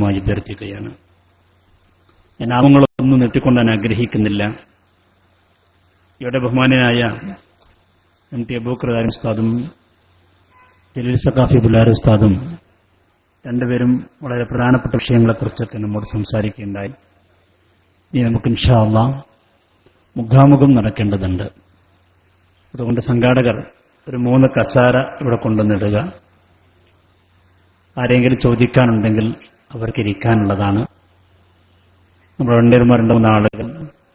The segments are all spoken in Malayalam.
വിനീതമായി അഭ്യർത്ഥിക്കുകയാണ്. ഞാൻ നാമങ്ങളൊന്നും നീട്ടിക്കൊണ്ടാൻ ആഗ്രഹിക്കുന്നില്ല. ഇവിടെ ബഹുമാനനായ MT അബൂബക്കർ ഉസ്താദും ജലീൽ സഖാഫി ബുലാരി ഉസ്താദും രണ്ടുപേരും വളരെ പ്രധാനപ്പെട്ട വിഷയങ്ങളെക്കുറിച്ചൊക്കെ നമ്മോട് സംസാരിക്കുകയുണ്ടായി. ഇനി നമുക്ക് ഇൻഷാ അല്ലാഹ് മുഖാമുഖം നടക്കേണ്ടതുണ്ട്. അതുകൊണ്ട് സംഘാടകർ ഒരു 3 കസാര ഇവിടെ കൊണ്ടുവന്നിടുക. ആരെങ്കിലും ചോദിക്കാനുണ്ടെങ്കിൽ അവർക്ക് ഇരിക്കാനുള്ളതാണ്. നമ്മുടെ വണ്ടിയന്മാരുണ്ട് 3 ആളുകൾ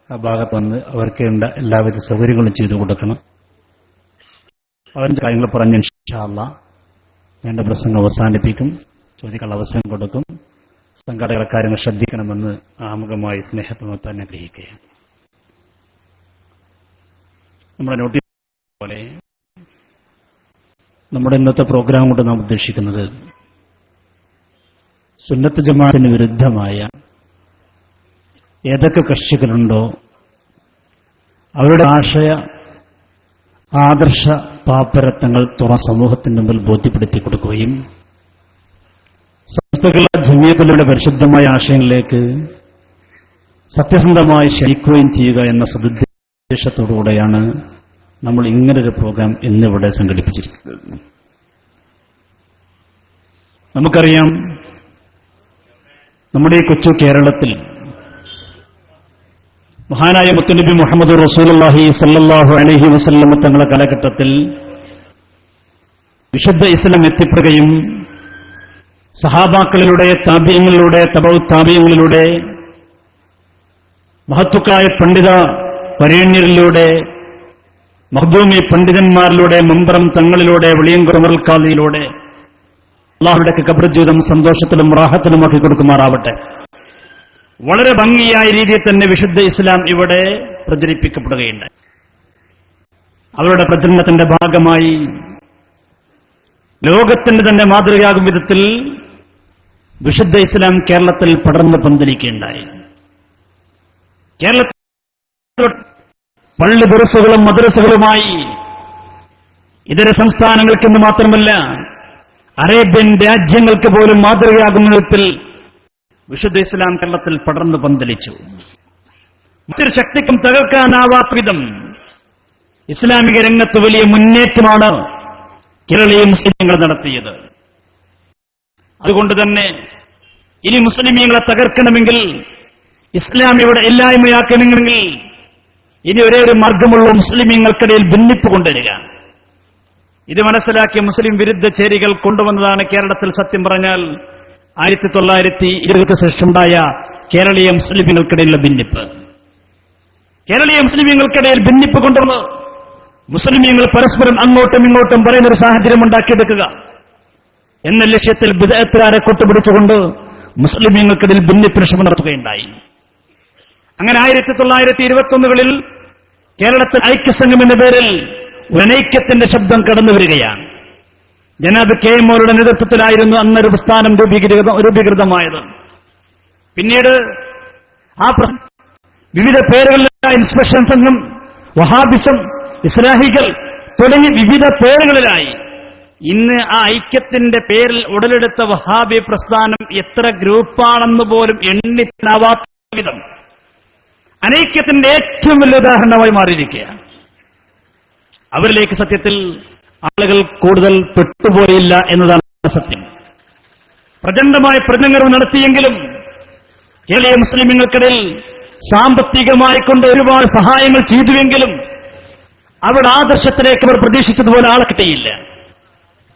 ആ ഭാഗത്ത് വന്ന് അവർക്ക് എല്ലാവിധ സൗകര്യങ്ങളും ചെയ്തു കൊടുക്കണം. അവരുടെ കാര്യങ്ങൾ പറഞ്ഞ് ഇൻഷാ അല്ലാഹ് വേണ്ട പ്രസംഗം അവസാനിപ്പിക്കും. ചോദിക്കാനുള്ള അവസരം കൊടുക്കും. സംഘാടകർ കാര്യങ്ങൾ ശ്രദ്ധിക്കണമെന്ന് ആമുഖമായി സ്നേഹത്തോടെ തന്നെ ആഗ്രഹിക്കുകയാണ്. നമ്മുടെ നോട്ടീസ് പോലെ നമ്മുടെ ഇന്നത്തെ പ്രോഗ്രാം കൊണ്ട് നാം ഉദ്ദേശിക്കുന്നത് സുന്നത്ത് ജമാഅത്തിന് വിരുദ്ധമായ ഏതൊക്കെ കക്ഷികളുണ്ടോ അവരുടെ ആദർശ പാപ്പരത്വങ്ങൾ സമൂഹത്തിന് മുമ്പിൽ ബോധ്യപ്പെടുത്തി കൊടുക്കുകയും സംസ്ഥകളുടെ ജമിയത്തുകളുടെ പരിശുദ്ധമായ ആശയങ്ങളിലേക്ക് സത്യസന്ധമായി ക്ഷണിക്കുകയും ചെയ്യുക എന്ന സദുദ്ദേശത്തോടുകൂടെയാണ് നമ്മൾ ഇങ്ങനൊരു പ്രോഗ്രാം ഇന്നിവിടെ സംഘടിപ്പിച്ചിരിക്കുന്നത്. നമുക്കറിയാം, നമ്മുടെ ഈ കൊച്ചു കേരളത്തിൽ മഹാനായ മുത്തുനബി മുഹമ്മദ് റസൂലുള്ളാഹി സ്വല്ലല്ലാഹു അലൈഹി വസല്ലം തങ്ങളുടെ കാലഘട്ടത്തിൽ വിശുദ്ധ ഇസ്ലാം എത്തിപ്പെടുകയും സഹാബാക്കളിലൂടെ താബിഈങ്ങളിലൂടെ തബഉ താബിഈങ്ങളിലൂടെ മഹത്തുക്കളായ പണ്ഡിത വരേണ്യരിലൂടെ മഖ്ദൂമി പണ്ഡിതന്മാരിലൂടെ മമ്പറം തങ്ങളിലൂടെ വെളിയങ്കുറമൽ ഖാദിയിലൂടെ അല്ലാഹുവിന്റെ ഖബർ ജീവിതം സന്തോഷത്തിലും റാഹത്തിലുമാക്കി കൊടുക്കുമാറാവട്ടെ. വളരെ ഭംഗിയായ രീതിയിൽ തന്നെ വിശുദ്ധ ഇസ്ലാം ഇവിടെ പ്രചരിപ്പിക്കപ്പെടുകയുണ്ടായി. അവരുടെ പ്രചരണത്തിന്റെ ഭാഗമായി ലോകത്തിന്റെ തന്നെ മാതൃകയാകും വിധത്തിൽ വിശുദ്ധ ഇസ്ലാം കേരളത്തിൽ പടർന്നു പന്തലിക്കുകയുണ്ടായി. കേരളത്തിൽ പള്ളി ദർസുകളും മദ്രസകളുമായി ഇതര സംസ്ഥാനങ്ങൾക്കെന്ന് മാത്രമല്ല അറേബ്യൻ രാജ്യങ്ങൾക്ക് പോലും മാതൃകയാകുന്ന വിധത്തിൽ വിശുദ്ധ ഇസ്ലാം കേരളത്തിൽ പടർന്നു പന്തലിച്ചു. മറ്റൊരു ശക്തിക്കും തകർക്കാനാവാത്ത വിധം ഇസ്ലാമിക രംഗത്ത് വലിയ മുന്നേറ്റമാണ് കേരളീയ മുസ്ലിമീങ്ങൾ നടത്തിയത്. അതുകൊണ്ട് തന്നെ ഇനി മുസ്ലിമീങ്ങളെ തകർക്കണമെങ്കിൽ, ഇസ്ലാം ഇവിടെ ഇല്ലായ്മയാക്കണമെങ്കിൽ ഇനി ഒരേ ഒരു മാർഗമുള്ള മുസ്ലിമീങ്ങൾക്കിടയിൽ ഭിന്നിപ്പ് കൊണ്ടുവരിക. ഇത് മനസ്സിലാക്കിയ മുസ്ലിം വിരുദ്ധ ചേരികൾ കൊണ്ടുവന്നതാണ് കേരളത്തിൽ സത്യം പറഞ്ഞാൽ 1920 ശേഷമുണ്ടായ കേരളീയ മുസ്ലിമീങ്ങൾക്കിടയിലുള്ള ഭിന്നിപ്പ്. കേരളീയ മുസ്ലിമീങ്ങൾക്കിടയിൽ ഭിന്നിപ്പ് കൊണ്ടുവന്ന് മുസ്ലിമീങ്ങൾ പരസ്പരം അങ്ങോട്ടും ഇങ്ങോട്ടും പറയുന്നൊരു സാഹചര്യം ഉണ്ടാക്കിയെടുക്കുക എന്ന ലക്ഷ്യത്തിൽ ബിദ്അത്തുകാരെ കൊട്ടുപിടിച്ചുകൊണ്ട് മുസ്ലിമീങ്ങൾക്കിടയിൽ ഭിന്നിപ്പിന് ശ്രമം നടത്തുകയുണ്ടായി. അങ്ങനെ 1921കളിൽ കേരളത്തിൽ ഐക്യസംഘം എന്ന പേരിൽ ഒരു അനൈക്യത്തിന്റെ ശബ്ദം കടന്നു വരികയാണ്. ജനാബ് കെ എം മൗലയുടെ നേതൃത്വത്തിലായിരുന്നു അന്നൊരു പ്രസ്ഥാനം രൂപീകൃതമായത്. പിന്നീട് ആ വിവിധ പേരുകളിലുള്ള ഇൻസ്പെക്ഷൻ സംഘം, വഹാബിസം, ഇസ്ലാഹികൾ തുടങ്ങി വിവിധ പേരുകളിലായി ഇന്ന് ആ ഐക്യത്തിന്റെ പേരിൽ ഉടലെടുത്ത വഹാബി പ്രസ്ഥാനം എത്ര ഗ്രൂപ്പാണെന്ന് പോലും എണ്ണിത്താവാത്ത വിധം അനൈക്യത്തിന്റെ ഏറ്റവും വലിയ ഉദാഹരണമായി മാറിയിരിക്കുകയാണ്. അവരിലേക്ക് സത്യത്തിൽ ആളുകൾ കൂടുതൽ പെട്ടുപോയില്ല എന്നതാണ് സത്യം. പ്രചണ്ഡമായ പ്രചരണങ്ങൾ നടത്തിയെങ്കിലും കേരളീയ മുസ്ലിമീങ്ങൾക്കിടയിൽ സാമ്പത്തികമായി കൊണ്ട് ഒരുപാട് സഹായങ്ങൾ ചെയ്തുവെങ്കിലും അവരുടെ ആദർശത്തിലേക്ക് അവർ പ്രതീക്ഷിച്ചതുപോലെ ആളെ കിട്ടിയില്ല.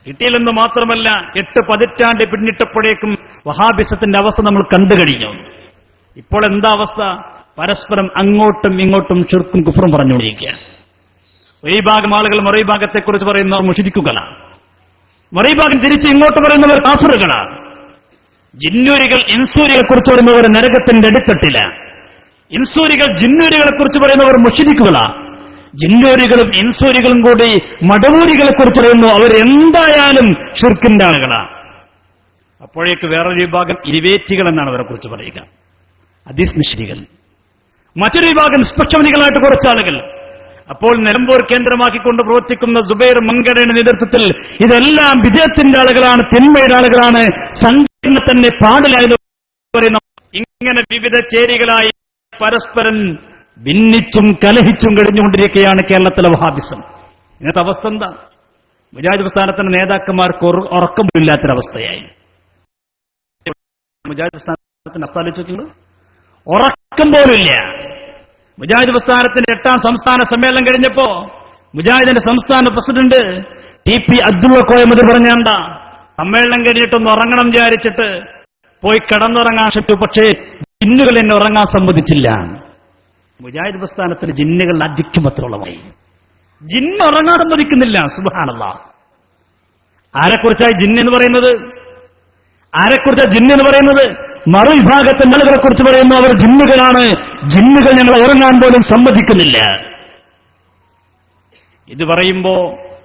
കിട്ടിയില്ലെന്ന് മാത്രമല്ല 8 പതിറ്റാണ്ട് പിന്നിട്ടപ്പോഴേക്കും വഹാബിസത്തിന്റെ അവസ്ഥ നമ്മൾ കണ്ടു കഴിഞ്ഞു. ഇപ്പോൾ എന്താ അവസ്ഥ? പരസ്പരം അങ്ങോട്ടും ഇങ്ങോട്ടും ശിർക്കും കുഫറും പറഞ്ഞുകൊണ്ടിരിക്കുകയാണ്. ഈ ഭാഗം ആളുകൾ മറുഭാഗത്തെക്കുറിച്ച് പറയുന്നവർ മുശ്രിക്കുകളാണ്, മറുഭാഗം തിരിച്ച് ഇങ്ങോട്ട് പറയുന്നവർ കാഫിറുകളാണ്. ജിന്നൂരികൾ ഇൻസൂരികളെ കുറിച്ച് പറയുന്നവർ നരകത്തിന്റെ അടിത്തട്ടില്ല. ഇൻസൂരികൾ ജിന്നൂരികളെ കുറിച്ച് പറയുന്നവർ മുശ്രിക്കുകളാണ്. ജിന്നൂരികളും ഇൻസൂരികളും കൂടി മടവൂരികളെ കുറിച്ച് പറയുന്നു, അവരെന്തായാലും ഷിർക്കിന്റെ ആളുകളാണ്. അപ്പോഴേക്ക് വേറൊരു വിഭാഗം ഇരിവേറ്റികൾ എന്നാണ് അവരെ കുറിച്ച് പറയുക, ഹദീസ് നിഷേധികൾ. മറ്റൊരു വിഭാഗം നിഷ്പക്ഷമതികളായിട്ട് കുറച്ചാളുകൾ. അപ്പോൾ നിലമ്പൂർ കേന്ദ്രമാക്കിക്കൊണ്ട് പ്രവർത്തിക്കുന്ന സുബൈർ മങ്കടയുടെ നേതൃത്വത്തിൽ ഇതെല്ലാം വിജയത്തിന്റെ ആളുകളാണ്, തിന്മയുടെ ആളുകളാണ്, സംഘടന തന്നെ പാടിലായത് പറയുന്ന ഇങ്ങനെ വിവിധ ചേരികളായി പരസ്പരം ഭിന്നിച്ചും കലഹിച്ചും കഴിഞ്ഞുകൊണ്ടിരിക്കുകയാണ് കേരളത്തിലെ വഹാബിസം. ഇന്നത്തെ അവസ്ഥ എന്താ? മുജാഹിദ് പ്രസ്ഥാനത്തിന്റെ നേതാക്കന്മാർക്ക് ഉറക്കമില്ലാത്തൊരവസ്ഥയായി. മുജാഹിദ് പ്രസ്ഥാനത്തിന്റെ അവസ്ഥ ഉറക്കം പോലുമില്ല. മുജാഹിദ് പ്രസ്ഥാനത്തിന്റെ 8ാം സംസ്ഥാന സമ്മേളനം കഴിഞ്ഞപ്പോ മുജാഹിദിന്റെ സംസ്ഥാന പ്രസിഡന്റ് TP അബ്ദുള്ള കോയമത് പറഞ്ഞാണ്ട സമ്മേളനം കഴിഞ്ഞിട്ടൊന്ന് ഉറങ്ങണം വിചാരിച്ചിട്ട് പോയി കിടന്നുറങ്ങാൻ ശ്രമിച്ചു. പക്ഷേ ജിന്നുകൾ എന്നെ ഉറങ്ങാൻ സമ്മതിച്ചില്ല. മുജാഹിദ് പ്രസ്ഥാനത്തിന് ജിന്നുകളുടെ അധിക്യമത്രയുള്ളതായി. ജിന്ന് ഉറങ്ങാൻ സമ്മതിക്കുന്നില്ല. സുബ്ഹാനല്ലാഹ്. ആരെക്കുറിച്ചായി ജിന്ന് എന്ന് പറയുന്നത്? ആരെക്കുറിച്ചാണ് ജിന്ന് എന്ന് പറയുന്നത്? മറുവിഭാഗത്തിന്റെ ആളുകളെ കുറിച്ച് പറയുന്നു, അവർ ജിന്നുകളാണ്. ജിന്നുകൾ ഞങ്ങളെ ഉറങ്ങാൻ പോലും സമ്മതിക്കുന്നില്ല.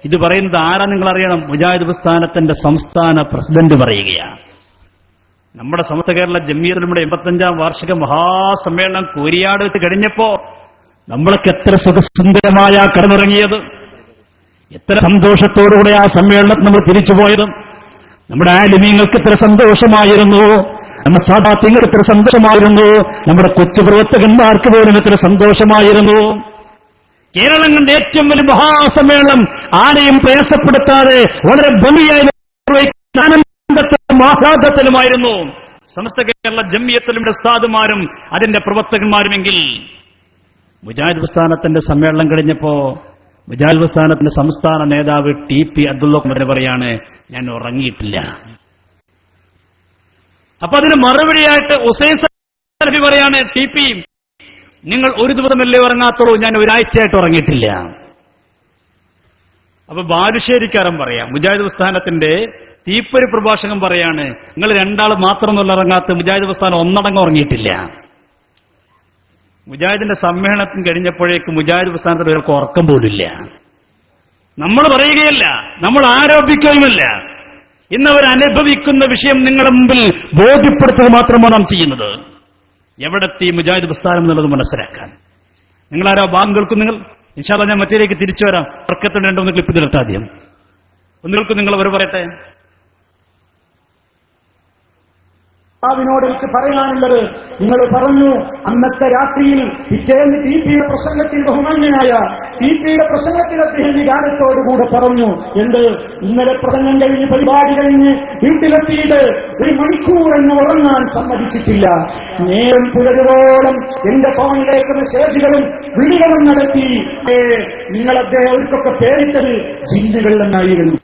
ഇത് പറയുന്നത് ആരാ നിങ്ങൾ അറിയണം? മുജാഹിദ് പ്രസ്ഥാനത്തിന്റെ സംസ്ഥാന പ്രസിഡന്റ് പറയുകയാണ്. നമ്മുടെ സമസ്ത കേരള ജംഇയ്യത്തുൽ 85ാം വാർഷിക മഹാസമ്മേളനം കോരിയാട് വെച്ച് കഴിഞ്ഞപ്പോ നമ്മളൊക്കെ എത്ര സുഖസുന്ദരമായ കടന്നുറങ്ങിയത്, എത്ര സന്തോഷത്തോടുകൂടെ ആ സമ്മേളനത്തിൽ നമ്മൾ തിരിച്ചുപോയത്. നമ്മുടെ ആലിമീങ്ങൾക്ക് എത്ര സന്തോഷമായിരുന്നു, നമ്മുടെ സാദാത്യങ്ങൾക്ക് എത്ര സന്തോഷമായിരുന്നു, നമ്മുടെ കൊച്ചു പ്രവർത്തകന്മാർക്ക് പോലും എത്ര സന്തോഷമായിരുന്നു. കേരളം കണ്ട ഏറ്റവും വലിയ മഹാസമ്മേളനം ആരെയും പ്രയാസപ്പെടുത്താതെ വളരെ ഭംഗിയായി ആനന്ദത്തിലും ആഹ്ലാദത്തിലുമായിരുന്നു സമസ്ത കേരള ജംഇയ്യത്തുൽ ഉസ്താദുമാരും അതിന്റെ പ്രവർത്തകന്മാരുമെങ്കിൽ മുജാഹിദ് പ്രസ്ഥാനത്തിന്റെ സമ്മേളനം കഴിഞ്ഞപ്പോ മുജാഹിദ് പ്രസ്ഥാനത്തിന്റെ സംസ്ഥാന നേതാവ് TP അബ്ദുള്ള കോയമത് പറയാണ്, ഞാൻ ഉറങ്ങിയിട്ടില്ല. അപ്പൊ അതിന് മറുപടിയായിട്ട് ഹുസൈൻ സലഫി പറയാണ്, TP നിങ്ങൾ ഒരു ദിവസമല്ലേ ഉറങ്ങാത്തുള്ളൂ, ഞാൻ ഒരാഴ്ചയായിട്ട് ഉറങ്ങിയിട്ടില്ല. അപ്പൊ ബാലുശ്ശേരിക്കാരൻ പറയാം, മുജാഹിദ് പ്രസ്ഥാനത്തിന്റെ തീപ്പൊരി പ്രഭാഷകൻ പറയാണ്, നിങ്ങൾ 2 ആൾ മാത്രമൊന്നുള്ള ഉറങ്ങാത്ത, മുജാഹിദ് പ്രസ്ഥാനം ഒന്നടങ്കം ഉറങ്ങിയിട്ടില്ല. മുജാഹിദിന്റെ സമ്മേളനത്തിന് കഴിഞ്ഞപ്പോഴേക്ക് മുജാഹിദ് പ്രസ്ഥാനത്തിന് ഒരാൾക്ക് ഉറക്കം പോലില്ല. നമ്മൾ പറയുകയല്ല, നമ്മൾ ആരോപിക്കുകയുമല്ല. ഇന്നവർ അനുഭവിക്കുന്ന വിഷയം നിങ്ങളുടെ മുമ്പിൽ ബോധ്യപ്പെടുത്തുക മാത്രമാണ് നാം ചെയ്യുന്നത്. എവിടെത്തി മുജാഹിദ് പ്രസ്ഥാനം എന്നുള്ളത് മനസ്സിലാക്കാൻ. നിങ്ങളാരോ ബാങ്ക് കേൾക്കും. നിങ്ങൾ ഇൻഷാ അല്ലാഹ് ഞാൻ മറ്റേലേക്ക് തിരിച്ചു വരാം. ഉറക്കത്തിന് 2-3 ക്ലിപ്പ് ഇതിലിട്ട് ആദ്യം ഒന്നുകൾക്ക് നിങ്ങൾ അവർ പറയട്ടെ. ോട് എനിക്ക് പറയാനുള്ളത്, നിങ്ങൾ പറഞ്ഞു അന്നത്തെ രാത്രിയിൽ പിറ്റേന്ന് TPയുടെ പ്രസംഗത്തിൽ ബഹുമാന്യനായ TPയുടെ പ്രസംഗത്തിൽ അദ്ദേഹം വികാരത്തോടുകൂടെ പറഞ്ഞു, എന്ത്, ഇന്നലെ പ്രസംഗം കഴിഞ്ഞ് പരിപാടി കഴിഞ്ഞ് വീട്ടിലെത്തിയിട്ട് 1 മണിക്കൂർ എന്നെ ഉറങ്ങാൻ സമ്മതിച്ചിട്ടില്ല. നേരം പുലരുവോളം എന്റെ ഫോണിലേക്ക് മെസ്സേജുകളും വിളികളും നടത്തി. നിങ്ങൾ അദ്ദേഹം അവർക്കൊക്കെ പേരിട്ടത് ജിന്നുകൾ എന്നായിരുന്നു.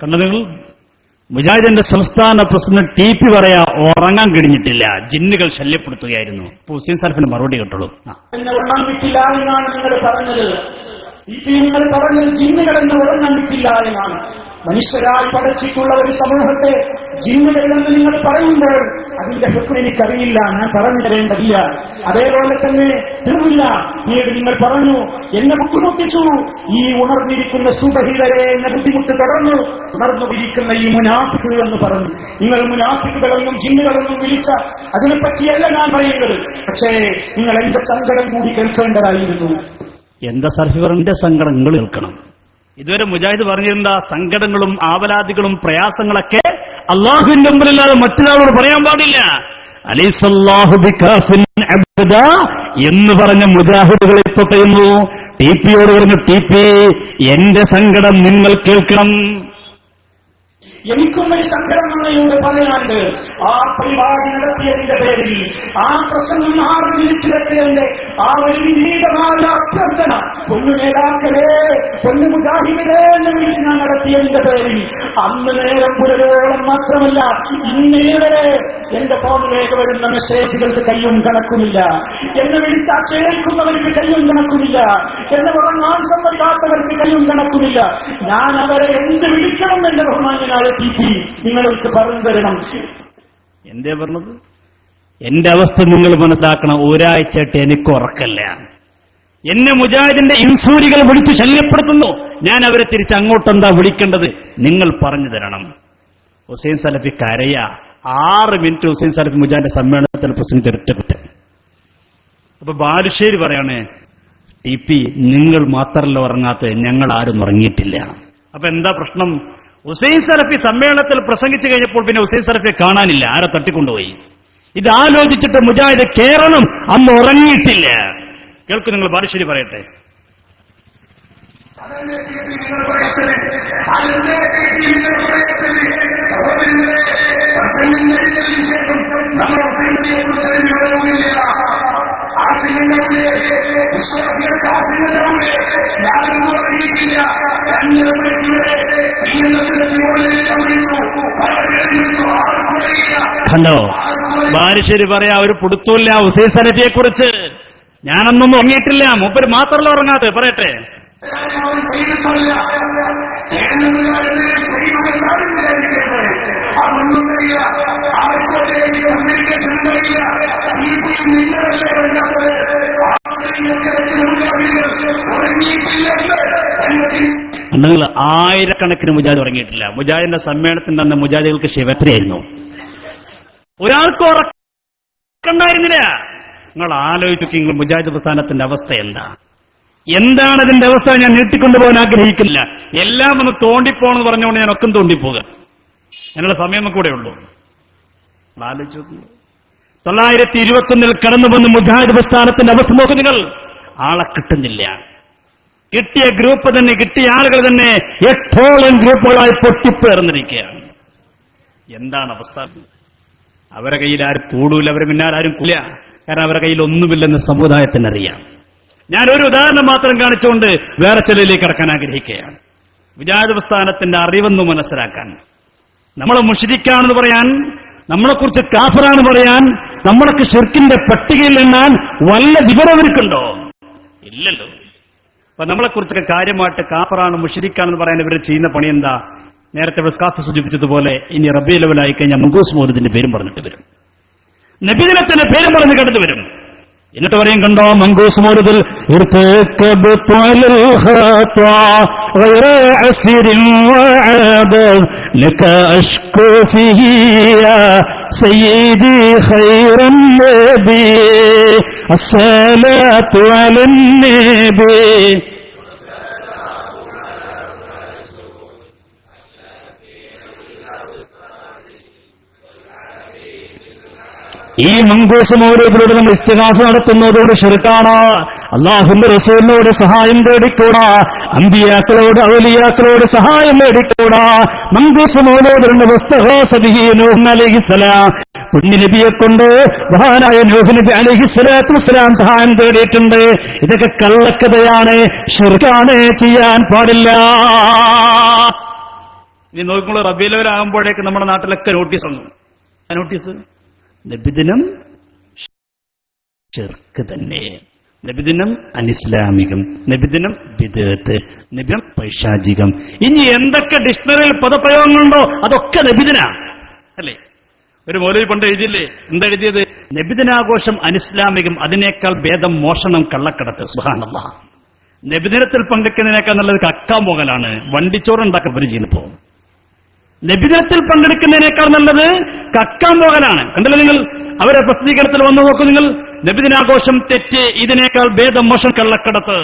കണ്ട നിങ്ങൾ, മുജാഹിദിന്റെ സംസ്ഥാന പ്രസിഡന്റ് TP പറയാ ഉറങ്ങാൻ കഴിഞ്ഞിട്ടില്ല, ജിന്നുകൾ ശല്യപ്പെടുത്തുകയായിരുന്നു. ഹുസൈൻ സലഫിന്റെ മറുപടി കേട്ടോളൂ. ഉറങ്ങാൻ വിട്ടില്ല എന്നാണ് നിങ്ങൾ പറഞ്ഞത്. നിങ്ങൾ പറഞ്ഞത് ജിന്നുകളെന്ന് ഉറങ്ങാൻ വിട്ടില്ല എന്നാണ്. മനുഷ്യരായി പഠിച്ചിട്ടുള്ള ഒരു സമൂഹത്തെ ജിന്നുകളെന്ന് നിങ്ങൾ പറയുമ്പോൾ അതിന്റെ ഹുക്ം എനിക്കറിയില്ല, ഞാൻ പറഞ്ഞു തരേണ്ടതില്ല. അതേപോലെ തന്നെ തീർന്നില്ല. പിന്നീട് നിങ്ങൾ പറഞ്ഞു, എന്നെ ബുദ്ധിമുട്ടിച്ചു. ഈ ഉണർന്നിരിക്കുന്ന സുബഹി വരെ എന്നെ ബുദ്ധിമുട്ട് ഉണർന്നുകൊണ്ടിരിക്കുന്ന ഈ മുനാഫിഖ് എന്ന് പറഞ്ഞു. നിങ്ങൾ മുനാഫിഖുകളെന്നും ജിന്നുകളെന്നും വിളിച്ച അതിനെപ്പറ്റിയല്ല ഞാൻ പറയുന്നത്. പക്ഷേ നിങ്ങൾ എന്റെ സങ്കടം കൂടി കേൾക്കേണ്ടതായിരുന്നു. എന്താ സർഫിവറിന്റെ സങ്കടങ്ങൾ കേൾക്കണം. ഇതുവരെ മുജാഹിദ് പറഞ്ഞിരുന്ന സങ്കടങ്ങളും ആവലാദികളും പ്രയാസങ്ങളൊക്കെ അള്ളാഹുവിന്റെ മുമ്പിലല്ലാതെ മറ്റൊരാളോട് പറയാൻ പാടില്ല. അലൈസല്ലാഹു ബികാഫിൻ അബ്ദാ എന്ന് പറഞ്ഞ മുജാഹിദുകളെ പറയുന്നു. TPയോട് പറഞ്ഞു, TP എന്റെ സങ്കടം നിങ്ങൾ കേൾക്കണം. എനിക്കും ഒരു സങ്കടമാണ് ഇവിടെ പറയാനുണ്ട്. ആ പരിപാടി നടത്തിയതിന്റെ പേരിൽ, ആ പ്രസംഗം 6 മിനിറ്റ് നടത്തിയതിന്റെ ആ ഒരു വിനീതമായ അഭ്യർത്ഥന, പൊന്നു നേതാക്കളെ, പൊന്നു മുജാഹിദേ എന്ന് വിളിച്ച് ഞാൻ നടത്തിയതിന്റെ പേരിൽ അന്ന് നേരം പുലരോളം മാത്രമല്ല ഇന്നേ വരെ എന്റെ ഫോണിലേക്ക് വരുന്ന മെസ്സേജുകൾക്ക് കയ്യും കണക്കുമില്ല. എന്നെ വിളിച്ചാക്ഷേപിക്കുന്നവർക്ക് കയ്യും കണക്കുമില്ല. എന്നെ ഉറങ്ങാൻ സമ്മതിക്കാത്തവർക്ക് കയ്യും കണക്കുമില്ല. ഞാൻ അവരെ എന്ത് വിളിക്കണം എന്റെ ബഹുമാന്യനായ PP നിങ്ങൾക്ക് പറഞ്ഞു തരണം. എന്തേ പറഞ്ഞത്? എന്റെ അവസ്ഥ നിങ്ങൾ മനസ്സിലാക്കണം. ഒരാഴ്ചയായിട്ട് എനിക്ക് ഉറക്കല്ല. എന്നെ മുജാഹിദിന്റെ ഇൻസൂരികൾ വിളിച്ചു ശല്യപ്പെടുത്തുന്നു. ഞാൻ അവരെ തിരിച്ച് അങ്ങോട്ടെന്താ വിളിക്കേണ്ടത് നിങ്ങൾ പറഞ്ഞു തരണം. ഹുസൈൻ സലഫി കരയാ. 6 മിനിറ്റ് ഹുസൈൻ സലഫി മുജാഹിദിന്റെ സമ്മേളനത്തിൽ പ്രസംഗിച്ച ഒറ്റ കുറ്റം. അപ്പൊ ബാലുശ്ശേരി പറയാണ്, TP നിങ്ങൾ മാത്രമല്ല ഉറങ്ങാത്തത്, ഞങ്ങൾ ആരും ഉറങ്ങിയിട്ടില്ല. അപ്പൊ എന്താ പ്രശ്നം? ഹുസൈൻ സലഫി സമ്മേളനത്തിൽ പ്രസംഗിച്ചു കഴിഞ്ഞപ്പോൾ പിന്നെ ഹുസൈൻ സലഫിയെ കാണാനില്ല. ആരെ തട്ടിക്കൊണ്ടുപോയി? ഇത് ആലോചിച്ചിട്ട് മുജാഹിദ് കേറണം. അന്ന് ഉറങ്ങിയിട്ടില്ല. കേൾക്കൂ, നിങ്ങൾ ബാലുശ്ശേരി പറയട്ടെ. കണ്ടോ, ബാലുശ്ശേരി പറയാ ഒരു പുടുത്തൂല്ല ഹുസൈൻ സലഫിയെ കുറിച്ച്. ഞാനൊന്നും ഉറങ്ങിയിട്ടില്ല, മൂപ്പര് മാത്രമല്ല ഉറങ്ങാതെ. പറയട്ടെ. നിങ്ങൾ ആയിരക്കണക്കിന് മുജാഹിദ് ഉറങ്ങിയിട്ടില്ല. മുജാഹിദിന്റെ സമ്മേളനത്തിന്റെ അന്ന് മുജാഹിദുകൾക്ക് ശിവരാത്രിയായിരുന്നു. ഒരാൾക്ക് ഉറക്കണ്ടായിരുന്നില്ല. നിങ്ങൾ ആലോചിക്കുക, മുജാഹിദ് പ്രസ്ഥാനത്തിന്റെ അവസ്ഥ എന്താണ് അതിന്റെ അവസ്ഥ? ഞാൻ നീട്ടിക്കൊണ്ടുപോകാൻ ആഗ്രഹിക്കില്ല. എല്ലാം ഒന്ന് തോണ്ടിപ്പോണെന്ന് പറഞ്ഞുകൊണ്ട് ഞാൻ ഒക്കെ തോണ്ടിപ്പോകുക. അതിനുള്ള സമയം കൂടെ ഉള്ളൂ. ആലോചിച്ചു. 921 കടന്നു വന്ന് മുജാഹിദ് പ്രസ്ഥാനത്തിന്റെ അവസ്ഥ നോക്ക് നിങ്ങൾ. ആളെ കിട്ടുന്നില്ല. കിട്ടിയ ഗ്രൂപ്പ് തന്നെ, കിട്ടിയ ആളുകൾ തന്നെ 8ഓളം ഗ്രൂപ്പുകളായി പൊട്ടിപ്പേർന്നിരിക്കുകയാണ്. എന്താണ് അവസ്ഥ? അവരെ കയ്യിൽ ആരും കൂടൂല, അവരെ പിന്നാരും കൂല. കാരണം അവരുടെ കയ്യിൽ ഒന്നുമില്ലെന്ന് സമുദായത്തിനറിയാം. ഞാനൊരു ഉദാഹരണം മാത്രം കാണിച്ചുകൊണ്ട് വേറെ ചിലയിലേക്ക് കടക്കാൻ ആഗ്രഹിക്കുകയാണ്. മുജാഹിദ് പ്രസ്ഥാനത്തിന്റെ അറിവെന്ന് മനസ്സിലാക്കാൻ, നമ്മളെ മുശ്രിക്കാണെന്ന് പറയാൻ, നമ്മളെക്കുറിച്ച് കാഫറാണെന്ന് പറയാൻ, നമ്മളൊക്കെ ശിർക്കിന്റെ പട്ടികയിൽ എണ്ണാൻ വല്ല വിവരവർക്കുണ്ടോ? ഇല്ലല്ലോ. അപ്പൊ നമ്മളെക്കുറിച്ചൊക്കെ കാര്യമായിട്ട് കാഫറാണ് മുശ്രിക്കാണെന്ന് പറയാൻ ഇവർ ചെയ്യുന്ന പണി എന്താ? നേരത്തെ വസ്കാത്ത് സൂചിപ്പിച്ചതുപോലെ ഇനി റബീഉൽ അവ്വലായി കഴിഞ്ഞാൽ മങ്കൂസ് മൗലിദിന്റെ പേരും പറഞ്ഞിട്ട് വരും, നബിദിനത്തിന്റെ പേരും പറഞ്ഞ് കടന്നു വരും. എന്നിട്ട് പറയും, കണ്ടോ മങ്കൂസ് മൗലിദിൽ ഈ മങ്കൂസ് മൗലിദിലൂടെ നമ്മൾ ഇസ്തിഗാസ നടത്തുന്നതോട് ശിർക്കാണ്. അല്ലാഹുവിന്റെ റസൂലിനോട് സഹായം തേടിക്കൂടാ, അമ്പിയാക്കളോട് ഔലിയാക്കളോട് സഹായം തേടിക്കൂടാ. മങ്കൂസ് മൗലിദിന്റെ വസ്തഗാസ ബിഹി നൂഹ് അലൈഹിസ്സലാം, പുണ്യ നബിയെ കൊണ്ട് മഹാനായ നൂഹ് നബി അലൈഹിസ്സലാത്തു വസ്സലാം സഹായം തേടിയിട്ടുണ്ട്. ഇതൊക്കെ കള്ളക്കഥയാണ്, ശിർക്കാണ്, ചെയ്യാൻ പാടില്ല. ഇനി നോക്കുമ്പോൾ റബീഉൽ അവ്വൽ ആകുമ്പോഴേക്ക് നമ്മുടെ നാട്ടിലൊക്കെ നോട്ടീസ് വന്നു. നോട്ടീസ് നബിദിനം ശിർക്ക് തന്നെ, നബിദിനം അനിസ്ലാമികം, നബിദിനം ബിദ്അത്ത്, നബിദിനം പൈശാചികം. ഇനി എന്തൊക്കെ ഡിക്ഷണറിയിൽ പദപ്രയോഗങ്ങളുണ്ടോ അതൊക്കെ നബിദിന അല്ലേ? ഒരു മൗലവി പണ്ട് എഴുതിയില്ലേ? എന്താ എഴുതിയത്? നബിദിനാഘോഷം അനിസ്ലാമികം, അതിനേക്കാൾ ഭേദം മോഷണം, കള്ളക്കടത്ത്. സുബ്ഹാനല്ലാഹ്. നബിദിനത്തിൽ പങ്കെടുക്കുന്നതിനേക്കാൾ നല്ലത് കക്കാൻ പോകലാണ്, വണ്ടിച്ചോറുണ്ടാക്കാൻ ഇവർ ചെയ്യുന്നപ്പോ. നബിദിനത്തിൽ പങ്കെടുക്കുന്നതിനേക്കാൾ നല്ലത് കക്കാൻ പോകലാണ്. കണ്ടല്ലോ നിങ്ങൾ, അവരെ പ്രസിദ്ധീകരണത്തിൽ വന്നു നോക്കൂ നിങ്ങൾ. നബിദിനാഘോഷം തെറ്റ്, ഇതിനേക്കാൾ ഭേദം മോശം, കള്ളക്കടത്ത്.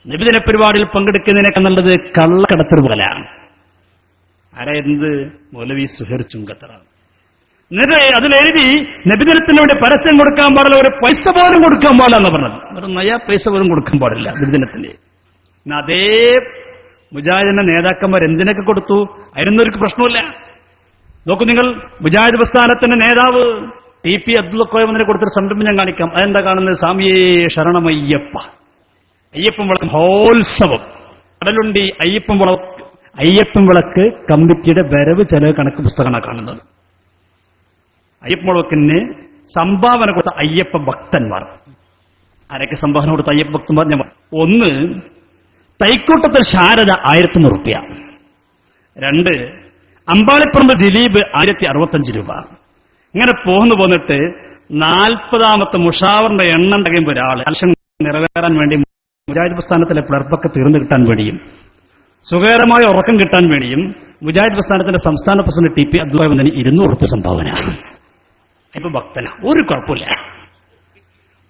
നബിദിന പരിപാടിയിൽ പങ്കെടുക്കുന്നതിനേക്കാൾ നല്ലത് കള്ളക്കടത്ത് പോകലാണ്. ആരായത്? മൗലവി സുഹൈർ ചുങ്കത്തറ. എന്നിട്ട് അതിലെഴുതി നബിദിനത്തിന് വേണ്ടി പരസ്യം കൊടുക്കാൻ പാടില്ല, ഒരു പൈസ പോലും കൊടുക്കാൻ പാടില്ല എന്ന് പറഞ്ഞത്. ഒരു നയാ പൈസ പോലും കൊടുക്കാൻ പാടില്ല നബിദിനത്തിന്. അതേ മുജാഹിദിന്റെ നേതാക്കന്മാർ എന്തിനൊക്കെ കൊടുത്തു? അതിനൊന്നും പ്രശ്നമില്ല. നോക്കൂ നിങ്ങൾ, മുജാഹിദ് പ്രസ്ഥാനത്തിന്റെ നേതാവ് TP അബ്ദുൽ ഖാദിറിനെ കൊടുത്തൊരു സംരംഭം ഞാൻ കാണിക്കാം. അതെന്താ കാണുന്നത്? സ്വാമിയേ ശരണമയ്യപ്പ, അയ്യപ്പൻ വിളക്ക് മഹോത്സവം. കടലുണ്ടി അയ്യപ്പൻ വിളക്ക് കമ്മിറ്റിയുടെ വരവ് ചെലവ് കണക്ക് പുസ്തകമാണ് കാണുന്നത്. അയ്യപ്പമുളക്കിന് സംഭാവന കൊടുത്ത അയ്യപ്പ ഭക്തന്മാർ. ആരൊക്കെ സംഭാവന കൊടുത്ത അയ്യപ്പ ഭക്തന്മാർ? ഞാൻ ഒന്ന്, തൈക്കൂട്ടത്തിൽ ശാരദ 1100 രൂപ. 2, അമ്പാളിപ്പറമ്പ് ദിലീപ് 1065 രൂപ. ഇങ്ങനെ പോന്നിട്ട് 40ാമത്തെ മുഷാവറിന്റെ എണ്ണം കഴിയുമ്പോൾ ഒരാള് ഇലക്ഷൻ നിറവേറാൻ വേണ്ടി മുജാഹിദ് പ്രസ്ഥാനത്തിലെ പിളർപ്പൊക്കെ തീർന്നു കിട്ടാൻ വേണ്ടിയും സുഖകരമായ ഉറക്കം കിട്ടാൻ വേണ്ടിയും മുജാഹിദ് പ്രസ്ഥാനത്തിന്റെ സംസ്ഥാന പ്രസിഡന്റ് ടി പി അബ്ദുൽ 200 രൂപ സംഭാവന. ഇപ്പൊ ഭക്തന ഒരു കുഴപ്പമില്ല.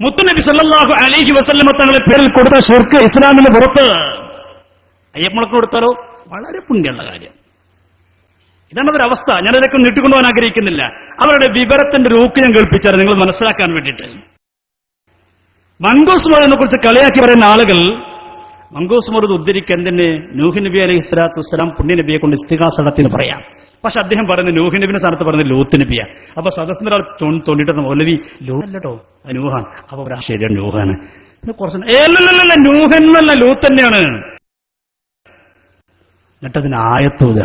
മുത്തുനബി സല്ലല്ലാഹു അലൈഹി വസല്ലമ തങ്ങളുടെ പേരിൽ കൊടുത്ത ഷിർക്ക് ഇസ്ലാമിന് പുറത്ത് അയ്യപ്പമുളക്ക് കൊടുത്താലോ വളരെ പുണ്യമുള്ള കാര്യം. ഇതാണ് അവരവസ്ഥ. ഞാനതൊക്കെ നീട്ടിക്കൊണ്ടുപോകാൻ ആഗ്രഹിക്കുന്നില്ല. അവരുടെ വിവരത്തിന്റെ രൂക്ക് ഞാൻ കേൾപ്പിച്ചാൽ നിങ്ങൾ മനസ്സിലാക്കാൻ വേണ്ടിയിട്ട്. മങ്കൂസ് മൗലൂദിനെ കുറിച്ച് കളിയാക്കി പറയുന്ന ആളുകൾ മങ്കൂസ് മൗലൂദ് ഉദ്ധരിക്കുക എന്തിന്? നൂഹ് നബി അലൈഹി സ്വലാത്തു വസ്സലാം പുണ്യ നബിയെ കൊണ്ട് ഇസ്തിഗാസ നടത്തിയെന്ന് പറയാം. പക്ഷെ അദ്ദേഹം പറയുന്നത് നൂഹ് നബിന്റെ സ്ഥാനത്ത് പറയുന്നത് ലൂത്ത് നബിയാ. അപ്പൊ സദസ്സിന്റെ ഒരാൾ തോണ്ടിട്ട് മൗലവി ലൂഹല്ലോ നൂഹാൻ. അപ്പൊ ശരിയാണ് നൂഹാണ്. പിന്നെ കുറച്ച് നൂഹെന്നല്ല ലൂത്ത് തന്നെയാണ്. എന്നിട്ടതിന് ആയത്തൂത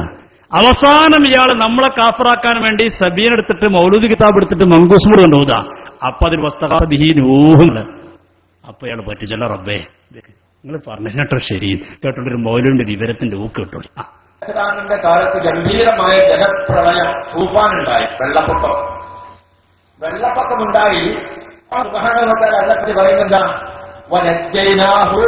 അവസാനം ഇയാൾ നമ്മളെ കാഫറാക്കാൻ വേണ്ടി സബീൻ എടുത്തിട്ട് മൗലൂദ് കിതാബ് എടുത്തിട്ട് മങ്കൂസ്മർ കൊണ്ടുപോകുക. അപ്പൊ അതിന് വസ്തഖാബിഹി നൂഹുണ്ട്. അപ്പൊ ഇയാൾ പറ്റിച്ചല്ല റബ്ബേ നിങ്ങൾ പറഞ്ഞിട്ടോ ശരി കേട്ടോണ്ടൊരു മൗലൂദിന്റെ വിവരത്തിന്റെ ഊക്ക് കേട്ടോളി. ഇസ്ലാമിന്റെ കാലത്ത് ഗംഭീരമായ ജലപ്രളയം, തൂഫാനുണ്ടായി, വെള്ളപ്പൊക്കമുണ്ടായി. സുബ്ഹാനഹു വ തആല അല്ലാഹു പറയുന്നുണ്ട് വനജ്ജൈനാഹു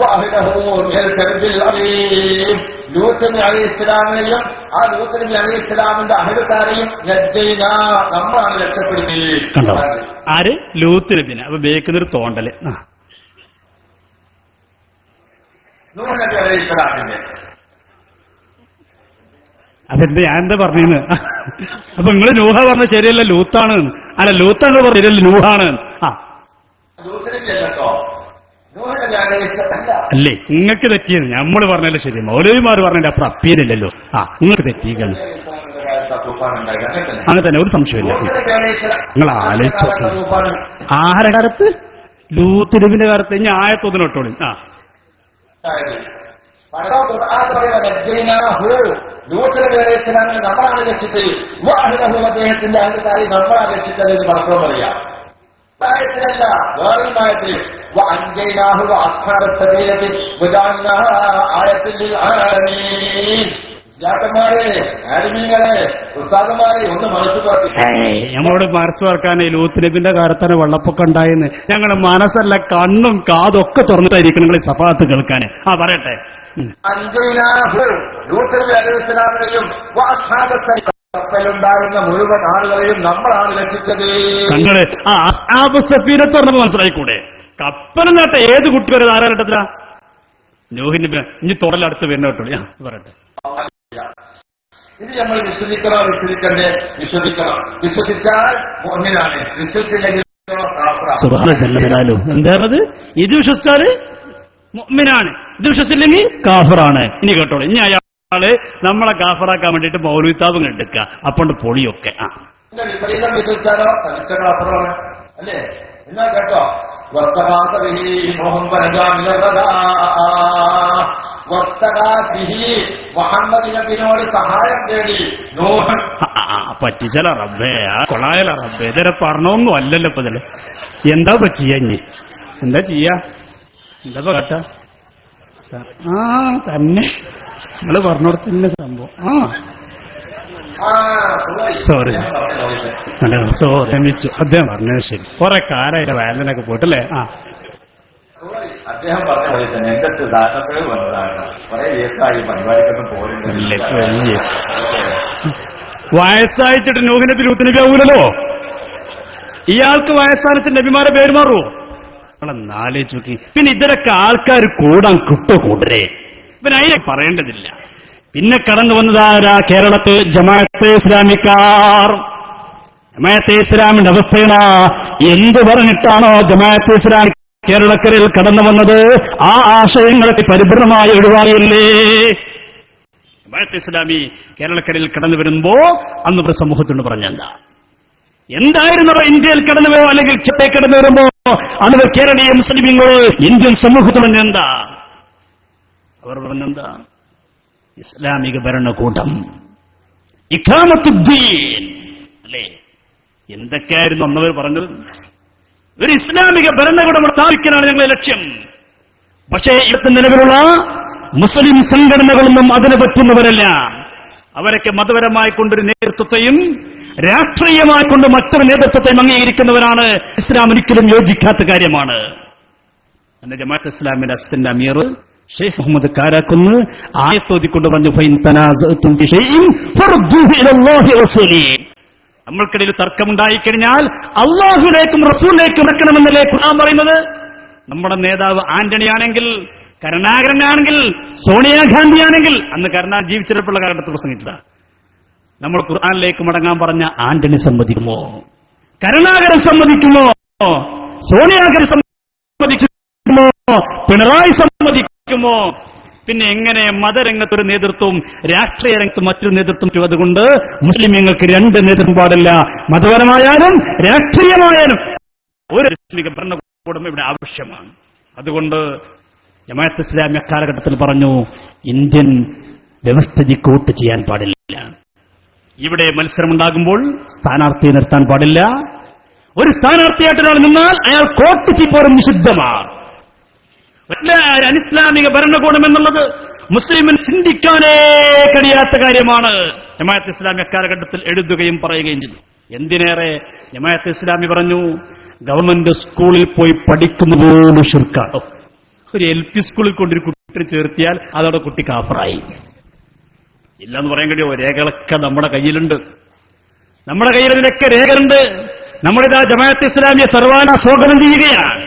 വഅഹ്ലഹു മിനൽ കർബിൽ അലീം. ലൂത്ത് നബി അലൈഹിസ്സലാമിനെയും ആ ലൂത്ത് നബി അലൈഹിസ്സലാമിന്റെ അഹ്ലുകാരെയും നജ്ജൈനാ നമ്മളാണ് രക്ഷപ്പെടുത്തിയത്. കണ്ടോ? ആര്? ലൂത്ത് നബിനെ. അപ്പൊ ബേക്കുന്നൊരു തോണ്ടല്. നൂഹ് നബി അലൈഹിസ്സലാമിന്റെ അതെന്ത് ഞാൻ എന്താ പറഞ്ഞിന്ന്? അപ്പൊ നിങ്ങള് നൂഹ പറഞ്ഞ ശരിയല്ല ലൂത്താണ്. അല്ല ലൂത്താണ് പറഞ്ഞ ശരിയല്ല നൂഹാണ്. അല്ലേ നിങ്ങൾക്ക് തെറ്റിയത് നമ്മൾ പറഞ്ഞല്ലോ ശരി. മൗലവിമാർ പറഞ്ഞതിന്റെ അപ്പുറം അപ്പീരില്ലല്ലോ. നിങ്ങൾക്ക് തെറ്റിയാണ്. അങ്ങനെ തന്നെ ഒരു സംശയമില്ല. നിങ്ങൾ ആലോചിച്ചോ ആരുടെ കാലത്ത്? ലൂത്ത് നബിന്റെ കാലത്ത്. ഇനി ആയത്തൊന്നിനോട്ടോളി. ലൂത്തിന്റെ പേരെ ഇസ്ലാമിനെ നമ്മളാണ് രക്ഷിച്ചത്. അദ്ദേഹത്തിന്റെ അഹ്ലുകാരെ നമ്മളാണ് രക്ഷിച്ചത് എന്ന് പലപ്പോഴും പറയാം. ആയത്തിലല്ല, വേറെ ആയത്തിൽ ജാക്കന്മാരെ, ആലിമീങ്ങളെ, ഉസ്താദന്മാരെ ഒന്ന് മനസ്സിലാക്കി. ഞങ്ങളോട് മനസ്സിലാക്കാൻ ലൂത്ത് നബിന്റെ കാലത്താണ് വെള്ളപ്പൊക്കം ഉണ്ടായെന്ന് ഞങ്ങളുടെ മനസ്സല്ല കണ്ണും കാതും ഒക്കെ തുറന്നിട്ടായിരിക്കും നിങ്ങൾ സഫാത്ത് കേൾക്കാൻ. പറയട്ടെ. കപ്പലുണ്ടായിരുന്ന മുഴുവൻ ആളുകളെയും നമ്മളാണ് രക്ഷിച്ചത്. കങ്ങള് അസ്ഹാബ് സഫീനത്ത് പറഞ്ഞപ്പോ മനസ്സിലായിക്കൂടെ? കപ്പൽ നട്ട ഏത് കുട്ടിയൊരു ധാരാളത്തിലാ നൂഹിന്റെ ഇനി തുടലടുത്ത് വരുന്ന കേട്ടോ. ഞാൻ പറയട്ടെ. ഇത് നമ്മൾ വിശ്വസിക്കണ്ടേ? വിശ്വസിച്ചാൽ മുഅ്മിനാണ്, വിശ്വസിച്ചില്ലെങ്കിൽ എന്താണത്? ഇത് വിശ്വസിച്ചാല് മുഅ്മിനാണ്, ഇത് വിശ്വസിച്ചില്ലെങ്കിൽ കാഫറാണ്. ഇനി കേട്ടോളൂ. ഇനി അയാള് നമ്മളെ കാഫറാക്കാൻ വേണ്ടിട്ട് മൗലൂദ് എടുക്കുക. അപ്പോണ്ട് പൊളിയൊക്കെ വിപരീതം വിശ്വസിച്ചാലോ തനിച്ച കാഫറാണ് അല്ലേ? എന്നാ കേട്ടോ, മുഹമ്മദ് നബിയോട് സഹായം തേടി പറ്റിച്ചല റബ്ബേ, കൊളായല റബ്ബേ. ഇതരെ പറഞ്ഞൊന്നും അല്ലല്ലോ ഇപ്പൊ ഇതില്. എന്താ ചെയ്യാ? ഇനി എന്താ ചെയ്യാ? എന്താ കേട്ട തന്നെ നിങ്ങള് പറഞ്ഞോടത്തന്നെ സംഭവം. സോറി ക്ഷമിച്ചു. അദ്ദേഹം പറഞ്ഞത് ശരി. കുറെ കാലമായിട്ട് വേദനയൊക്കെ പോയിട്ടല്ലേ? അദ്ദേഹം പറഞ്ഞ പോലെ തന്നെ എന്റെ ദാതാക്കൾ വന്നതാണ്. കുറെ ദിവസമായി പരിപാടിക്കൊന്നും പോരുന്നില്ല. വയസ്സായിട്ടിട്ട് നൂഹ് നബി ലൂത്ത് നബി ആവൂലല്ലോ. ഇയാൾക്ക് വയസ്സാനത്തിന് നബിമാരെ പേര് മാറുമോ? ആലോചിച്ച് നോക്കി. പിന്നെ ഇതിലൊക്കെ ആൾക്കാർ കൂടാൻ കൂട്ടരെ. പിന്നെ അതിനെ പറയേണ്ടതില്ല. പിന്നെ കടന്നു വന്നതാരാ? കേരളത്തിൽ ജമാഅത്തെ ഇസ്ലാമിക്കാർ. ജമാഅത്തെ ഇസ്ലാമിന്റെ അവസ്ഥയാണ്. എന്തു പറഞ്ഞിട്ടാണോ ജമാഅത്തെ ഇസ്ലാമി കേരളക്കരയിൽ കടന്നു വന്നത്? ആ ആശയങ്ങളൊക്കെ പരിപൂർണമായി ഒഴിവാകില്ലേ? ജമാഅത്തെ ഇസ്ലാമി കേരളക്കരയിൽ കടന്നു വരുമ്പോ അന്ന് ഇവിടെ സമൂഹത്തോട് പറഞ്ഞെന്താ? എന്തായിരുന്നു ഇന്ത്യയിൽ കടന്നു വരുമോ അല്ലെങ്കിൽ ചിട്ടയിൽ കടന്നു വരുമ്പോ അന്ന് കേരളീയ മുസ്ലിമീങ്ങൾ ഇന്ത്യൻ സമൂഹത്തോട് എന്താ അവർ പറഞ്ഞെന്താ? ഇസ്ലാമിക ഭരണകൂടം, ഇഖാമത്തുദ്ദീൻ അല്ലേ? എന്തൊക്കെയായിരുന്നു അന്നവർ പറഞ്ഞത്? ഒരു ഇസ്ലാമിക ഭരണകൂടം സ്ഥാപിക്കാനാണ് ഞങ്ങളുടെ ലക്ഷ്യം. പക്ഷേ ഇവിടുത്തെ നിലവിലുള്ള മുസ്ലിം സംഘടനകളൊന്നും അതിന് പറ്റുന്നവരല്ല. അവരൊക്കെ മതപരമായി കൊണ്ടൊരു നേതൃത്വത്തെയും രാഷ്ട്രീയമായി കൊണ്ട് മറ്റൊരു നേതൃത്വത്തെയും അംഗീകരിക്കുന്നവരാണ്. ഇസ്ലാം ഒരിക്കലും യോജിക്കാത്ത കാര്യമാണ്. എന്റെ ജമാഅത്ത് ഇസ്ലാമിന്റെ അസിസ്റ്റന്റ് അമീർ ഷെയ്ഖ് മുഹമ്മദ് കാരാക്കുന്ന് ആയത്തോതിക്കൊണ്ട് പറഞ്ഞു, ഫൈൻ തനാസഅതും ഫി ഷൈഇൻ ഫർദൂഹു ഇലല്ലാഹി വറസൂലിഹി. നമ്മൾക്കിടയിൽ തർക്കമുണ്ടായിക്കഴിഞ്ഞാൽ അള്ളാഹുവിലേക്കും റസൂലിലേക്കും ഇറക്കണമെന്നല്ലേ ഖുർആൻ പറയുന്നത്? നമ്മുടെ നേതാവ് ആന്റണിയാണെങ്കിൽ, കരുണാകരനാണെങ്കിൽ, സോണിയാഗാന്ധിയാണെങ്കിൽ, അന്ന് കരുണാകരൻ ജീവിച്ചിട്ടുള്ള കാലഘട്ടത്തിൽ പ്രസംഗിച്ചതാ. നമ്മൾ ഖുർആനിലേക്ക് മടങ്ങാൻ പറഞ്ഞ ആന്റണി സമ്മതിക്കുമോ? കരുണാകരൻ സമ്മതിക്കുമോ? സോണിയാഗാന്ധി സമ്മതിക്കുമോ? പിണറായി സമ്മതിക്കുമോ? പിന്നെ എങ്ങനെ മതരംഗത്തൊരു നേതൃത്വവും രാഷ്ട്രീയ രംഗത്ത് മറ്റൊരു നേതൃത്വം? അതുകൊണ്ട് മുസ്ലിമീങ്ങൾക്ക് രണ്ട് നേതൃത്വം പാടില്ല. മതപരമായാലും രാഷ്ട്രീയമായാലും ഒരു ഇസ്ലാമിക ഭരണകൂടം ഇവിടെ ആവശ്യമാണ്. അതുകൊണ്ട് ജമാഅത്ത് ഇസ്ലാമി കാലഘട്ടത്തിൽ പറഞ്ഞു, ഇന്ത്യൻ വ്യവസ്ഥിതിക്ക് വോട്ട് ചെയ്യാൻ പാടില്ല. ഇവിടെ മത്സരമുണ്ടാകുമ്പോൾ സ്ഥാനാർത്ഥിയെ നിർത്താൻ പാടില്ല. ഒരു സ്ഥാനാർത്ഥിയായിട്ട് ഒരാൾ നിന്നാൽ അയാൾ വോട്ട് ചെയ്യപ്പോഴും നിഷിദ്ധമാണ്. അനിസ്ലാമിക ഭരണകൂടം എന്നുള്ളത് മുസ്ലിമിന് ചിന്തിക്കാനേ കഴിയാത്ത കാര്യമാണ്. ജമാഅത്ത് ഇസ്ലാമി അക്കാലഘട്ടത്തിൽ എഴുതുകയും പറയുകയും ചെയ്തു. എന്തിനേറെ ജമാഅത്ത് ഇസ്ലാമി പറഞ്ഞു, ഗവൺമെന്റ് സ്കൂളിൽ പോയി പഠിക്കുന്നതോട് ശിർക്കാണ്. ഒരു LP സ്കൂളിൽ കൊണ്ടൊരു കുട്ടി ചേർത്തിയാൽ അതോടെ കുട്ടി കാഫറായി. ഇല്ലെന്ന് പറയാൻ കഴിയുമോ? രേഖകളൊക്കെ നമ്മുടെ കയ്യിലുണ്ട്. നമ്മുടെ കയ്യിൽ ഇതിലൊക്കെ രേഖയുണ്ട്. നമ്മളിതാ ജമാഅത്ത് ഇസ്ലാമിയെ സർവാന സ്വാഗതം ചെയ്യുകയാണ്.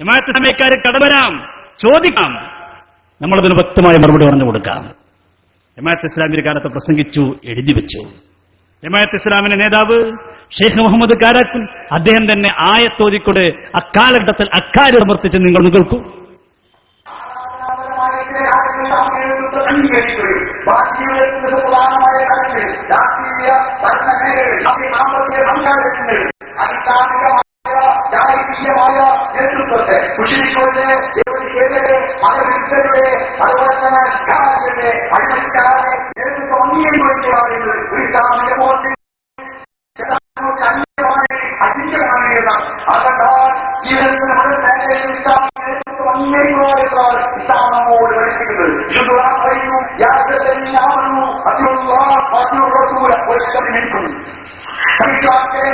ജമാഅത്ത് ഇസ്ലാമിക്കാരെ കടവരാം, ചോദിക്കാം, നമ്മളതിന് വ്യക്തമായ മറുപടി പറഞ്ഞു കൊടുക്കാം. ജമാഅത്ത് ഇസ്ലാമി ഒരു കാലത്ത് പ്രസംഗിച്ചു, എഴുതി വെച്ചു. ജമാഅത്ത് ഇസ്ലാമിന്റെ നേതാവ് ഷെയ്ഖ് മുഹമ്മദ് കാരാക്കുൻ അദ്ദേഹം തന്നെ ആയത്തോതിക്കൊണ്ട് അക്കാലഘട്ടത്തിൽ അക്കാര്യം സമർത്ഥിച്ച് നിങ്ങൾ കേൾക്കൂ. നേതൃത്വത്തെ മുസ്ലിങ്ങളുടെ മതവിരുദ്ധരുടെ അതുപോലെ തന്നെ ഖാദിയുടെ അഴിമതിക്കാരെ നേതൃത്വം അംഗീകരിക്കുകയാണ്. ഒരു ഇസ്ലാമിക ബോധത്തിൽ അധികമാണ് എന്ന അതുകൊണ്ടാൽ ജീവിതത്തിന് മുഴുവൻ മേഖലയിൽ ഇസ്ലാമിക നേതൃത്വം അംഗീകരിക്കുന്നവരെക്കാൾ ഇസ്ലാം നമ്മോട് പഠിപ്പിക്കുന്നത്. ഇതുകൊണ്ടാണ് പറയുന്നു, യാതൊരു അതിനുള്ള കളിക്കാർക്ക്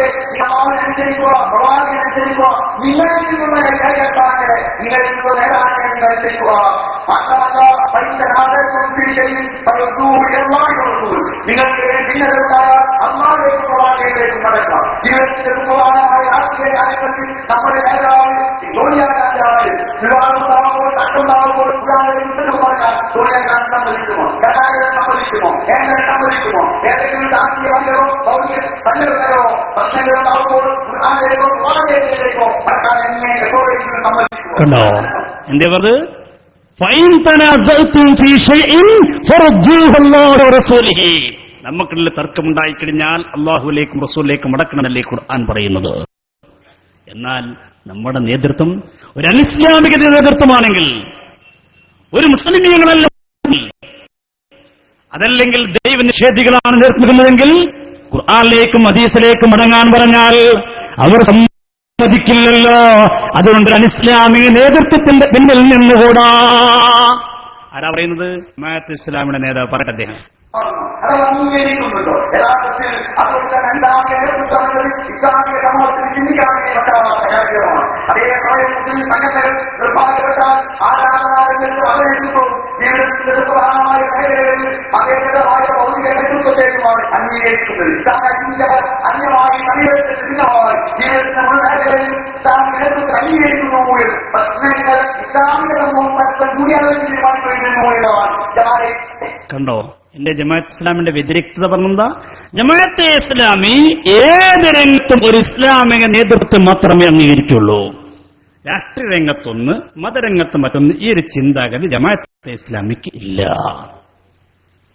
അനുസരിക്കുക, പ്രവാചകനുസരിക്കുക, നിങ്ങളിൽ നിന്നുള്ള കേൾക്കാന് നിങ്ങളിൽ നിന്നുള്ള നേതാക്കളെ അനുസരിക്കുക. മാത്രമല്ല നിങ്ങൾക്ക് ഭിന്നതയുണ്ടായ അള്ളാഹുവിലേക്കും പ്രവാചകനിലേക്കും നടക്കാം. ജീവിതത്തിന്റെ സുപ്രധാനമായ രാഷ്ട്രീയ കാര്യങ്ങളിൽ നമ്മുടെ നേതാവ് സോണിയാഗാന്ധിയാണ്. വിവാഹമുണ്ടാകുമ്പോൾ തട്ടുണ്ടാകുമ്പോൾ പറഞ്ഞാൽ സോണിയാഗാന്ധി സമ്മതിക്കുമോ? കർണാടകൻ സമ്മതിക്കുമോ? കേന്ദ്രം സമ്മതിക്കുമോ? ഏതെങ്കിലും രാഷ്ട്രീയ വന്നോ സൗകര്യ സന്നദ്ധരോ പ്രശ്നങ്ങളുണ്ടാകുമ്പോൾ ഖുർആനിലേക്കോ പ്രവാചകനിലേക്കോ സർക്കാർ എന്നെ എപ്പോഴെങ്കിലും സമ്മതിക്കുമോ? കണ്ടോ എന്തേ പറഞ്ഞത്? ഫൈൻ തനാസഅതും ഫീ ഷൈഇൻ ഫർദൂഹു അല്ലാഹു വറസൂലിഹി. നമുക്കുള്ള തർക്കമുണ്ടായിക്കഴിഞ്ഞാൽ അള്ളാഹുവിലേക്കും റസൂലിലേക്കും മടക്കണമെന്നല്ലേ ഖുർആൻ പറയുന്നത്. എന്നാൽ നമ്മുടെ നേതൃത്വം ഒരു അനിസ്ലാമിക നേതൃത്വമാണെങ്കിൽ, ഒരു മുസ്ലിമീങ്ങളല്ല, അതല്ലെങ്കിൽ ദൈവനിഷേധികളാണ് നേതൃത്വമെങ്കിൽ ഖുർആനിലേക്കും ഹദീസിലേക്കും മടങ്ങാൻ പറഞ്ഞാൽ അവർ സമ്മതിക്കില്ലല്ലോ. അതുകൊണ്ട് അനിസ്ലാമിക നേതൃത്വത്തിന്റെ പിന്നിൽ നിന്നുകൂടാ. ആരാ പറയുന്നത്? ജമാഅത്ത് ഇസ്ലാമിയുടെ നേതാവ് പറയട്ടെ. അദ്ദേഹം അത് അംഗീകരിക്കുന്നുണ്ടോ? യഥാർത്ഥത്തിൽ അതുകൊണ്ട് രണ്ടാമത്തെ നേതൃത്വം ഇസ്ലാമിക സമൂഹത്തിൽ ചിന്തിക്കാനേ പറ്റാത്ത കാര്യമാണ്. അതേസമയം മുസ്ലിം സംഘടനകൾ നിർഭാഗ്യപ്പെട്ടാൽ ആരാധനാലയങ്ങൾക്ക് അവതരിപ്പിക്കും ജീവിതത്തിന്റെ പ്രധാനമായ മേഖലകളിൽ അതേതരമായ ഭൗതിക നേതൃത്വത്തേക്കുമാണ് അംഗീകരിക്കുന്നത്. ഇസ്ലാമിക അന്യമായി സമീപത്തിന്റെ ഭിന്നമായി ജീവിതത്തിന്റെ മുൻ മേഖലകളിൽ ഇസ്ലാമിക നേതൃത്വത്തെ അംഗീകരിക്കുന്നു. പ്രശ്നങ്ങൾ ഇസ്ലാമിക സമൂഹം പരസ്പരം കൂടിയാലോചന തീരുമാനിക്കുന്നു എന്നതാണ്. കണ്ടോ എന്റെ ജമാഅത്ത് ഇസ്ലാമിന്റെ വ്യതിരിക്തത പറഞ്ഞെന്താ? ജമാഅത്തെ ഇസ്ലാമി ഏത് രംഗത്തും ഒരു ഇസ്ലാമിക നേതൃത്വം മാത്രമേ അംഗീകരിക്കുള്ളൂ. രാഷ്ട്രീയ രംഗത്തൊന്ന്, മതരംഗത്ത് മറ്റൊന്ന്. ഈ ഒരു ചിന്താഗതി ജമാഅത്തെ ഇസ്ലാമിക്ക് ഇല്ല.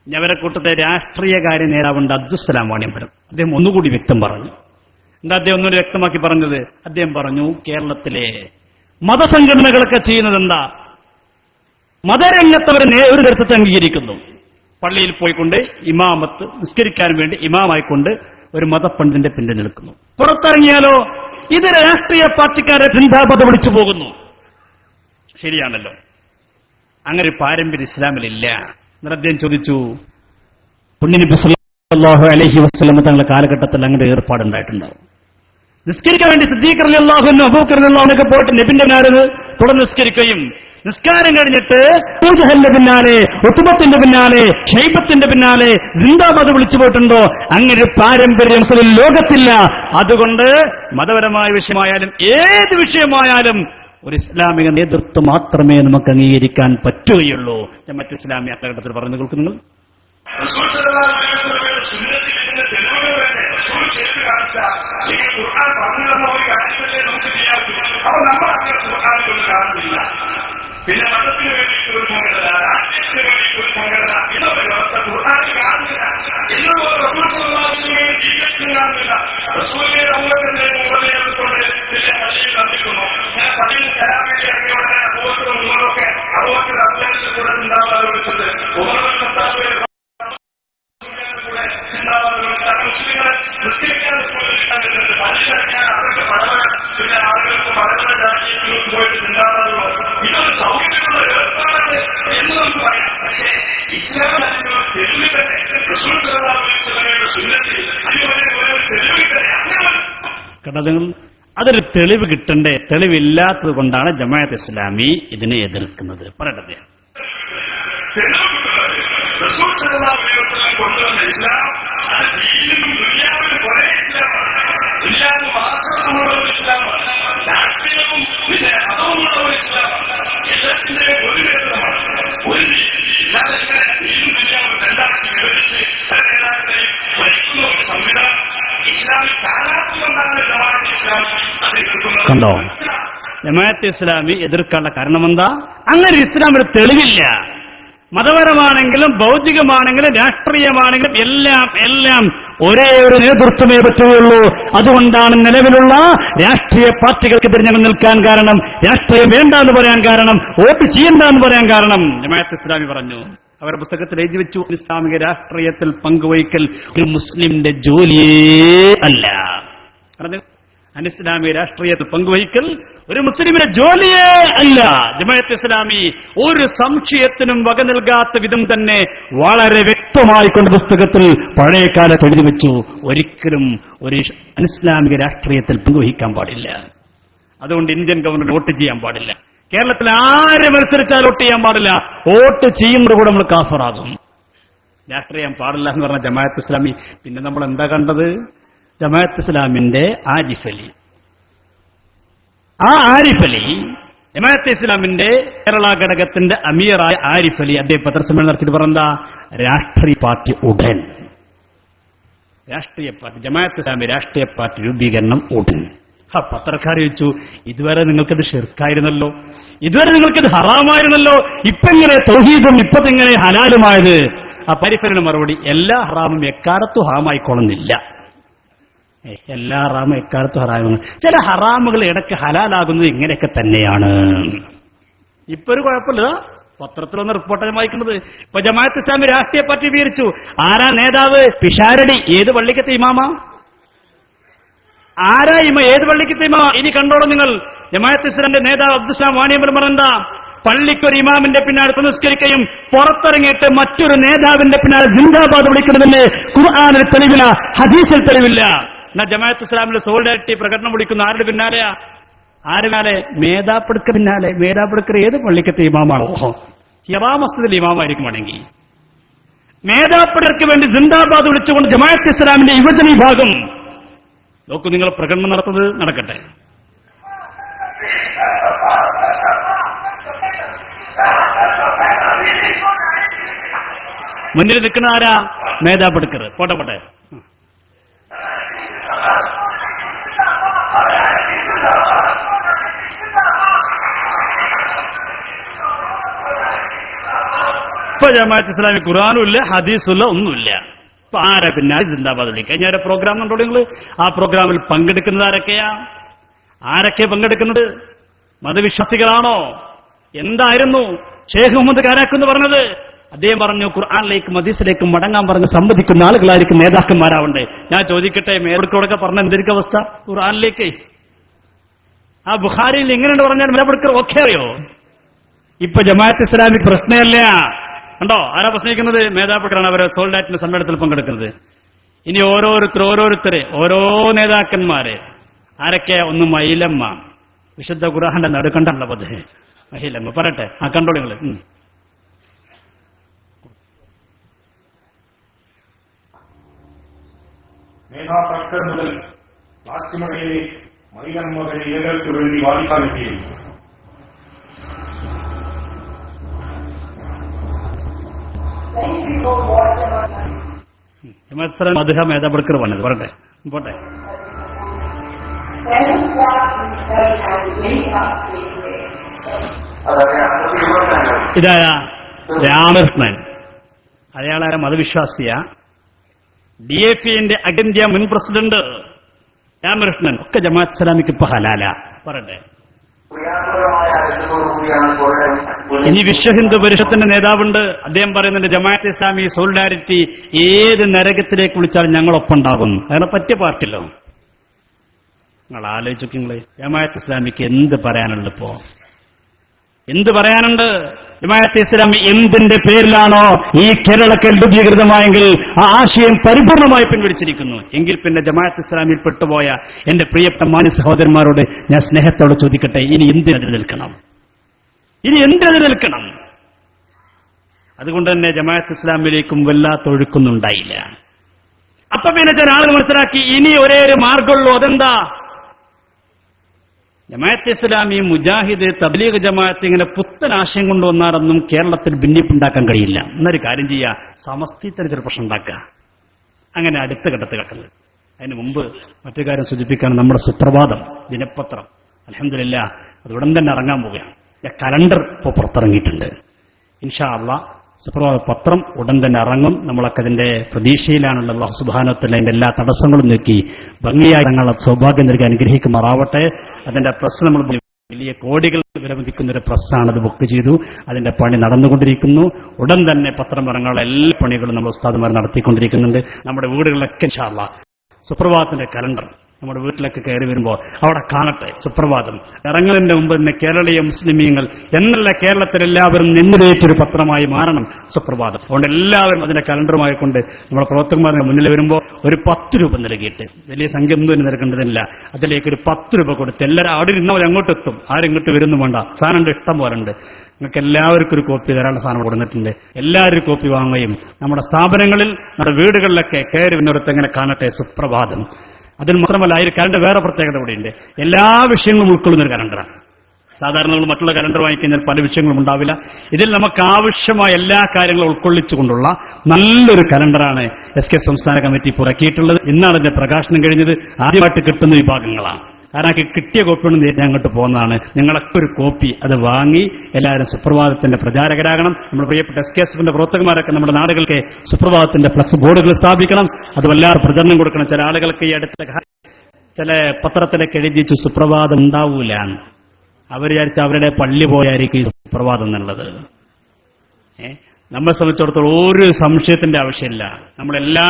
ഞവരെ കൂട്ടത്തെ രാഷ്ട്രീയകാര്യ നേതാവുണ്ട് അബ്ദുസ്സലാം വാണിയമ്പലം. അദ്ദേഹം ഒന്നുകൂടി വ്യക്തം പറഞ്ഞു. എന്താ അദ്ദേഹം ഒന്നുകൂടി വ്യക്തമാക്കി പറഞ്ഞത്? അദ്ദേഹം പറഞ്ഞു, കേരളത്തിലെ മതസംഘടനകളൊക്കെ ചെയ്യുന്നത് എന്താ? മതരംഗത്ത് അവർ ഒരു നേതൃത്വത്തെ അംഗീകരിക്കുന്നു. പള്ളിയിൽ പോയിക്കൊണ്ട് ഇമാമത്ത് നിസ്കരിക്കാൻ വേണ്ടി ഇമാമായിക്കൊണ്ട് ഒരു മതപണ്ഡിതന്റെ പിന്നിൽ നിൽക്കുന്നു. പുറത്തിറങ്ങിയാലോ ഇത് രാഷ്ട്രീയ പാർട്ടിക്കാരെ ചിന്താപത വിളിച്ചു പോകുന്നു. ശരിയാണല്ലോ, അങ്ങനെ ഒരു പാരമ്പര്യം ഇസ്ലാമിലില്ല. എന്നിട്ട് അദ്ദേഹം ചോദിച്ചു, പുണ്യനബി സല്ലല്ലാഹു അലൈഹി വസല്ലം തങ്ങളുടെ കാലഘട്ടത്തിൽ അങ്ങനെ ഏർപ്പാടുണ്ടായിട്ടുണ്ടാവും. നിസ്കരിക്കാൻ വേണ്ടി സിദ്ദീഖ് റളിയല്ലാഹു അൻഹു അബൂബക്കർ റളിയല്ലാഹു അൻഹു പോയിട്ട് നബിന്റെ നാല് തുടർന്ന് നിസ്കരിക്കുകയും നിസ്കാരം കഴിഞ്ഞിട്ട് അബൂജഹലിന്റെ പിന്നാലെ ഉത്ബത്തിന്റെ പിന്നാലെ ഷൈബത്തിന്റെ പിന്നാലെ സിന്ദാബാദ് വിളിച്ചു പോയിട്ടുണ്ടോ? അങ്ങനെ ഒരു പാരമ്പര്യം മുസ്ലിം ലോകത്തില്ല. അതുകൊണ്ട് മതപരമായ വിഷയമായാലും ഏത് വിഷയമായാലും ഒരു ഇസ്ലാമിക നേതൃത്വം മാത്രമേ നമുക്ക് അംഗീകരിക്കാൻ പറ്റുകയുള്ളൂ. മറ്റ് ഇസ്ലാമിക കാലഘട്ടത്തിൽ പറഞ്ഞു കേൾക്കുന്നു. പിന്നെ മതത്തിന് വേണ്ടിയിട്ട് ഒരു സംഘടന, രാഷ്ട്രീയത്തിന് വേണ്ടിയിട്ട് ഒരു സംഘടന, ഇതൊക്കെ വ്യവസ്ഥ ഖുർആനിൽ കാണുന്നില്ല. ഇന്നുപോലെ റസൂൽ സല്ലല്ലാഹു അലൈഹി വസല്ലം ജീവിതത്തിൽ കാണുന്നില്ല. റസൂലിനെ അബൂബക്കറിന്റെ മുകളിൽ എടുത്തുകൊണ്ട് വലിയ പള്ളിയിൽ വന്നിരിക്കുന്നു. ഞാൻ പള്ളിയിൽ സലാം വേണ്ടി ഇറങ്ങിയോടെ അബൂബക്കറും ഉമറൊക്കെ അബൂബക്കർ അദ്ദേഹത്തിൽ കൂടെ ചിന്താബാദ് വിളിച്ചത്, ഉമറുൽ ഖത്താബ് കൂടെ ചിന്താബാദ് വിളിച്ചത്. മുസ്ലിങ്ങളെ നിസ്കരിക്കാൻ റസൂലിനെ വരുന്നുണ്ട്. പള്ളിയിലിറങ്ങിയാൽ അവർക്ക് പടവനം, പിന്നെ ആളുകൾക്ക് പടവന രാജ്യത്തിലേക്ക് പോയിട്ട് ചിന്താബാദ് ഇതൊരു സൗകര്യമുള്ള ഏർപ്പാടാണ് എന്ന് നമുക്ക് പറയാം. പക്ഷേ ഇസ്ലാം തെരുവിൽ തന്നെ റസൂൽ സല്ലല്ലാഹു അലൈഹി വസല്ലമയുടെ സുന്നത്തിൽ അതുപോലെ ഒരു തെരുവിൽ തന്നെ അങ്ങനെ അതൊരു തെളിവ് കിട്ടണ്ടേ? തെളിവില്ലാത്തത് കൊണ്ടാണ് ജമാഅത്ത് ഇസ്ലാമി ഇതിനെ എതിർക്കുന്നത്. പറയട്ടെ, റസൂൽ സല്ലല്ലാഹു അലൈഹി വസല്ലം കൊണ്ടുവന്ന ഇസ്ലാം അത് ദീനിനും ദുനിയാവിനും ഒരേ ഇസ്ലാമാണ്. ദുനിയാവിന് മാത്രമുള്ള ഒരു ഇസ്ലാമാണ്. രാഷ്ട്രീയവും പിന്നെ മതവുമുള്ള ഒരു ഇസ്ലാമാണ്. എല്ലാത്തിന്റെ ഒരു നേതൃത്വമാണ്. ഒരു ഇല്ലാതെ ദീനും ദുനിയാവും രണ്ടാക്കി വിഭജിച്ച് നേതാക്കളെയും ഭരിക്കുന്ന ഒരു സംവിധാനം ഇസ്ലാമിൽ കാലാത്തുകൊണ്ടാണ് ജമാഅത്ത് ഇസ്ലാമി അത് എതിർക്കുന്നത്. കണ്ടോ, ജമാഅത്ത് ഇസ്ലാമി എതിർക്കാനുള്ള കാരണം എന്താ? അങ്ങനെ ഇസ്ലാം ഒരു തെളിവില്ല. മതപരമാണെങ്കിലും ഭൗതികമാണെങ്കിലും രാഷ്ട്രീയമാണെങ്കിലും എല്ലാം ഒരേ ഒരു നേതൃത്വമേ പറ്റുകയുള്ളൂ. അതുകൊണ്ടാണ് നിലവിലുള്ള രാഷ്ട്രീയ പാർട്ടികൾക്കെതിരെ ഞങ്ങൾ നിൽക്കാൻ കാരണം, രാഷ്ട്രീയം വേണ്ട എന്ന് പറയാൻ കാരണം, വോട്ട് ചെയ്യണ്ട എന്ന് പറയാൻ കാരണം. ജമാഅത്ത് ഇസ്ലാമി പറഞ്ഞു, അവരുടെ പുസ്തകത്തിൽ എഴുതി വെച്ചു, ഇസ്ലാമിക രാഷ്ട്രീയത്തിൽ പങ്കുവയ്ക്കൽ ഒരു മുസ്ലിമിന്റെ ജോലിയേ അല്ല. അനിസ്ലാമിക രാഷ്ട്രീയത്തിൽ പങ്കുവഹിക്കൽ ഒരു മുസ്ലിമിന്റെ ജോലിയേ അല്ല. ജമാഅത്ത് ഇസ്ലാമി ഒരു സംശയത്തിനും വക നൽകാത്ത വിധം തന്നെ വളരെ വ്യക്തമായിക്കൊണ്ട് പുസ്തകത്തിൽ പഴയകാലത്ത് എഴുതി വെച്ചു, ഒരിക്കലും ഒരു അനിസ്ലാമിക രാഷ്ട്രീയത്തിൽ പങ്കുവഹിക്കാൻ പാടില്ല. അതുകൊണ്ട് ഇന്ത്യൻ ഗവൺമെന്റ് വോട്ട് ചെയ്യാൻ പാടില്ല. കേരളത്തിൽ ആര് മത്സരിച്ചാൽ വോട്ട് ചെയ്യാൻ പാടില്ല. വോട്ട് ചെയ്യുമ്പോൾ കൂടെ നമ്മൾ കാഫറാകും. രാഷ്ട്രീയം പാടില്ല എന്ന് പറഞ്ഞ ജമാഅത്ത് ഇസ്ലാമി. പിന്നെ നമ്മൾ എന്താ കണ്ടത്? ജമാഅത്ത് ഇസ്ലാമിന്റെ ആരിഫ് അലി. ആ ആരിഫ് അലി ജമാഅത്ത് ഇസ്ലാമിന്റെ കേരള ഘടകത്തിന്റെ അമീറായ ആരിഫ് അലി അദ്ദേഹം പത്രസമ്മേളനം നടത്തിയിട്ട് പറഞ്ഞാ, രാഷ്ട്രീയ പാർട്ടി ഉടൻ, രാഷ്ട്രീയ പാർട്ടി ജമാഅത്ത് ഇസ്ലാമി രാഷ്ട്രീയ പാർട്ടി രൂപീകരണം ഉടൻ. പത്രക്കാർ ചോദിച്ചു, ഇതുവരെ നിങ്ങൾക്കത് ഷിർക്കായിരുന്നല്ലോ, ഇതുവരെ നിങ്ങൾക്കത് ഹറാമായിരുന്നല്ലോ, ഇപ്പെങ്ങനെ തൗഹീദും ഇപ്പതെങ്ങനെ ഹലാലുമായത്? ആ പരിഫലിന് മറുപടി, എല്ലാ ഹറാമും എക്കാലത്തും ഹറാമായിക്കൊള്ളുന്നില്ല. എല്ലാ ഹറാമും എക്കാലത്തും ഹറാമാണ്. ചില ഹറാമുകൾ ഇടയ്ക്ക് ഹലാലാകുന്നത് ഇങ്ങനെയൊക്കെ തന്നെയാണ്. ഇപ്പൊ ഒരു കുഴപ്പമില്ല. പത്രത്തിലൊന്ന് റിപ്പോർട്ടാണ് വായിക്കുന്നത്. ഇപ്പൊ ജമാഅത്ത് ഇസ്ലാമി രാഷ്ട്രീയ പാർട്ടി വിവരിച്ചു. ആരാ നേതാവ്? പിഷാരടി. ഏത് പള്ളിക്കത്തെ ഇമാമ? ആരാ ഏത് പള്ളിക്കത്തെ ഇമാമ? ഇനി കണ്ടോളൂ നിങ്ങൾ. ജമാഅത്ത് ഇസ്ലാമിന്റെ നേതാവ് അബ്ദുസ്സലാം വാണിയമ്പലം പറഞ്ഞെന്താ, പള്ളിക്കൊരു ഇമാമിന്റെ പിന്നാലെ നിസ്കരിക്കുകയും പുറത്തിറങ്ങിയിട്ട് മറ്റൊരു നേതാവിന്റെ പിന്നാലെ സിന്ദാബാദ് വിളിക്കുന്നതിന് ഖുർആനിൽ തെളിവില്ല, ഹദീസിൽ തെളിവില്ല. എന്നാ ജമാഅത്ത് ഇസ്ലാമിലെ സോളിഡാരിറ്റി പ്രകടനം വിളിക്കുന്ന ആരുടെ പിന്നാലെയാ? ആര് പിന്നാലെ? മേധാപ്പെടുക്ക പിന്നാലെ. മേധാപ്പെടുക്കർ ഏത് പള്ളിക്കത്തെ ഇമാമാണോ? ഹിറാ മസ്ജിദിൽ ഇമാമായിരിക്കും വേണമെങ്കിൽ. മേധാപ്പെടുക്കർക്ക് വേണ്ടി സിന്ദാബാദ് വിളിച്ചുകൊണ്ട് ജമാഅത്ത് ഇസ്ലാമിന്റെ യുവജന വിഭാഗം നോക്കൂ, നിങ്ങൾ പ്രകടനം നടത്തുന്നത് നടക്കട്ടെ. മുന്നിൽ നിൽക്കുന്ന ആരാ? മേധാപ്പെടുക്കർ. പോട്ടെ പോട്ടെ. ഇപ്പൊ ജമാഅത്ത് ഇസ്ലാമി ഖുർആനും ഇല്ല, ഹദീസുല്ല, ഒന്നുമില്ല. ഇപ്പൊ ആരാ പിന്നാലെ സിന്ദാബാദ് വിളിക്കുക? കഴിഞ്ഞ ഒരു പ്രോഗ്രാം കണ്ടോ നിങ്ങൾ? ആ പ്രോഗ്രാമിൽ പങ്കെടുക്കുന്നത് ആരൊക്കെയാ? ആരൊക്കെ പങ്കെടുക്കുന്നത്? മതവിശ്വാസികളാണോ? എന്തായിരുന്നു ഷേഖ് മുഹമ്മദ് കാരാക്കെന്ന് പറഞ്ഞത്? അദ്ദേഹം പറഞ്ഞു ഖുർആനിലേക്കും ഹദീസിലേക്കും മടങ്ങാൻ പറഞ്ഞ് സമ്മതിക്കുന്ന ആളുകളായിരിക്കും നേതാക്കന്മാരാവണ്ടേ. ഞാൻ ചോദിക്കട്ടെ, മേൽക്കൊടൊക്കെ പറഞ്ഞ എന്തിരിക്കും അവസ്ഥ? ഖുർആനിലേക്ക് ആ ബുഖാരിയിൽ എങ്ങനെയുണ്ട് പറഞ്ഞാൽ മേൽപ്പെടുക്കർ ഓക്കെ അറിയോ? ഇപ്പൊ ജമാഅത്ത് ഇസ്ലാമിക് പ്രശ്നമല്ല കണ്ടോ? ആരാ പ്രശ്നിക്കുന്നത്? മേധാവികളാണ് അവരെ സോൾഡാറ്റിന്റെ സമ്മേളനത്തിൽ പങ്കെടുക്കുന്നത്. ഇനി ഓരോരുത്തരെ ഓരോ നേതാക്കന്മാരെ ആരൊക്കെ? ഒന്ന് മൈലമ്മ, വിശുദ്ധ ഖുർആന്റെ നടുക്കണ്ടുള്ളത് മഹിലമ്മ. പറയട്ടെ, ആ കണ്ടോളൂ നിങ്ങള്. നേതാക്കൾക്ക് മുതൽ പ്ലാസ്റ്റിമകയിലെ മൈലമ്മ വരെ ഇരകൾക്ക് വേണ്ടി വാദിക്കാനെത്തിയിരുന്നു. മധുഹ മേധാപർക്കർ പറഞ്ഞത് പറട്ടെ പോട്ടെ. ഇതായ രാമകൃഷ്ണൻ, അയാളെ മതവിശ്വാസിയ DAFന്റെ അഖിലേന്ത്യാ മുൻ പ്രസിഡന്റ് രാമകൃഷ്ണൻ ഒക്കെ ജമാഅത്ത് ഇസ്ലാമിക്ക് ഇപ്പൊ ഹലാല. പറട്ടെ. ഇനി വിശ്വഹിന്ദു പരിഷത്തിന്റെ നേതാവുണ്ട്, അദ്ദേഹം പറയുന്നുണ്ട് ജമാഅത്ത് ഇസ്ലാമി സോളിഡാരിറ്റി ഏത് നരകത്തിലേക്ക് വിളിച്ചാലും ഞങ്ങളൊപ്പം ഉണ്ടാകും. അതിനെ പറ്റിയ പാർട്ടില്ലോ. നിങ്ങൾ ആലോചിച്ചു നിങ്ങള് ജമാഅത്ത് ഇസ്ലാമിക്ക് എന്ത് പറയാനുണ്ട്? ഇപ്പോ എന്ത് പറയാനുണ്ട്? ജമാഅത്ത് ഇസ്ലാമി എന്തിന്റെ പേരിലാണോ ഈ കേരളത്തിൽ രൂപീകൃതമായെങ്കിൽ ആ ആശയം പരിപൂർണമായി പിൻവലിച്ചിരിക്കുന്നു. എങ്കിൽ പിന്നെ ജമാഅത്ത് ഇസ്ലാമിൽ പെട്ടുപോയ എന്റെ പ്രിയപ്പെട്ട മാന്യ സഹോദരന്മാരോട് ഞാൻ സ്നേഹത്തോടെ ചോദിക്കട്ടെ, ഇനി എന്തിനെതിരെ നിൽക്കണം? ഇനി എന്തിനെതിരെ നിൽക്കണം? അതുകൊണ്ട് തന്നെ ജമാഅത്ത് ഇസ്ലാമിലേക്കും വല്ലാത്ത ഒഴുക്കൊന്നുണ്ടായില്ല. അപ്പൊ പിന്നെ ചില ആളുകൾ മനസ്സിലാക്കി ഇനി ഒരേ ഒരു മാർഗമുള്ളൂ. അതെന്താ? ജമാഅത്ത് ഇസ്ലാമി, മുജാഹിദ്, തബ്ലീഗ് ജമാഅത്ത് ഇങ്ങനെ പുത്തൻ ആശയം കൊണ്ടുവന്നാലൊന്നും കേരളത്തിൽ ഭിന്നിപ്പുണ്ടാക്കാൻ കഴിയില്ല. എന്നൊരു കാര്യം ചെയ്യുക, സമസ്തീത്തിന് ചില പ്രശ്നം ഉണ്ടാക്കുക. അങ്ങനെ അടുത്ത ഘട്ടത്തിൽ കിടക്കുന്നത്. അതിന് മുമ്പ് മറ്റു കാര്യം സൂചിപ്പിക്കാൻ നമ്മുടെ സുപ്രഭാതം ദിനപത്രം അൽഹംദുലില്ലാഹ് അത് ഉടൻ തന്നെ ഇറങ്ങാൻ പോവുകയാണ്. കലണ്ടർ ഇപ്പോൾ പുറത്തിറങ്ങിയിട്ടുണ്ട്. ഇൻഷാ അല്ലാഹ് സുപ്രഭാത പത്രം ഉടൻ തന്നെ ഇറങ്ങും. നമ്മളൊക്കെ അതിന്റെ പ്രതീക്ഷയിലാണുള്ള. അല്ലാഹു സുബ്ഹാനഹു വ തആല അതിന്റെ എല്ലാ തടസ്സങ്ങളും നീക്കി ഭംഗിയായി ഞങ്ങളെ സൗഭാഗ്യം നൽകി അനുഗ്രഹിക്കുമാറാവട്ടെ. അതിന്റെ പ്രസ് നമ്മൾ വലിയ കോടികൾ വിലമതിക്കുന്ന ഒരു പ്രസ്സാണ്. അത് ബുക്ക് ചെയ്തു, അതിന്റെ പണി നടന്നുകൊണ്ടിരിക്കുന്നു. ഉടൻ തന്നെ പത്രം ഇറങ്ങാനുള്ള എല്ലാ പണികളും നമ്മൾ ഉസ്താദുമാർ നടത്തിക്കൊണ്ടിരിക്കുന്നുണ്ട്. നമ്മുടെ വീടുകളിലൊക്കെ ഇൻഷാ അല്ലാഹ് സുപ്രഭാതത്തിന്റെ കലണ്ടർ നമ്മുടെ വീട്ടിലൊക്കെ കയറി വരുമ്പോൾ അവിടെ കാണട്ടെ. സുപ്രഭാതം ഇറങ്ങുന്നതിന്റെ മുമ്പ് തന്നെ കേരളീയ മുസ്ലിമീങ്ങൾ എന്നല്ല കേരളത്തിലെല്ലാവരും നെന്നിലേറ്റൊരു പത്രമായി മാറണം സുപ്രഭാതം. അതുകൊണ്ട് എല്ലാവരും അതിന്റെ കലണ്ടറുമായി കൊണ്ട് നമ്മുടെ പ്രവർത്തകന്മാരുടെ മുന്നിൽ വരുമ്പോൾ ഒരു 10 രൂപ നൽകിയിട്ട്, വലിയ സംഖ്യ ഒന്നും നിൽക്കേണ്ടതില്ല, അതിലേക്ക് ഒരു 10 രൂപ കൊടുത്ത് എല്ലാവരും അവിടെ ഇരുന്നവർ അങ്ങോട്ട് എത്തും. ആരിങ്ങോട്ട് വരുന്നു വേണ്ട. സാധനം ഇഷ്ടം പോലെ ഉണ്ട്. നിങ്ങൾക്ക് എല്ലാവർക്കും ഒരു കോപ്പി തരാനുള്ള സാധനം കൊടുത്തിട്ടുണ്ട്. എല്ലാവരും കോപ്പി വാങ്ങുകയും നമ്മുടെ സ്ഥാപനങ്ങളിൽ നമ്മുടെ വീടുകളിലൊക്കെ കയറി വരുന്നവരത്ത് എങ്ങനെ കാണട്ടെ സുപ്രഭാതം. അതിൽ മാത്രമല്ല, ഈ കലണ്ടർ വേറെ പ്രത്യേകത കൂടിയുണ്ട്. എല്ലാ വിഷയങ്ങളും ഉൾക്കൊള്ളുന്ന ഒരു കലണ്ടറാണ്. സാധാരണ നമ്മൾ മറ്റുള്ള കലണ്ടർ വാങ്ങിക്കഴിഞ്ഞാൽ പല വിഷയങ്ങളും ഉണ്ടാവില്ല. ഇതിൽ നമുക്ക് ആവശ്യമായ എല്ലാ കാര്യങ്ങളും ഉൾക്കൊള്ളിച്ചുകൊണ്ടുള്ള നല്ലൊരു കലണ്ടറാണ് SK സംസ്ഥാന കമ്മിറ്റി പുറക്കിയിട്ടുള്ളത്. ഇന്നാണ് ഇതിന്റെ പ്രകാശനം കഴിഞ്ഞത്. ആദ്യമായിട്ട് കിട്ടുന്ന വിഭാഗങ്ങളാണ്. കാരണം കിട്ടിയ കോപ്പി കൊണ്ട് നേരിട്ട് അങ്ങോട്ട് പോകുന്നതാണ്. നിങ്ങളൊക്കെ ഒരു കോപ്പി അത് വാങ്ങി എല്ലാവരും സുപ്രഭാതത്തിന്റെ പ്രചാരകരാകണം. നമ്മുടെ പ്രിയപ്പെട്ട SKSFന്റെ പ്രവർത്തകന്മാരൊക്കെ നമ്മുടെ നാടുകൾക്ക് സുപ്രഭാതത്തിന്റെ ഫ്ലക്സ് ബോർഡുകൾ സ്ഥാപിക്കണം. അത് വല്ലാതെ പ്രചരണം കൊടുക്കണം. ചില ആളുകൾക്ക് ഈ അടുത്ത ചില പത്രത്തിലൊക്കെ എഴുതിച്ചു സുപ്രഭാതം ഉണ്ടാവൂല. അവർ വിചാരിച്ച അവരുടെ പള്ളി പോയായിരിക്കും ഈ സുപ്രഭാതം എന്നുള്ളത്. നമ്മെ സംബന്ധിച്ചിടത്തോളം ഒരു സംശയത്തിന്റെ ആവശ്യമില്ല. നമ്മളെല്ലാ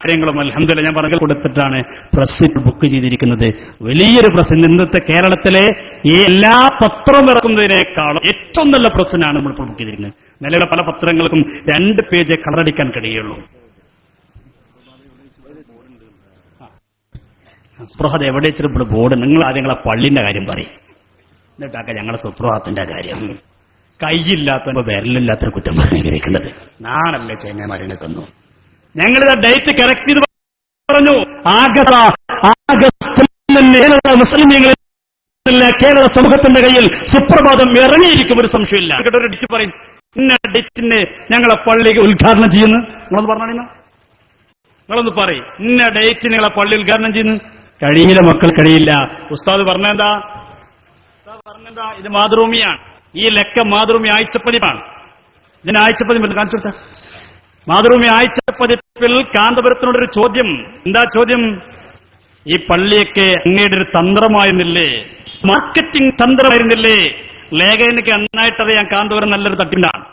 കാര്യങ്ങളും അൽഹംദുലില്ലാഹ് ഞാൻ പറഞ്ഞു കൊടുത്തിട്ടാണ് പ്രസ് ബുക്ക് ചെയ്തിരിക്കുന്നത്. വലിയൊരു പ്രസ്. ഇന്നത്തെ കേരളത്തിലെ ഈ എല്ലാ പത്രം ഇറക്കുന്നതിനേക്കാളും ഏറ്റവും നല്ല പ്രസ്സിനാണ് നമ്മൾ ബുക്ക് ചെയ്തിരിക്കുന്നത്. നിലവിലെ പല പത്രങ്ങൾക്കും 2 പേജ് കളറടിക്കാൻ കഴിയുള്ളൂ. സുപ്രഭാതം എവിടെ വെച്ചിട്ട് ബോർഡ്? നിങ്ങൾ ആദ്യം നിങ്ങളെ പള്ളിന്റെ കാര്യം പറയും, എന്നിട്ടാക്ക ഞങ്ങളെ സുപ്രഭാതത്തിന്റെ കാര്യം. കൈയില്ലാത്ത വിരലില്ലാത്ത കുറ്റം പറഞ്ഞിരിക്കുന്നത് നാണല്ലേ ചൈനമാരെ നിൽക്കുന്നു. ഞങ്ങളിത് ഡേറ്റ് കറക്റ്റ് ചെയ്ത് പറഞ്ഞു. കേരള സമൂഹത്തിന്റെ കയ്യിൽ സുപ്രഭാതം ഇറങ്ങിയിരിക്കും, ഒരു സംശയമില്ല. ഒരു ഡേറ്റ് പറയും, ഇന്ന ഡേറ്റിന് ഞങ്ങളെ പള്ളി ഉദ്ഘാടനം ചെയ്യുന്നു. നിങ്ങളൊന്ന് പറഞ്ഞാൽ നിങ്ങളൊന്ന് പറയും, ഇന്ന ഡേറ്റ് നിങ്ങളെ പള്ളി ഉദ്ഘാടനം ചെയ്യുന്നു. കഴിയില്ല മക്കൾ, കഴിയില്ല. ഉസ്താദ് പറഞ്ഞെന്താ? ഇത് മാതൃഭൂമിയാണ്. ഈ ലക്ക മാതൃഭൂമി ആഴ്ചപ്പതിപ്പാണ്. ഇതിന് ആഴ്ചപ്പതിപ്പ് കാണിച്ചു കൊടുത്ത മാതൃഭൂമി ആഴ്ചപ്പതിപ്പിൽ കാന്തപുരത്തിനോടൊരു ചോദ്യം. എന്താ ചോദ്യം? ഈ പള്ളിയൊക്കെ അങ്ങയുടെ ഒരു തന്ത്രമായിരുന്നില്ലേ, മാർക്കറ്റിംഗ് തന്ത്രമായിരുന്നില്ലേ? ലേഖനയ്ക്ക് നന്നായിട്ടറിയാം കാന്തപുരം നല്ലൊരു തട്ടിണ്ടാണ്.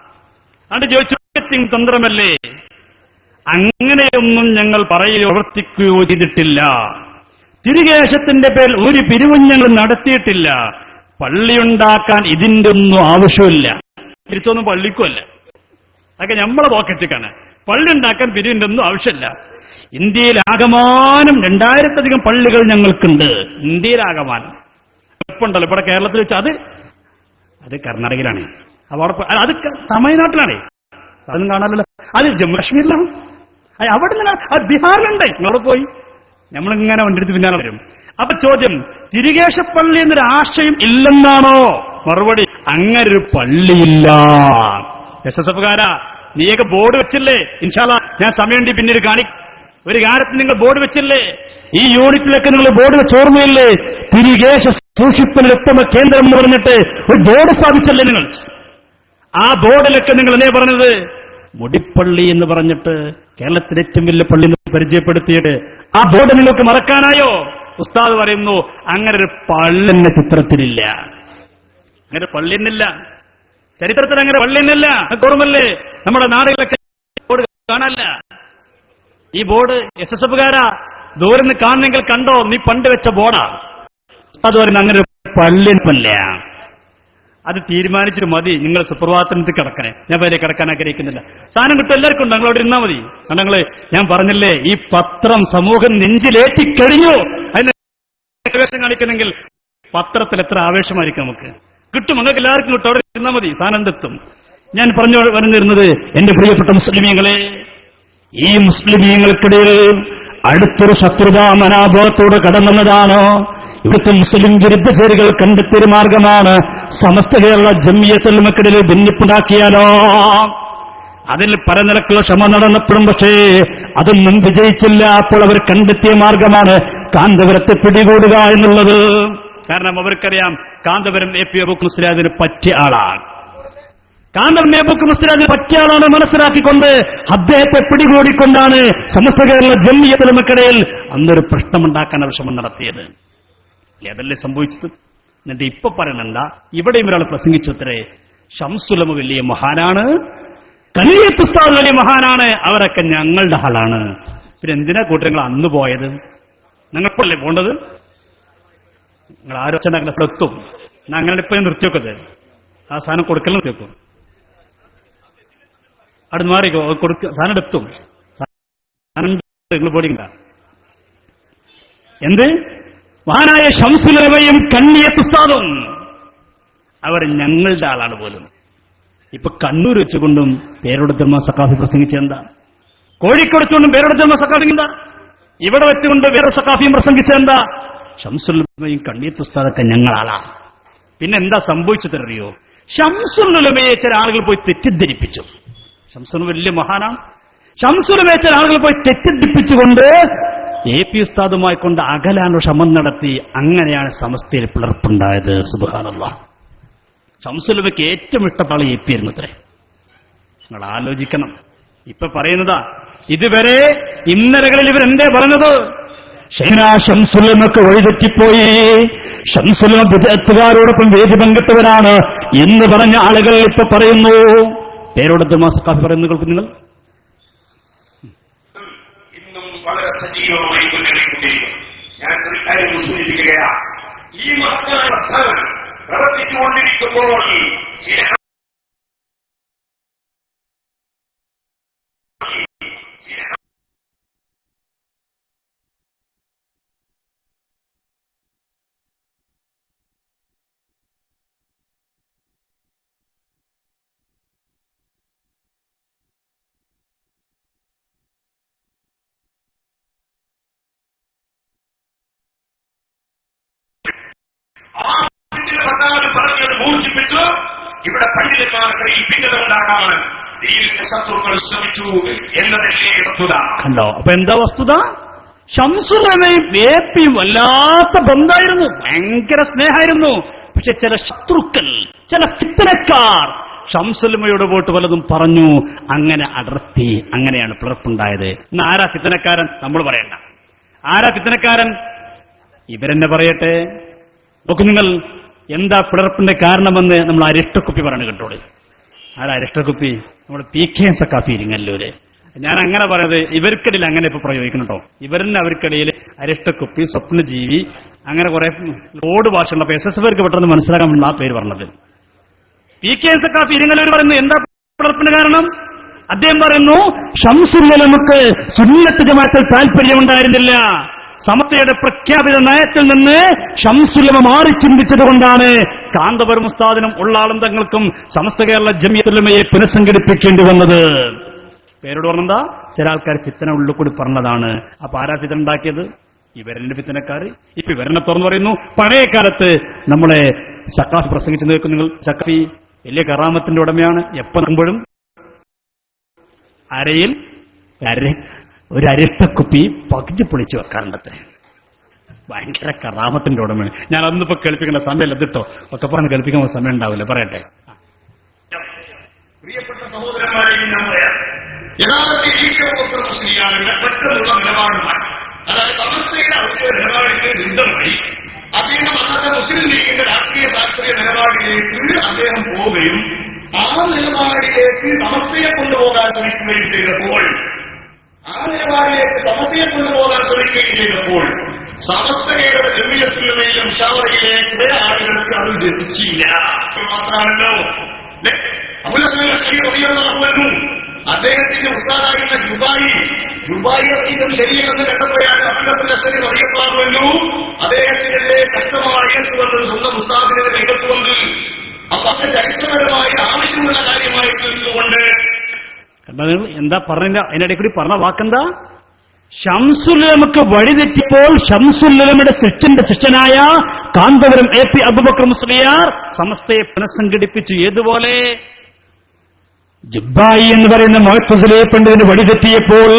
അത് ചോദിച്ചു മാർക്കറ്റിംഗ് തന്ത്രമല്ലേ? അങ്ങനെയൊന്നും ഞങ്ങൾ പറയുകയോ പ്രവർത്തിക്കുകയോ ചെയ്തിട്ടില്ല. തിരികേശത്തിന്റെ പേരിൽ ഒരു പിരിവും ഞങ്ങൾ നടത്തിയിട്ടില്ല. പള്ളിയുണ്ടാക്കാൻ ഇതിന്റെ ഒന്നും ആവശ്യമില്ല. തിരിച്ചൊന്നും പള്ളിക്കുമല്ല, അതൊക്കെ നമ്മളെ പോക്കറ്റിക്കാണ്. പള്ളി ഉണ്ടാക്കാൻ പിരിവിന്റെ ഒന്നും ആവശ്യമില്ല. ഇന്ത്യയിലാകമാനം 2000-ലധികം പള്ളികൾ ഞങ്ങൾക്കുണ്ട്. ഇന്ത്യയിലാകമാനം ഇപ്പുണ്ടല്ലോ. ഇവിടെ കേരളത്തിൽ വെച്ച് അത് കർണാടകയിലാണ്, അത് തമിഴ്നാട്ടിലാണ്. അതൊന്നും കാണാനല്ലോ. അത് ജമ്മു കാശ്മീരിലാണ്, അവിടെ നിന്നാണ്. അത് ബീഹാറിലുണ്ട്. അവിടെ പോയി നമ്മളിങ്ങനെ വണ്ടിയെടുത്ത് പിന്നാലെ വരും. അപ്പൊ ചോദ്യം, തിരികേശപ്പള്ളി എന്നൊരു ആശയം ഇല്ലെന്നാണോ? മറുപടി, അങ്ങനൊരു പള്ളിയില്ല. SSF-കാരാ, നീയൊക്കെ ബോർഡ് വെച്ചില്ലേ? ഇൻഷാ അല്ലാഹ് ഞാൻ സമയമുണ്ട് പിന്നീട് കാണിക്കും. ഒരു കാര്യത്തിൽ നിങ്ങൾ ബോർഡ് വെച്ചില്ലേ? ഈ യൂണിറ്റിലൊക്കെ നിങ്ങൾ ബോർഡ് വെച്ച് ഓർമ്മയില്ലേ? തിരികേശ സൂക്ഷിപ്പിന് ഉത്തമ കേന്ദ്രം എന്ന് പറഞ്ഞിട്ട് ഒരു ബോർഡ് സ്ഥാപിച്ചല്ലേ നിങ്ങൾ? ആ ബോർഡിലൊക്കെ നിങ്ങൾ എന്നെ പറഞ്ഞത് മുടിപ്പള്ളി എന്ന് പറഞ്ഞിട്ട് കേരളത്തിലെ ഏറ്റവും വലിയ പള്ളി എന്ന് പരിചയപ്പെടുത്തിയിട്ട് ആ ബോർഡ് നിങ്ങൾക്ക് മറക്കാനായോ? ഉസ്താദ് പറയുന്നു അങ്ങനെ ഒരു പള്ളിന്റെ ചിത്രത്തിലില്ല. അങ്ങനെ പള്ളിന്നില്ല, ചരിത്രത്തിൽ അങ്ങനെ പള്ളിന്നില്ല. ഓർമ്മല്ലേ നമ്മുടെ നാടുകളിലൊക്കെ ബോർഡ് കാണാനില്ല. ഈ ബോർഡ് SSF-കാരാ ദൂരം നിന്ന് കാണുന്നെങ്കിൽ കണ്ടോ, നീ പണ്ട് വെച്ച ബോർഡാ. അത് പറയുന്നത് അങ്ങനെ ഒരു പള്ളിയല്ല. അത് തീരുമാനിച്ചിട്ട് മതി നിങ്ങൾ സുപ്രഭാതത്തിൽ കിടക്കണേ. ഞാൻ പേരെ കിടക്കാൻ ആഗ്രഹിക്കുന്നില്ല. സാധനം കിട്ടും, എല്ലാവർക്കും ഉണ്ട്. ഞങ്ങളവിടെ ഇരുന്നാ മതി. കണ്ടങ്ങള് ഞാൻ പറഞ്ഞില്ലേ, ഈ പത്രം സമൂഹം നെഞ്ചിലേറ്റിക്കഴിഞ്ഞു. അതിന് ആവേശം കാണിക്കുന്നെങ്കിൽ പത്രത്തിൽ എത്ര ആവേശമായിരിക്കും നമുക്ക് കിട്ടും. നിങ്ങൾക്ക് എല്ലാവർക്കും കിട്ടും. അവിടെ ഇരുന്നാ മതി, സാധനം എത്തും. ഞാൻ പറഞ്ഞു വരുന്നിരുന്നത്, എന്റെ പ്രിയപ്പെട്ട മുസ്ലിമീങ്ങളെ, ഈ മുസ്ലിമീങ്ങൾക്കിടയിൽ അടുത്തൊരു ശത്രുതാ മനോഭാവത്തോട് കടന്നതാണ്. ഇവിടുത്തെ മുസ്ലിം വിരുദ്ധ ചേരികൾ കണ്ടെത്തിയൊരു മാർഗമാണ് സമസ്ത കേരള ജംഇയ്യത്തുൽ ഉലമക്കിടയിൽ ഭിന്നിപ്പുണ്ടാക്കിയാലോ. അതിൽ പല നിലക്കുള്ള ശ്രമം നടന്നപ്പോഴും പക്ഷേ അതൊന്നും വിജയിച്ചില്ല. അപ്പോൾ അവർ കണ്ടെത്തിയ മാർഗമാണ് കാന്തപുരത്തെ പിടികൂടുക എന്നുള്ളത്. കാരണം അവർക്കറിയാം കാന്തപുരം AP അബൂബക്കർ മുസ്ലിയാദിന് പറ്റിയ ആളാണ്. കാന്തപുരം അബൂബക്കർ മുസ്ലിയാദിന് പറ്റിയ ആളാണ് മനസ്സിലാക്കിക്കൊണ്ട് അദ്ദേഹത്തെ പിടികൂടിക്കൊണ്ടാണ് സമസ്ത കേരള ജംഇയ്യത്തുൽ ഉലമക്കിടയിൽ അന്നൊരു പ്രശ്നമുണ്ടാക്കാൻ അവർ ശ്രമം നടത്തിയത്. അതല്ലേ സംഭവിച്ചത്? എന്നിട്ട് ഇപ്പൊ പറയണണ്ട, ഇവിടെയും ഒരാൾ പ്രസംഗിച്ചത്രേ, ശംസുൽ ഉലമ വലിയ മഹാനാണ്, കനിയത്ത് ഉസ്താദ് വലിയ മഹാനാണ്, അവരൊക്കെ ഞങ്ങളുടെ ആളാണ്. പിന്നെ എന്തിനാ കൂട്ടങ്ങൾ അന്ന് പോയത്? നിങ്ങൾക്കല്ലേ പോണ്ടത്? നിങ്ങൾ ആലോചന എത്തും. അങ്ങനെ ഇപ്പൊ നിർത്തിവെക്കത്, ആ സാധനം കൊടുക്കൽ നിർത്തിവെക്കും. അവിടെ മാറിക്കോ, സാധനം എത്തും. നിങ്ങൾ പോടിണ്ട. എന്ത് മഹാനായ ശംസുൽ ഉലമയും കണ്ണിയത്ത് ഉസ്താദും അവർ ഞങ്ങളുടെ ആളാണ് പോലും. ഇപ്പൊ കണ്ണൂർ വെച്ചുകൊണ്ടും പേരോടത്തമ്മ സഖാഫി പ്രസംഗിച്ചെന്താ? കോഴിക്കോട് വെച്ചുകൊണ്ടും പേരോടത്തമ്മ സഖാഫി എന്താ? ഇവിടെ വെച്ചുകൊണ്ട് വേറെ സഖാഫിയും പ്രസംഗിച്ചെന്താ? ശംസുൽ ഉലമയും കണ്ണിയത്ത് ഉസ്താദൊക്കെ ഞങ്ങളാളാ. പിന്നെ എന്താ സംഭവിച്ചതറിയോ? ശംസുൽ ഉലമയെ ചില ആളുകൾ പോയി തെറ്റിദ്ധരിപ്പിച്ചു. ശംസുൽ വലിയ മഹാനാണ്. ശംസുൽ ഉലമയെ ചില ആളുകൾ പോയി തെറ്റിദ്ധരിപ്പിച്ചുകൊണ്ട് AP ഉസ്താദുമായി കൊണ്ട് അകലാനുള്ള ശ്രമം നടത്തി. അങ്ങനെയാണ് സമസ്തയിൽ പിളർപ്പുണ്ടായത്. സുബ്ഹാനല്ലാഹ്. ശംസുൽ ഉലമയ്ക്ക് ഏറ്റവും ഇഷ്ടപ്പെട്ട ആൾ AP ആയിരുന്നു അത്രേ. നിങ്ങൾ ആലോചിക്കണം. ഇപ്പൊ പറയുന്നതാ, ഇതുവരെ ഇന്നലകളിൽ ഇവരെന്തേ പറഞ്ഞത്? ശംസുൽ ഉലമക്ക് വഴിതെറ്റിപ്പോയി, ശംസുൽ ഉലമ ബിദ്അത്തുകാരോടൊപ്പം വേദി പങ്കിട്ടവരാണ് എന്ന് പറഞ്ഞ ആളുകൾ ഇപ്പൊ പറയുന്നു. പേരോടത്തമ്മ സഖാഫി പറയുന്നു, കേൾക്കും നിങ്ങൾ. വളരെ സജീവമായി മുന്നേറിക്കൊണ്ടിരിക്കും. ഞാൻ ഒരു കാര്യം സൂചിപ്പിക്കുകയാണ്. ഈ മഹത്തായ പ്രസ്ഥാനം പ്രവർത്തിച്ചുകൊണ്ടിരിക്കുമ്പോൾ ചില പറഞ്ഞത് മോചിപ്പിച്ചു. ഇവിടെ പണ്ഡിതന്മാർക്കിടയിൽ ഭിന്നത ഉണ്ടാകാൻ ദീനിന്റെ ശത്രുക്കൾ ശ്രമിച്ചു എന്നതല്ലേ വസ്തുത. കണ്ടോ? അപ്പൊ എന്താ വസ്തുത? ശംസുൽ ഉലമയും AP-യും വല്ലാത്ത ബന്ധമായിരുന്നു, ഭയങ്കര സ്നേഹമായിരുന്നു. പക്ഷെ ചില ശത്രുക്കൾ, ചില ഫിത്നക്കാർ ശംസുൽ ഉലമയോട് പോയിട്ട് പലതും പറഞ്ഞു. അങ്ങനെ അടർത്തി. അങ്ങനെയാണ് പിളർപ്പുണ്ടായത്. ഇന്ന് ആരാ ഫിത്നക്കാരൻ? നമ്മൾ പറയണ്ട. ആരാ ഫിത്നക്കാരൻ? ഇവരെന്നെ പറയട്ടെ. നോക്കൂ നിങ്ങൾ, എന്താ പിളർപ്പിന്റെ കാരണമെന്ന് നമ്മൾ അരിഷ്ടക്കുപ്പി പറഞ്ഞു കേട്ടോളെ. ആരാ അരിഷ്ടക്കുപ്പി? നമ്മുടെ PK സഖാഫി ഇരിങ്ങല്ലൂര്. ഞാൻ അങ്ങനെ പറയുന്നത് ഇവർക്കിടയിൽ അങ്ങനെ ഇപ്പൊ പ്രയോഗിക്കണം കേട്ടോ. ഇവരിന് അവർക്കിടയിൽ അരിഷ്ടക്കുപ്പി, സ്വപ്നജീവി, അങ്ങനെ കുറെ ലോഡ് ഭാഷയുള്ള SSFർക്ക് പെട്ടെന്ന് മനസ്സിലാക്കാൻ വേണ്ടി ആ പേര് പറഞ്ഞത്. PK സഖാഫി ഇരിങ്ങല്ലൂർ പറയുന്നു എന്താ പിളർപ്പിന് കാരണം? അദ്ദേഹം പറയുന്നു ശംസുൽ ഉലമക്ക് സുന്നത്ത് ജമാഅത്തിൽ താല്പര്യമുണ്ടായിരുന്നില്ല. സമസ്തയുടെ പ്രഖ്യാപിത നയത്തിൽ നിന്ന് ശംസുൽ ഉലമ മാറി ചിന്തിച്ചതുകൊണ്ടാണ് കാന്തപുരം ഉസ്താദിനും ഉള്ളാളും തങ്ങൾക്കും സമസ്ത കേരള ജമിയത്തുൽ ഉലമയെ പുനഃസംഘടിപ്പിക്കേണ്ടി വന്നത്. പേരോട് പറഞ്ഞെന്താ? ചില ആൾക്കാർ ഫിത്തന ഉള്ളിൽ കൂടി പറഞ്ഞതാണ്. അപ്പൊ ആരാ ഫിത്തന ഉണ്ടാക്കിയത്? ഇവരന്റെ ഫിത്തനക്കാർ. ഇപ്പൊ ഇവരെന്നെ തുറന്നു പറയുന്നു, പഴയ കാലത്ത് നമ്മളെ സഖാഫി പ്രസംഗിച്ചു നിൽക്കും. നിങ്ങൾ സഖാഫി വലിയ കറാമത്തിന്റെ ഉടമയാണ്. എപ്പോ നോക്കുമ്പോഴും അരയിൽ ഒരു അരിട്ടക്കുപ്പി പകുതി പൊളിച്ചു വെക്കാറുണ്ടത്രേ. ഭയങ്കര കറാമത്തിന്റെ ഉടമയാണ്. ഞാൻ അന്നിപ്പോ കേൾപ്പിക്കേണ്ട സമയമല്ല ഇതിട്ടോ, ഒക്കെ പറഞ്ഞ് കേൾപ്പിക്കാൻ സമയം ഉണ്ടാവില്ല. പറയട്ടെ. പ്രിയപ്പെട്ട സഹോദരന്മാരെയും ഞാൻ പറയാം, യഥാർത്ഥത്തിൽ മുസ്ലിങ്ങളുടെ പെട്ടെന്നുള്ള നിലപാടുമായി, അതായത് സമസ്തയുടെ ഔദ്യോഗിക നിലപാടിന്റെ ബിന്ദമായി അദ്ദേഹം അന്നത്തെ മുസ്ലിം ലീഗിന്റെ രാഷ്ട്രീയ താൽപര്യ നിലപാടിലേക്ക് അദ്ദേഹം പോവുകയും ആ നിലപാടിലേക്ക് സമസ്തയെ കൊണ്ടുപോകാൻ ശ്രമിക്കുകയും ചെയ്തപ്പോൾ സമസ്തയുടെ ജമിയത്തുലമയിലും ഷാവറയിലേക്ക് ആളുകൾക്ക് അത് രസിച്ചില്ല. മാത്രമല്ലോ അബുൽ ഹസൻ അശ്അരി റളിയല്ലാഹു അൻഹു അദ്ദേഹത്തിന്റെ ഉസ്താദായിരുന്ന ജുബായി അസീദും ശരിയെന്ന് കണ്ടപ്പോഴാണ് അബുൽ ഹസൻ അശ്അരി റളിയല്ലാഹു അൻഹു അദ്ദേഹത്തിന്റെ ശക്തമായ വന്നത് സ്വന്തം ഉസ്താദിനെ രംഗത്തുകൊണ്ട് അതൊക്കെ ചരിത്രപരമായ ആവശ്യമുള്ള കാര്യമായി തീർന്നുകൊണ്ട് എന്താ പറഞ്ഞ അതിനിടെ കൂടി പറഞ്ഞ വാക്കെന്താ? ശംസുൽ ഉലമക്ക് വഴിതെറ്റിയപ്പോൾ ശംസുൽ ഉലമയുടെ ശിഷ്യനായ കാന്തപുരം AP അബൂബക്കർ മുസ്ലിയാർ സമസ്തയെ പുനഃസംഘടിപ്പിച്ചു. ഏതുപോലെ? ജുബ്ബായി എന്ന് പറയുന്ന മുഅ്തസിലി പണ്ഡിതന് വഴിതെറ്റിയപ്പോൾ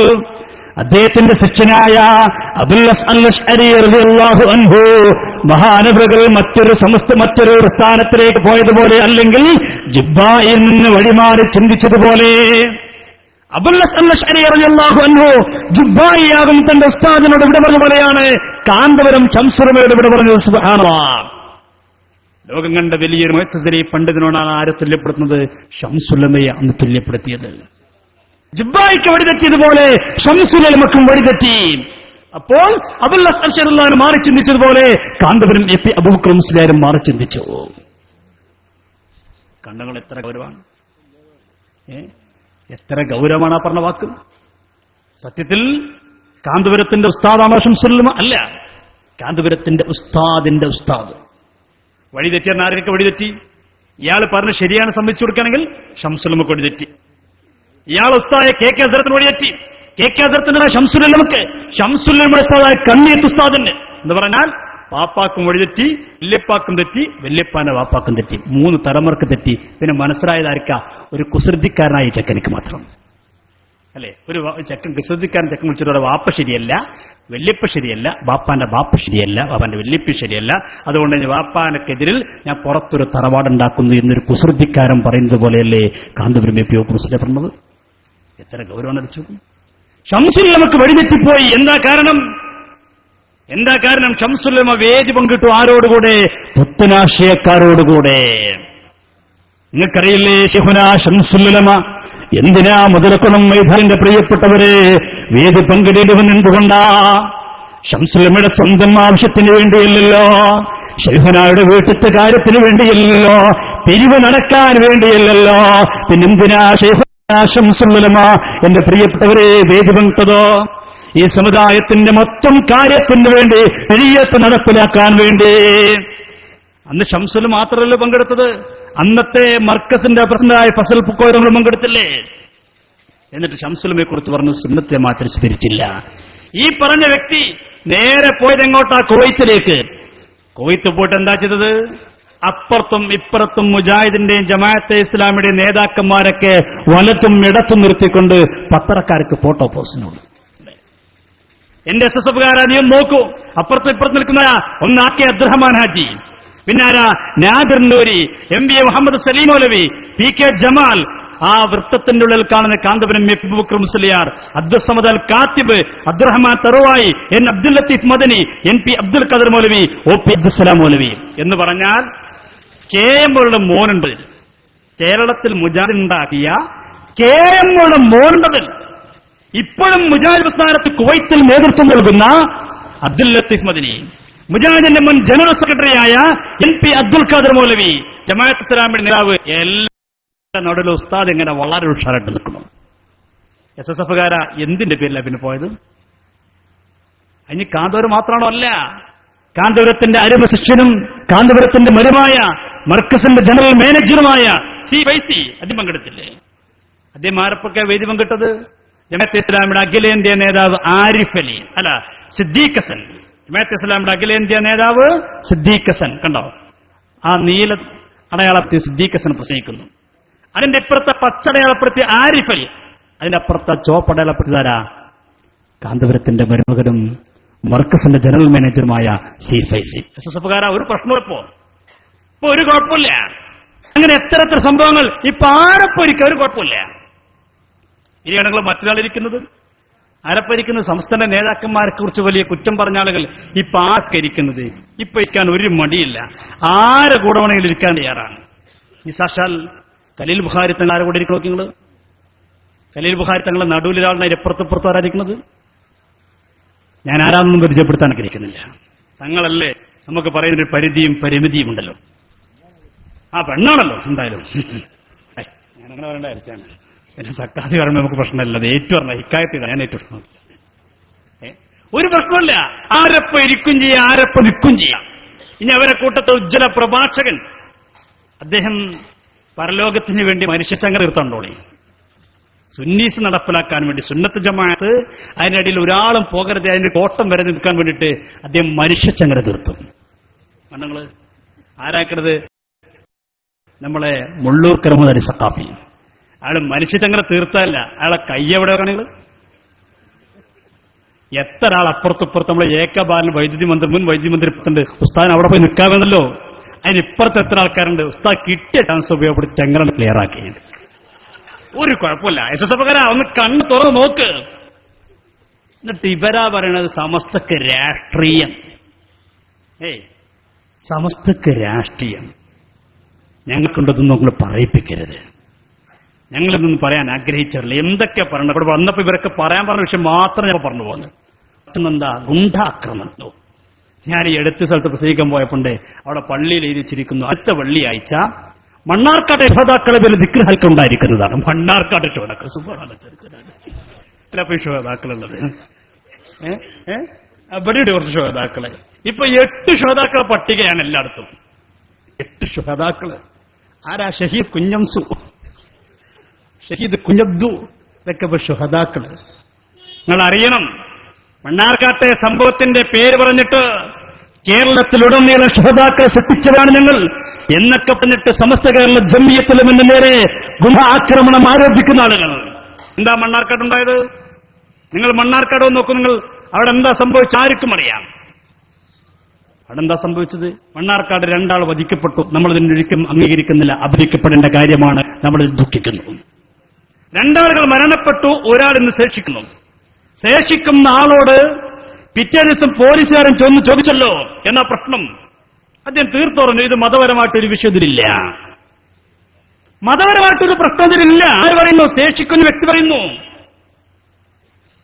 അദ്ദേഹത്തിന്റെ ശിഷ്യനായ അബുൽ ഹസൻ അശ്അരി റളിയല്ലാഹു അൻഹു മഹാനവറുകൾ മറ്റൊരു പ്രസ്ഥാനത്തിലേക്ക് പോയതുപോലെ, അല്ലെങ്കിൽ ജുബ്ബായിൽ നിന്ന് വഴിമാറി ചിന്തിച്ചതുപോലെ അബുൽ ഹസൻ അശ്അരി റളിയല്ലാഹു അൻഹു ജുബ്ബായിയാകും തന്റെ ഉസ്താദിനോട് ഇവിടെ പറഞ്ഞ പോലെയാണ് കാന്തപുരം ശംസുൽ ഉലമയോട് ഇവിടെ പറഞ്ഞത്. സുബ്ഹാനല്ലാഹ്. ലോകം കണ്ട വലിയൊരു മുഅ്തസിലി പണ്ഡിതനോടാണ് ആരെ തുല്യപ്പെടുത്തുന്നത്? ശംസുൽ ഉലമയെ അന്ന് തുല്യപ്പെടുത്തിയത്. ജുബ്ബായിക്ക് വഴിതെറ്റിയതുപോലെ ശംസുൽ ഉലമക്കും വഴിതെറ്റി. അപ്പോൾ അബുൽ ഹസൻ അശ്അരി റളിയല്ലാഹു മാറി ചിന്തിച്ചതുപോലെ കാന്തപുരം AP അബൂബക്കർ മുസ്ലിയാരും മാറി ചിന്തിച്ചു. കണ്ണുകൾ എത്ര ഗൗരവമാണ്, എത്ര ഗൗരവമാണ് ആ പറഞ്ഞ വാക്ക്. സത്യത്തിൽ കാന്തപുരത്തിന്റെ ഉസ്താദാണ് ശംസുൽ ഉലമ അല്ല, കാന്തപുരത്തിന്റെ ഉസ്താദിന്റെ ഉസ്താദ്. വഴിതെറ്റിയ ആരൊക്കെ വഴിതെറ്റി? ഇയാൾ പറഞ്ഞ് ശരിയാണ് സമ്മതിച്ചു കൊടുക്കുകയാണെങ്കിൽ ശംസുൽ ഉലമക്ക് വഴിതെറ്റി. ഇയാൾ ഉസ്താദായ KK ഹസരത്തിന് വഴിതെറ്റി. KK ഹസരത്തിന്റെ ശംസുൽ ഉലമക്ക്, ശംസുൽ ഉലമയുടെ ഉസ്താദായ കണ്ണിയത്ത് ഉസ്താദിന് എന്ന് പറഞ്ഞാൽ പാപ്പാക്കും വഴിതെറ്റി, വല്യപ്പാക്കും തെറ്റി, വല്യപ്പാന്റെ വാപ്പാക്കും തെറ്റി, 3 തലമുറക്ക് തെറ്റി. പിന്നെ മനസ്സിലായതായിരിക്ക ഒരു കുസൃതിക്കാരനായ ചെക്കനിക്ക് മാത്രം അല്ലെ? ഒരു ചെക്കൻ കുസൃതിക്കാരൻ ചെക്കൻ വിളിച്ചിട്ട് വാപ്പ ശരിയല്ല, വല്യപ്പ ശരിയല്ല, ബാപ്പാന്റെ ബാപ്പ ശരിയല്ല, ബാപ്പാന്റെ വല്യപ്പ ശരിയല്ല, അതുകൊണ്ട് വാപ്പാനക്കെതിരിൽ ഞാൻ പുറത്തൊരു തറവാടുണ്ടാക്കുന്നു എന്നൊരു കുസൃതിക്കാരൻ പറയുന്നത് പോലെയല്ലേ കാന്തപുരം AP മുസ്ലിം പറഞ്ഞത്? എത്ര ഗൗരവം അടിച്ചു. ശംസുൽ ഉലമക്ക് വഴിതെറ്റിപ്പോയി. എന്താ കാരണം? ശംസുൽ ഉലമ വേദി പങ്കിട്ടു. ആരോടുകൂടെ? പുത്തനാശയക്കാരോടുകൂടെ. നിങ്ങൾക്കറിയില്ലേ ശൈഖുനാ ശംസുൽ ഉലമ എന്തിനാ മുതലക്കുളം മൈതാനിന്റെ പ്രിയപ്പെട്ടവരെ വേദി പങ്കിടേണ്ടവൻ എന്തുകൊണ്ടാ? ശംസുൽ ഉലമയുടെ സ്വന്തം ആവശ്യത്തിന് വേണ്ടിയല്ലല്ലോ, ശൈഖുനായുടെ വീട്ടിലത്തെ കാര്യത്തിന് വേണ്ടിയല്ലല്ലോ, പിരിവ് നടക്കാൻ വേണ്ടിയല്ലല്ലോ. പിന്നെന്തിനാ ശൈഖുനാ ശംസുൽ ഉലമ എന്റെ പ്രിയപ്പെട്ടവരെ വേദി പങ്കിട്ടതോ? ഈ സമുദായത്തിന്റെ മൊത്തം കാര്യത്തിന് വേണ്ടി, ശരീഅത്ത് നടപ്പിലാക്കാൻ വേണ്ടി. അന്ന് ശംസുൽ മാത്രമല്ല പങ്കെടുത്തത്, അന്നത്തെ മർക്കസിന്റെ പ്രസിഡന്റായ ഫസൽ പുക്കോയങ്ങളും പങ്കെടുത്തില്ലേ? എന്നിട്ട് ശംസുൽ ഉലമയെ കുറിച്ച് പറഞ്ഞു സുന്നത്തെ മാത്രം സ്മരിച്ചില്ല. ഈ പറഞ്ഞ വ്യക്തി നേരെ പോയത് എങ്ങോട്ടാ? കുവൈത്തിലേക്ക്. കുവൈത്ത് പോയിട്ട് എന്താ ചെയ്തത്? അപ്പുറത്തും ഇപ്പുറത്തും മുജാഹിദിന്റെയും ജമാഅത്തെ ഇസ്ലാമിയുടെയും നേതാക്കന്മാരൊക്കെ വലത്തും ഇടത്തും നിർത്തിക്കൊണ്ട് പത്രക്കാർക്ക് ഫോട്ടോ പോസ്റ്റിനോട് എന്റെ SSFകാരാ നീ നോക്കൂ, അപ്പുറത്തും ഇപ്പുറത്ത് നിൽക്കുന്ന ഒന്ന് AK അബ്ദുറഹ്മാൻ ഹാജി, പിന്നെ ആരാ? നാദിർ നൂരി, MBA മുഹമ്മദ് സലീം മൗലവി, PK ജമാൽ. ആ വൃത്തത്തിന്റെ ഉള്ളിൽ കാണുന്ന കാന്തപുരം AP അബൂബക്കർ മുസ്ലിയാർ, അബ്ദുൽ സമദ് അൽ കാത്തിബ്, അബ്ദുറഹ്മാൻ തറുവായി, N അബ്ദുൽ ലത്തീഫ് മദനി, NP അബ്ദുൽ ഖദർ മൗലവി, OP അബ്ദുസ്സലാം മൗലവി എന്ന് പറഞ്ഞാൽ KM പോലുള്ള മോനുണ്ട്. കേരളത്തിൽ മുജാഹിദ് ഉണ്ടാക്കിയ KM മോണ്ടതിൽ ഇപ്പോഴും മുജാഹിദ് പ്രസ്ഥാനത്ത് കുവൈത്തിൽ നേതൃത്വം നൽകുന്ന അബ്ദുൽ ലത്തീഫ് മദനി, മുജാഹിദിന്റെ മുൻ ജനറൽ സെക്രട്ടറിയായ NP അബ്ദുൽ ഖാദർ മൗലവി, ജമാഅത്ത് ഇസ്ലാമിയുടെ നേതാവ്, എല്ലാ നടുവിലും ഉസ്താദ് ഇങ്ങനെ വളരെ ഉഷാറായിട്ട് നിൽക്കുന്നു. SSF-കാര എന്തിന്റെ പേരിലാണ് പിന്നെ പോയത്? അതിന് കാന്തപുരം മാത്രമാണോ? അല്ല, കാന്തപുരത്തിന്റെ അരുമ ശിഷ്യനും കാന്തപുരത്തിന്റെ മരുമായ മർക്കസിന്റെ ജനറൽ മാനേജറുമായ CYC അദ്ദേഹം പങ്കെടുത്തില്ലേ? അദ്ദേഹം ആരപ്പൊക്കെ വേദി പങ്കിട്ടത്? ജമാഅത്തെ ഇസ്ലാമിയുടെ അഖിലേന്ത്യാ നേതാവ് ആരിഫ് അലി, അല്ല സിദ്ദീഖ് ഹസൻ. ജമാഅത്തെ ഇസ്ലാമിയുടെ അഖിലേന്ത്യാ നേതാവ് സിദ്ദീഖ് ഹസൻ, കണ്ടോ? ആ നീല അടയാളപ്പെടുത്തി സിദ്ദീഖ് ഹസൻ പ്രസംഗിക്കുന്നു. അതിന്റെ ഇപ്പുറത്തെ പച്ചടയാളപ്പെടുത്തി ആരിഫ് അലി, അതിന്റെ അപ്പുറത്തെ ചോപ്പടയാളപ്പെടുത്തിയതാരാ? കാന്തപുരത്തിന്റെ മരുമകനും മർക്കസിന്റെ ജനറൽ മാനേജറുമായ CYC. SSF-കാരാ ഒരു പ്രശ്നം ഇപ്പോ ഒരു കുഴപ്പമില്ല. അങ്ങനെ എത്ര സംഭവങ്ങൾ ഇപ്പൊ ആരപ്പൊരിക്കുക ഒരു കുഴപ്പമില്ല. ഇനിയാണെങ്കിൽ മറ്റൊരാളിരിക്കുന്നത് ആരപ്പരിക്കുന്നത് സംസ്ഥാന നേതാക്കന്മാരെ കുറിച്ച് വലിയ കുറ്റം പറഞ്ഞ ആളുകൾ ഇപ്പൊ ആർക്കരിക്കുന്നത്? ഇപ്പൊ ഇരിക്കാൻ ഒരു മടിയില്ല, ആരെ കൂടെ വേണമെങ്കിലും ഇരിക്കാൻ തയ്യാറാണ്. ഈ സാക്ഷാൽ ഖലീൽ ബുഖാരി തങ്ങൾ ആരെ കൂടെ ഇരിക്കണം നോക്കി നിങ്ങൾ? ഖലീൽ ബുഖാരി തങ്ങളെ നടുവിലൊരാളിനെ എപ്പുറത്ത് ആരാധിക്കുന്നത്? ഞാൻ ആരാണെന്നും പരിചയപ്പെടുത്താൻ ആഗ്രഹിക്കുന്നില്ല. തങ്ങളല്ലേ നമുക്ക് പറയുന്നൊരു പരിധിയും പരിമിതിയും ഉണ്ടല്ലോ. ആ പെണ്ണാണല്ലോ എന്തായാലും. ഞാനങ്ങനെ പറയേണ്ട അരിച്ചാണ്. പിന്നെ സക്കാതി പറയുമ്പോൾ നമുക്ക് പ്രശ്നമില്ല. അത് ഏറ്റു പറഞ്ഞ ഹിക്കായത്തില്ല, ഞാൻ ഏറ്റു പ്രശ്നമില്ല. ഒരു പ്രശ്നമില്ല. ആരപ്പ ഇരിക്കും ചെയ്യാം, ആരപ്പ നിൽക്കും ചെയ്യാം. ഇനി അവരെ കൂട്ടത്തെ ഉജ്ജ്വല പ്രഭാഷകൻ, അദ്ദേഹം പരലോകത്തിന് വേണ്ടി മനുഷ്യച്ചങ്ങ തീർത്തോണ്ടോളി. സുന്നീസ് നടപ്പിലാക്കാൻ വേണ്ടി സുന്നത്ത് ജമാഅത്ത്, അതിനിടയിൽ ഒരാളും പോകരുത്, അതിന്റെ കോട്ടം വരെ നിൽക്കാൻ വേണ്ടിയിട്ട് അദ്ദേഹം മനുഷ്യച്ചങ്ങര തീർത്തു. കണ്ണുങ്ങള് ആരാക്കരുത്? നമ്മളെ മുള്ളൂർ കരമുദ് അലി സഖാഫി. അയാൾ മനുഷ്യച്ചങ്ങര തീർത്തല്ല, അയാളെ കയ്യെവിടെ കാണികള്? എത്ര ആൾ അപ്പുറത്തിപ്പുറത്ത് നമ്മളെ ബാലൻ വൈദ്യുതി മന്ത്രി, മുൻ വൈദ്യുതി മന്ത്രി ഇപ്പുണ്ട്. ഉസ്താദിന് അവിടെ പോയി നിൽക്കാമെന്നല്ലോ. അതിനിപ്പുറത്ത് എത്ര ആൾക്കാരുണ്ട്? ഉസ്താദ് കിട്ടിയ ചാൻസ് ഉപയോഗപ്പെടുത്തി ചെങ്ങലാണ് ക്ലിയർ ആക്കിയത്. ഒരു കുഴപ്പമില്ല. SSF-കാരാ ഒന്ന് കണ്ണ് തുറന്ന് നോക്ക്. എന്നിട്ട് ഇവരാ പറയണത് സമസ്തക്ക് രാഷ്ട്രീയം. സമസ്തക്ക് രാഷ്ട്രീയം ഞങ്ങൾക്കുണ്ടതൊന്നും നിങ്ങൾ പറയിപ്പിക്കരുത്. ഞങ്ങളിതൊന്നും പറയാൻ ആഗ്രഹിച്ചില്ല. എന്തൊക്കെ പറയണം? ഇവിടെ വന്നപ്പോ ഇവരൊക്കെ പറയാൻ പറഞ്ഞ വിഷയം മാത്രം ഞാൻ പറഞ്ഞു പോകുന്നത്. എന്താ ഗുണ്ടാക്രമണോ? ഞാൻ ഈ അടുത്ത സ്ഥലത്ത് പ്രസംഗിക്കാൻ പോയപ്പോണ്ട് അവിടെ പള്ളിയിൽ എഴുതി വെച്ചിരിക്കുന്നു, അടുത്ത വെള്ളിയാഴ്ച മണ്ണാർക്കാട്ടെ ഷോതാക്കളെ പേര് ദിക്ർ ഹൽക്ക ഉണ്ടായിരിക്കുന്നതാണ്. മണ്ണാർക്കാട്ടെ ഷോതാക്കൾ ഷോതാക്കളുള്ളത് ഇവിടെ കുറച്ച് ഷോതാക്കളെ. ഇപ്പൊ 8 ഷോതാക്കളെ പട്ടികയാണ് എല്ലായിടത്തും. 8 ഷോതാക്കള്. ആരാ? ഷഹീദ് കുഞ്ഞംസു, ഷഹീദ് കുഞ്ഞബ്ദു, ഇതൊക്കെ ഷുഹദാക്കള്. നിങ്ങൾ അറിയണം, മണ്ണാർക്കാട്ടെ സംഭവത്തിന്റെ പേര് പറഞ്ഞിട്ട് കേരളത്തിലുടനീളം ഷുഹദാക്കളെ സൃഷ്ടിച്ചതാണ് ഞങ്ങൾ എന്നൊക്കെ പറഞ്ഞിട്ട് സമസ്ത കേരള ജംഇയ്യത്തുലമയുടെ നേരെ ഗുണ്ടാക്രമണം ആരോപിക്കുന്ന ആളുകൾ. എന്താ മണ്ണാർക്കാടുണ്ടായത്? നിങ്ങൾ മണ്ണാർക്കാട് നോക്കൂ. നിങ്ങൾ അവിടെ എന്താ സംഭവിച്ച ആർക്കും അറിയാം. അവിടെ എന്താ സംഭവിച്ചത്? മണ്ണാർക്കാട് 2 ആൾ വധിക്കപ്പെട്ടു. നമ്മളതിനൊരിക്കലും അംഗീകരിക്കുന്നില്ല. അഭിനയിക്കപ്പെടേണ്ട കാര്യമാണ്. നമ്മളിൽ ദുഃഖിക്കുന്നു. 2 ആളുകൾ മരണപ്പെട്ടു, ഒരാൾ ഇന്ന് ശേഷിക്കുന്നു. ശേഷിക്കുന്ന ആളോട് പിറ്റേ ദിവസം പോലീസുകാരൻ ചോദിച്ചല്ലോ എന്നാ പ്രശ്നം. അദ്ദേഹം തീർത്തു പറഞ്ഞു, ഇത് മതപരമായിട്ടൊരു വിഷയത്തിലില്ല, മതപരമായിട്ടൊരു പ്രശ്നത്തിലില്ല. ആര് പറയുന്നു? ശേഷിക്കുന്ന വ്യക്തി പറയുന്നു.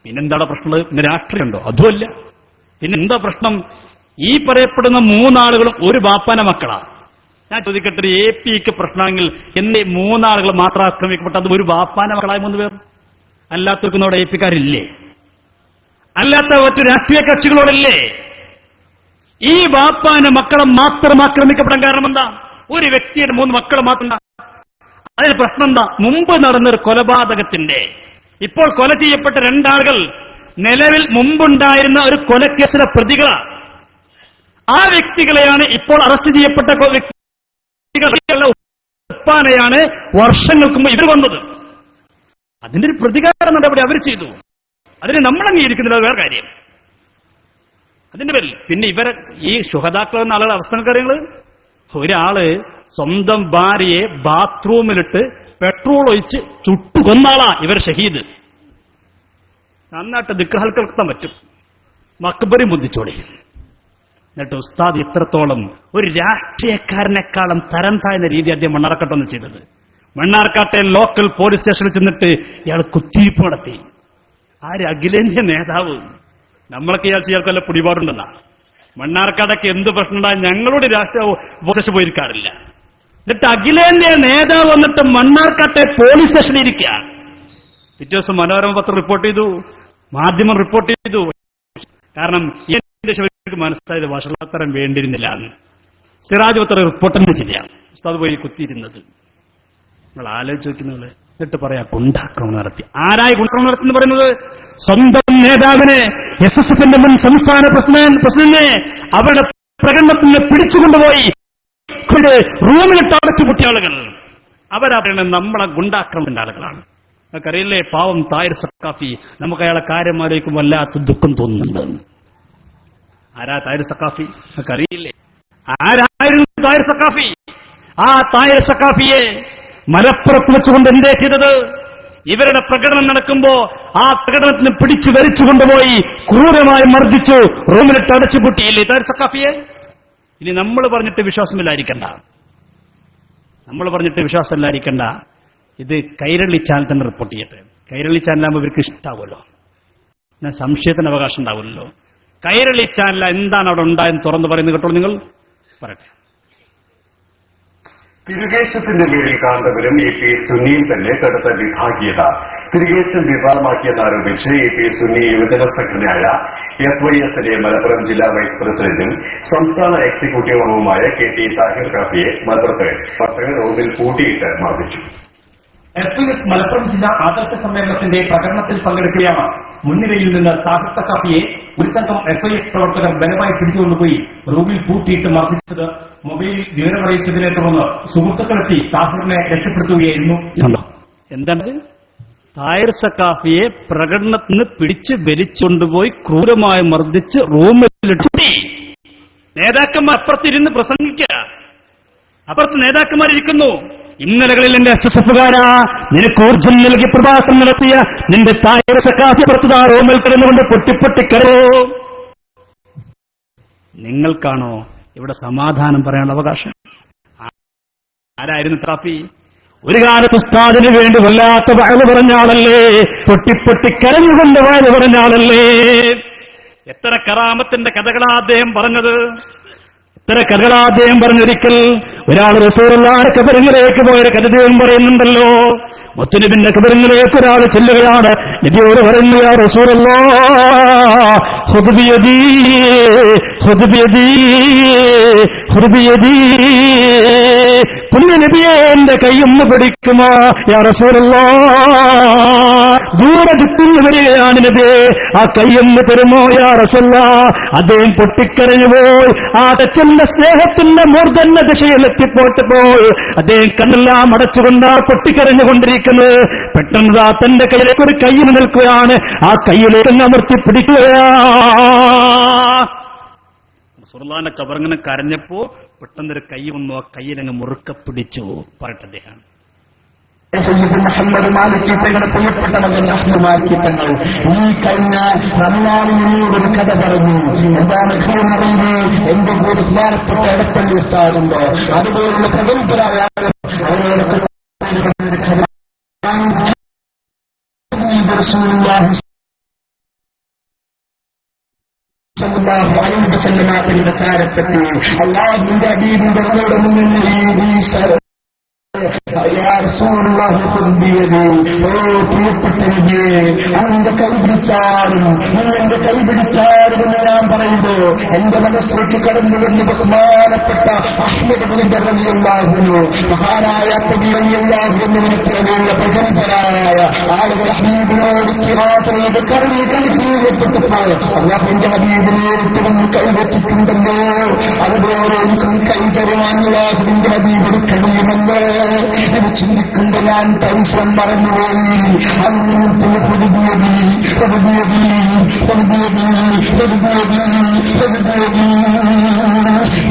പിന്നെന്താണ് പ്രശ്നം? പിന്നെ രാഷ്ട്രീയമുണ്ടോ? അതുമല്ല. പിന്നെന്താ പ്രശ്നം? ഈ പറയപ്പെടുന്ന 3 ആളുകളും ഒരു ബാപ്പാന മക്കളാ. ഞാൻ ചോദിക്കട്ടെ, APക്ക് പ്രശ്നമാണെങ്കിൽ എന്നേ 3 ആളുകൾ മാത്രം ആക്രമിക്കപ്പെട്ടത് ഒരു ബാപ്പാന മക്കളായ 3 പേർ? അല്ലാത്തവർക്കും അവിടെ APക്കാരില്ലേ? അല്ലാത്ത മറ്റു രാഷ്ട്രീയ കക്ഷികളോടല്ലേ? ഈ ബാപ്പാന്റെ മക്കളെ മാത്രം ആക്രമിക്കപ്പെടാൻ കാരണം എന്താ? ഒരു വ്യക്തിയുടെ 3 മക്കളെ മാത്രം. അതിന് പ്രശ്നം എന്താ? മുമ്പ് നടന്നൊരു കൊലപാതകത്തിന്റെ, ഇപ്പോൾ കൊല ചെയ്യപ്പെട്ട 2 ആളുകൾ നിലവിൽ മുമ്പുണ്ടായിരുന്ന ഒരു കൊലക്കേസിലെ പ്രതികളാണ്. ആ വ്യക്തികളെയാണ് ഇപ്പോൾ അറസ്റ്റ് ചെയ്യപ്പെട്ട വ്യക്തികളുടെ ഉപ്പാനെയാണ് വർഷങ്ങൾക്ക് മുമ്പ് ഇവർ വന്നത്. അതിന്റെ ഒരു പ്രതികാര നടപടി അവർ ചെയ്തു. അതിന് നമ്മൾ അംഗീകരിക്കുന്നില്ല, വേറെ കാര്യം. അതിന്റെ പേരിൽ പിന്നെ ഇവരെ ഈ ശുഹദാക്കൾ എന്ന ആളുകളുടെ അവസ്ഥ കാര്യങ്ങൾ. ഒരാള് സ്വന്തം ഭാര്യയെ ബാത്റൂമിലിട്ട് പെട്രോൾ ഒഴിച്ച് ചുട്ടുകൊന്നാളാ ഇവർ ഷഹീദ്. നന്നായിട്ട് ദിക്ർ ഹൽക്ക നടത്താൻ പറ്റും, മക്ബറിയും ബുദ്ധിച്ചോടി. എന്നിട്ട് ഉസ്താദ് ഇത്രത്തോളം ഒരു രാഷ്ട്രീയക്കാരനെക്കാളും തരം താഴ്ന്ന രീതി അദ്ദേഹം മണ്ണാർക്കാട്ടെന്ന് ചെയ്തത്. മണ്ണാർക്കാട്ടെ ലോക്കൽ പോലീസ് സ്റ്റേഷനിൽ ചെന്നിട്ട് ഇയാൾ കുത്തിയിരിപ്പ് നടത്തി. ആര്? അഖിലേന്ത്യാ നേതാവ്. നമ്മളൊക്കെ ഇയാൾക്ക് വല്ല പിടിപാടുണ്ടെന്നാ. മണ്ണാർക്കാടൊക്കെ എന്ത് പ്രശ്നമുണ്ടായി ഞങ്ങളോട് രാഷ്ട്രീയ ഉപദേശം പോയിരിക്കാറില്ല. എന്നിട്ട് അഖിലേന്ത്യാ നേതാവ് വന്നിട്ട് മണ്ണാർക്കാട്ടെ പോലീസ് സ്റ്റേഷനിൽ ഇരിക്കുക. പിറ്റേ ദിവസം മനോരമ പത്രം റിപ്പോർട്ട് ചെയ്തു, മാധ്യമം റിപ്പോർട്ട് ചെയ്തു. കാരണം എനിക്ക് മനസ്സിലായത് വഷളത്തരം വേണ്ടിയിരുന്നില്ല എന്ന്. സിറാജ് പത്രം റിപ്പോർട്ടന്നെ ചെയ്യാം. ഉസ്താദ് പോയി കുത്തിയിരുന്നത് നിങ്ങൾ ആലോചിച്ച് നോക്കുന്നത്. എന്നിട്ട് പറയാ ഗുണ്ടാക്രമണം നടത്തി. ആരായി ഗുണ്ടാക്രമണം നടത്തി പറയുന്നത്? സ്വന്തം നേതാവിനെ, SSFന്റെ മുൻ സംസ്ഥാന പ്രസിഡന്റിനെ അവരുടെ പ്രകടനത്തിന് പിടിച്ചുകൊണ്ടുപോയി റൂമിലിട്ട് അടച്ചുപൂട്ടിയ ആളുകൾ. അവരാ പറയുന്നത് നമ്മളെ ഗുണ്ടാക്രമണത്തിന്റെ ആളുകളാണ്. നമുക്കറിയില്ലേ, പാവം താഹിർ സഖാഫി. നമുക്ക് അയാളെ കാര്യം ആലോചിക്കുമ്പോൾ വല്ലാത്ത ദുഃഖം തോന്നുന്നുണ്ട്. ആരാ താഹിർ സഖാഫി? നമുക്കറിയില്ലേ ആരായിരുന്നു താഹിർ സഖാഫി? ആ താഹിർ സഖാഫിയെ മലപ്പുറത്ത് വെച്ചുകൊണ്ട് എന്തേ ചെയ്തത്? ഇവരുടെ പ്രകടനം നടക്കുമ്പോ ആ പ്രകടനത്തിന് പിടിച്ചു വരിച്ചുകൊണ്ടുപോയി ക്രൂരമായി മർദ്ദിച്ചു, റൂമിലിട്ട് അടച്ചുപൂട്ടിയില്ലേ താഹിർ സഖാഫിയെ? ഇനി നമ്മൾ പറഞ്ഞിട്ട് വിശ്വാസമില്ലായിരിക്കണ്ട, ഇത് കൈരളി ചാനൽ തന്നെ റിപ്പോർട്ട് ചെയ്യട്ടെ. കൈരളി ചാനലാകുമ്പോൾ ഇവർക്ക് ഇഷ്ടാവുമല്ലോ, ഞാൻ സംശയത്തിന് അവകാശം ഉണ്ടാവില്ലല്ലോ. കൈരളി ചാനൽ എന്താണ് അവിടെ ഉണ്ടായെന്ന് തുറന്നു പറയുന്നത് കേട്ടോ. നിങ്ങൾ പറയട്ടെ. തിരുകേശത്തിന്റെ പേരിൽ കാന്തപുരം AP സുന്നിയിൽ തന്നെ കടുത്ത വിഭാഗീയത. തിരുകേശം വിവാദമാക്കിയെന്നാരോപിച്ച് AP സുന്നി യുവജന സംഘടനയായ SYSന്റെ മലപ്പുറം ജില്ലാ വൈസ് പ്രസിഡന്റും സംസ്ഥാന എക്സിക്യൂട്ടീവ് അംഗവുമായ KT താഹിർ കാഫിയെ മലപ്പുറത്ത് പട്ടണ റോഡിൽ പൂട്ടിയിട്ട് മർദ്ദിച്ചു. SYS മലപ്പുറം ജില്ലാ ആദർശ സമ്മേളനത്തിന്റെ പ്രകടനത്തിൽ പങ്കെടുക്കുകയാണ്. മുൻനിരയിൽ നിന്ന് താഹിർ സഖാഫിയെ ഒരു സംഘം SYS പ്രവർത്തകർ ബലമായി പിടിച്ചുകൊണ്ടുപോയി റൂമിൽ പൂട്ടിയിട്ട് മർദ്ദിച്ചത്. മൊബൈലിൽ വിവരമറിയിച്ചതിനെ തുടർന്ന് സുഹൃത്തുക്കളെത്തി താഹിറിനെ രക്ഷപ്പെടുത്തുകയായിരുന്നു. എന്താണ്? താഹിർ സഖാഫിയെ പ്രകടനത്തിന് പിടിച്ച് വലിച്ചുകൊണ്ടുപോയി ക്രൂരമായി മർദ്ദിച്ച് റൂമിലിട്ട് നേതാക്കന്മാർ അപ്പുറത്തിരുന്ന് പ്രസംഗിക്കുക. അപ്പുറത്ത് നേതാക്കന്മാരിയ്ക്കുന്നു. ഇന്നലകളിൽ എന്റെ SSFകാരാ നിനക്ക് ഊർജ്ജം നൽകി പ്രഭാഷണം നടത്തിയ നിന്റെ താഹിർ സഖാഫി പുറത്തുതാ റൂമിൽ കിടന്നുകൊണ്ട് പൊട്ടിപ്പൊട്ടിക്കരോ. നിങ്ങൾക്കാണോ ഇവിടെ സമാധാനം പറയാനുള്ള അവകാശം? ആരായിരുന്നു താഫി? ഒരു കാലത്ത് ഉസ്താദിന് വേണ്ടി വല്ലാത്ത വയല് പറഞ്ഞ ആളല്ലേ, പൊട്ടിപ്പൊട്ടിക്കരഞ്ഞുകൊണ്ട് വയല് പറഞ്ഞ ആളല്ലേ. എത്ര കറാമത്തിന്റെ കഥകളാ അദ്ദേഹം പറഞ്ഞത്, എത്ര കഥകളാ അദ്ദേഹം പറഞ്ഞൊരിക്കൽ ഒരാൾ റസൂലുള്ളാഹിയുടെ ഖബറിലേക്ക് പോയൊരു കഥ അദ്ദേഹം പറയുന്നുണ്ടല്ലോ. മുത്തുനബിന്റെ ഖബറിലേക്ക് ഒരാൾ ചെല്ലുകയാണ്. നബിയോട് പറയുന്നു, യാ റസൂലല്ലാഹ് ഖുദ് ബിയദീ ഖുദ് ബിയദീ ഖുദ് ബിയദീ. പുണ്യ നബിയെ എന്റെ കൈയൊന്ന് പിടിക്കുമോ യാ റസൂലല്ലാഹ്. ദൂരെ ദിക്കിന്ന് വരികയാണ് നബിയെ, ആ കൈയൊന്ന് തരുമോ യാ റസൂലല്ലാഹ്. അദ്ദേഹം പൊട്ടിക്കരഞ്ഞുപോയി. ആ തച്ചന്റെ സ്നേഹത്തിന്റെ മൂർധന്യ ദിശയിലെത്തിപ്പോട്ടപ്പോൾ അദ്ദേഹം കണ്ണെല്ലാം അടച്ചുകൊണ്ടാ പൊട്ടിക്കരഞ്ഞുകൊണ്ടിരിക്കുന്നത്. പെട്ടെന്ന് തന്റെ കയ്യിലേക്ക് ഒരു കയ്യിൽ നിൽക്കുകയാണ്. ആ കയ്യിലേക്ക് അമർത്തി പിടിക്കുകയാ. റസൂലുള്ളാഹിന്റെ ഖബറിങ്ങനെ കരഞ്ഞപ്പോ പെട്ടെന്നൊരു കൈ വന്നു, ആ കയ്യിലങ്ങ് മുറുക്ക പിടിച്ചു. പറയട്ടെ അദ്ദേഹം. മുഹമ്മദ് മാലിക് തങ്ങളുടെ പ്രിയപ്പെട്ട മകൻ അഹ്മദ് മാലിക് തങ്ങൾ ഈ കഴിഞ്ഞ റമളാനിനോടൊരു കഥ പറഞ്ഞു. എന്താണ് ഖൈറിനറിവ്? എന്റെ കൂടെ സ്മാരപ്പെട്ട ഇടപ്പള്ളി ഉസ്താദുണ്ടോ, അതുപോലുള്ള പ്രഗത്ഭരായ ത്തിന്റെ താരപ്പെട്ടി അല്ലാഹുവിന്റെ അബീബിന്റെ മുന്നിൽ അവന്റെ കൈപിടിച്ചാലും എന്റെ കൈപിടിച്ചാലും എന്ന് ഞാൻ പറയുമ്പോ എന്റെ മനസ്സിലേക്ക് കടന്നു വരുന്ന ബഹുമാനപ്പെട്ട അഹ്മദ് റളിയല്ലാഹു മഹാനായ റളിയല്ലാഹു എന്നിവരുടെ പ്രഗത്ഭരായ ആളുകൾ ഹബീബിനോട് കിറാത്ത് കൈപ്പെട്ടപ്പോൾ അല്ലാഹുവിന്റെ ഹബീബിനെ വന്ന് കൈവച്ചിട്ടുണ്ടല്ലോ, അതുപോലെ എനിക്കും കൈ തരുവാനുള്ള അല്ലാഹുവിന്റെ ഹബീബിന് കഴിയുമല്ലോ. ഇത് ചിന്തിക്കുമ്പോൾ ഞാൻ ടെൻഷൻ മറന്നുപോയി. അങ്ങനെ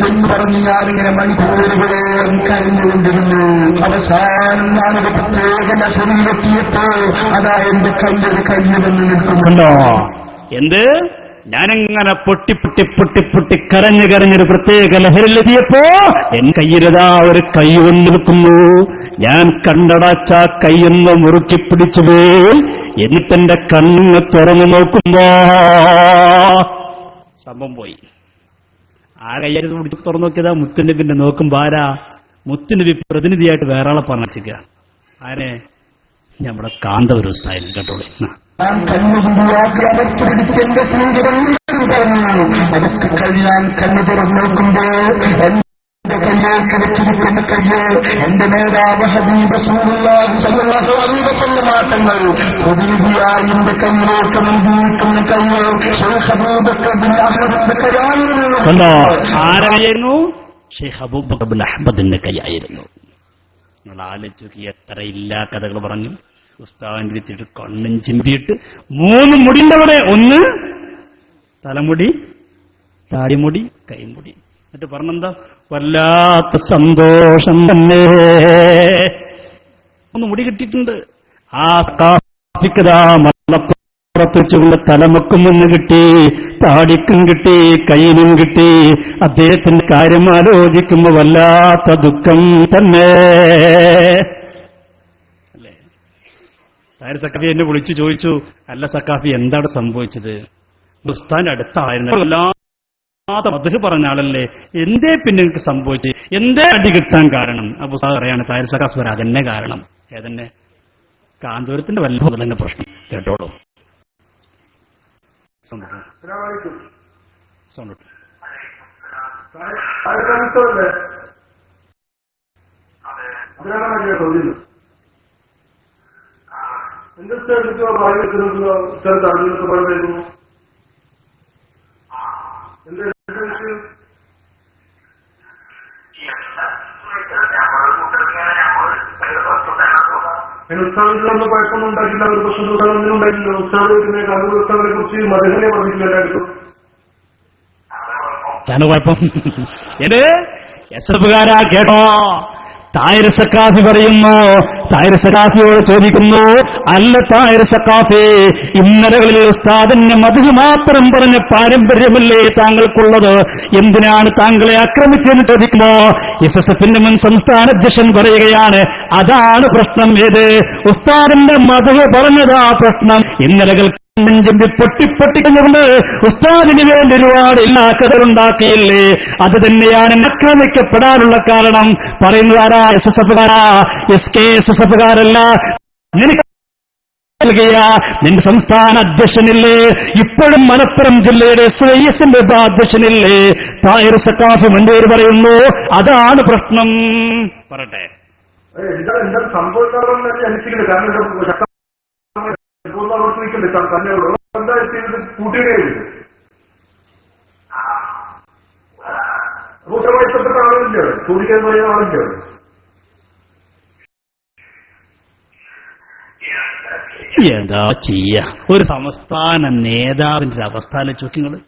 എന്ന് പറഞ്ഞ് ഞാനിങ്ങനെ മണിക്കൂറുകളോളം കരഞ്ഞുകൊണ്ടിരുന്നു. അവസാനം ഞാനൊരു പ്രത്യേക നശനിലെത്തിയപ്പോ അതാ എന്റെ കയ്യൊരു കയ്യിൽ വന്ന് നിൽക്കുന്നു. എന്ത് ഞാനങ്ങനെ പൊട്ടി കരഞ്ഞൊരു പ്രത്യേക ലഹരിലെത്തിയപ്പോ എൻ കയ്യിലതാ ഒരു കൈ വന്നു നിൽക്കുന്നു. ഞാൻ കണ്ടടച്ച കൈയൊന്ന് മുറുക്കി പിടിച്ചുപോയി. എന്നിട്ടെന്റെ കണ്ണ് തുറന്നു നോക്കുമ്പോ സംഭവം പോയി. ആ കയ്യായിരുന്നു പിടിച്ച് തുറന്നു നോക്കിയതാ മുത്തുനബിന്റെ. നോക്കുമ്പോ ആരാ? മുത്തുനബി പ്രതിനിധിയായിട്ട് വേറെ ആളെ പറഞ്ഞിരിക്കുക. ആരെ? നമ്മുടെ കാന്തപുരം ഉസ്താദിനെ. കേട്ടോളൂ. ഞാൻ കണ്ണുകൊണ്ടിയാക്കി അകത്ത് പിടിച്ചെന്റെ പറഞ്ഞു അതൊക്കെ കഴിയാൻ കണ്ണു തുറന്നു നോക്കുമ്പോ എന്റെ കയ്യേക്ക് വെച്ചിരിക്കുന്ന കയ്യ് എന്റെ നേതാവ് ഹബീബ് റസൂലുള്ളാഹി സ്വല്ലല്ലാഹു അലൈഹി വസല്ലം മാറ്റങ്ങൾ പ്രതിനിധിയായി എന്റെ കയ്യിലേക്ക് നൽകിയിരിക്കുന്ന കയ്യ് ഷെയ്ഖ് അബൂബക്കർ ബിൻ അഹ്മദിന്റെ കയ്യായിരുന്നു. കണ്ടോ? ആരായിരുന്നു? ഷെയ്ഖ് അബൂബക്കർ ബിൻ അഹ്മദിന്റെ കയ്യായിരുന്നു. നിങ്ങൾ ആലോചിച്ച് എത്ര ഇല്ലാ കഥകൾ പറഞ്ഞു. ഉസ്താദിന്റെ എത്തിയിട്ട് കണ്ണും ചിമ്പിയിട്ട് 3 മുടിന്റെ അവിടെ, ഒന്ന് തലമുടി, താടിമുടി, കൈമുടി. എന്നിട്ട് പറഞ്ഞെന്താ? വല്ലാത്ത സന്തോഷം തന്നെ, 3 മുടി കിട്ടിയിട്ടുണ്ട്. ആ കാഫിക്കതാ മലപ്പുറത്ത് വെച്ചുകൊണ്ട് തലമക്കും ഒന്ന് കിട്ടി, താടിക്കും കിട്ടി, കൈയിനും കിട്ടി. അദ്ദേഹത്തിന്റെ കാര്യം ആലോചിക്കുമ്പോ വല്ലാത്ത ദുഃഖം തന്നെ. താരിഖ് സഖാഫി എന്നെ വിളിച്ചു ചോദിച്ചു, അല്ല സഖാഫി എന്താണ് സംഭവിച്ചത്? ഉസ്താദിന്റെ അടുത്തായിരുന്നു, വല്ലാതെ മദ്ഹ് പറഞ്ഞ ആളല്ലേ, എന്തേ പിന്നെ എനിക്ക് സംഭവിച്ചു? എന്തേ അടി കിട്ടാൻ കാരണം? അപ്പൊ ഉസ്താദ് പറയാണ്, താരിഖ് സഖാഫി പറയാം, അതെന്നെ കാരണം. ഏതെന്നെ? കാന്തപുരത്തിന്റെ വല്ല തന്നെ പ്രശ്നം. കേട്ടോളൂ. എന്തൊക്കെ പറഞ്ഞിട്ട് പറയുന്നു? ഉത്സാഹത്തിലൊന്നും കുഴപ്പമൊന്നും ഉണ്ടാക്കില്ല, ഒരു പ്രശ്നം ഒന്നും ഉണ്ടായില്ല. ഉത്സാഹത്തിനെ കാന്തപുരത്തെ കുറിച്ച് മതങ്ങളെ പറഞ്ഞിട്ടില്ല എല്ലാവർക്കും. കുഴപ്പം ഏത് എസ്എഫുകാരാ? കേട്ടോ, താരിഖ് സഖാഫി പറയുന്നു. താരിഖ് സഖാഫിയോട് ചോദിക്കുന്നു, അല്ല താരിഖ് സഖാഫി, ഇന്നലകളിൽ ഉസ്താദിന്റെ മദ്ഹ് മാത്രം പറഞ്ഞ പാരമ്പര്യമല്ലേ താങ്കൾക്കുള്ളത്? എന്തിനാണ് താങ്കളെ ആക്രമിച്ചെന്ന് ചോദിക്കുമ്പോ എസ്എസ്എഫിന്റെ മുൻ സംസ്ഥാന അധ്യക്ഷൻ പറയുകയാണ്, അതാണ് പ്രശ്നം. ഏത്? ഉസ്താദിന്റെ മദ്ഹ് പറഞ്ഞതാ പ്രശ്നം. ഇന്നലകൾ പൊട്ടിപ്പൊട്ടിക്കൊണ്ട് ഉസ്താദിന് വേണ്ടി ഒരുപാട് എല്ലാ കഥകളുണ്ടാക്കിയില്ലേ? അത് തന്നെയാണ് ആക്രമിക്കപ്പെടാനുള്ള കാരണം. പറയുന്നത് ആരാ? എസ്എസ്എഫുകാരാ? SKSSFുകാരല്ല. നിന്റെ സംസ്ഥാന അധ്യക്ഷനില്ലേ? ഇപ്പോഴും മലപ്പുറം ജില്ലയുടെ SYSന്റെ അധ്യക്ഷനില്ലേ? താരിഖ് സഖാഫി മുൻപേര് പറയുന്നു, അതാണ് പ്രശ്നം. പറട്ടെ, എന്താ സംഭവിക്കാറുണ്ട് എനിക്കില്ല. കാരണം പ്രവർത്തിക്കണ്ടേ തന്നെയുള്ളൂ. എന്താ ചെയ്തത്? കൂട്ടുകയായിരുന്നു. കൂട്ടമായി ബന്ധപ്പെട്ട ആളില്ല, ചോദിക്കാൻ പറയുന്ന ആളില്ല. എന്താ ചെയ്യ? ഒരു സംസ്ഥാന നേതാവിന്റെ അവസ്ഥ ആലോചിക്കുങ്ങള്.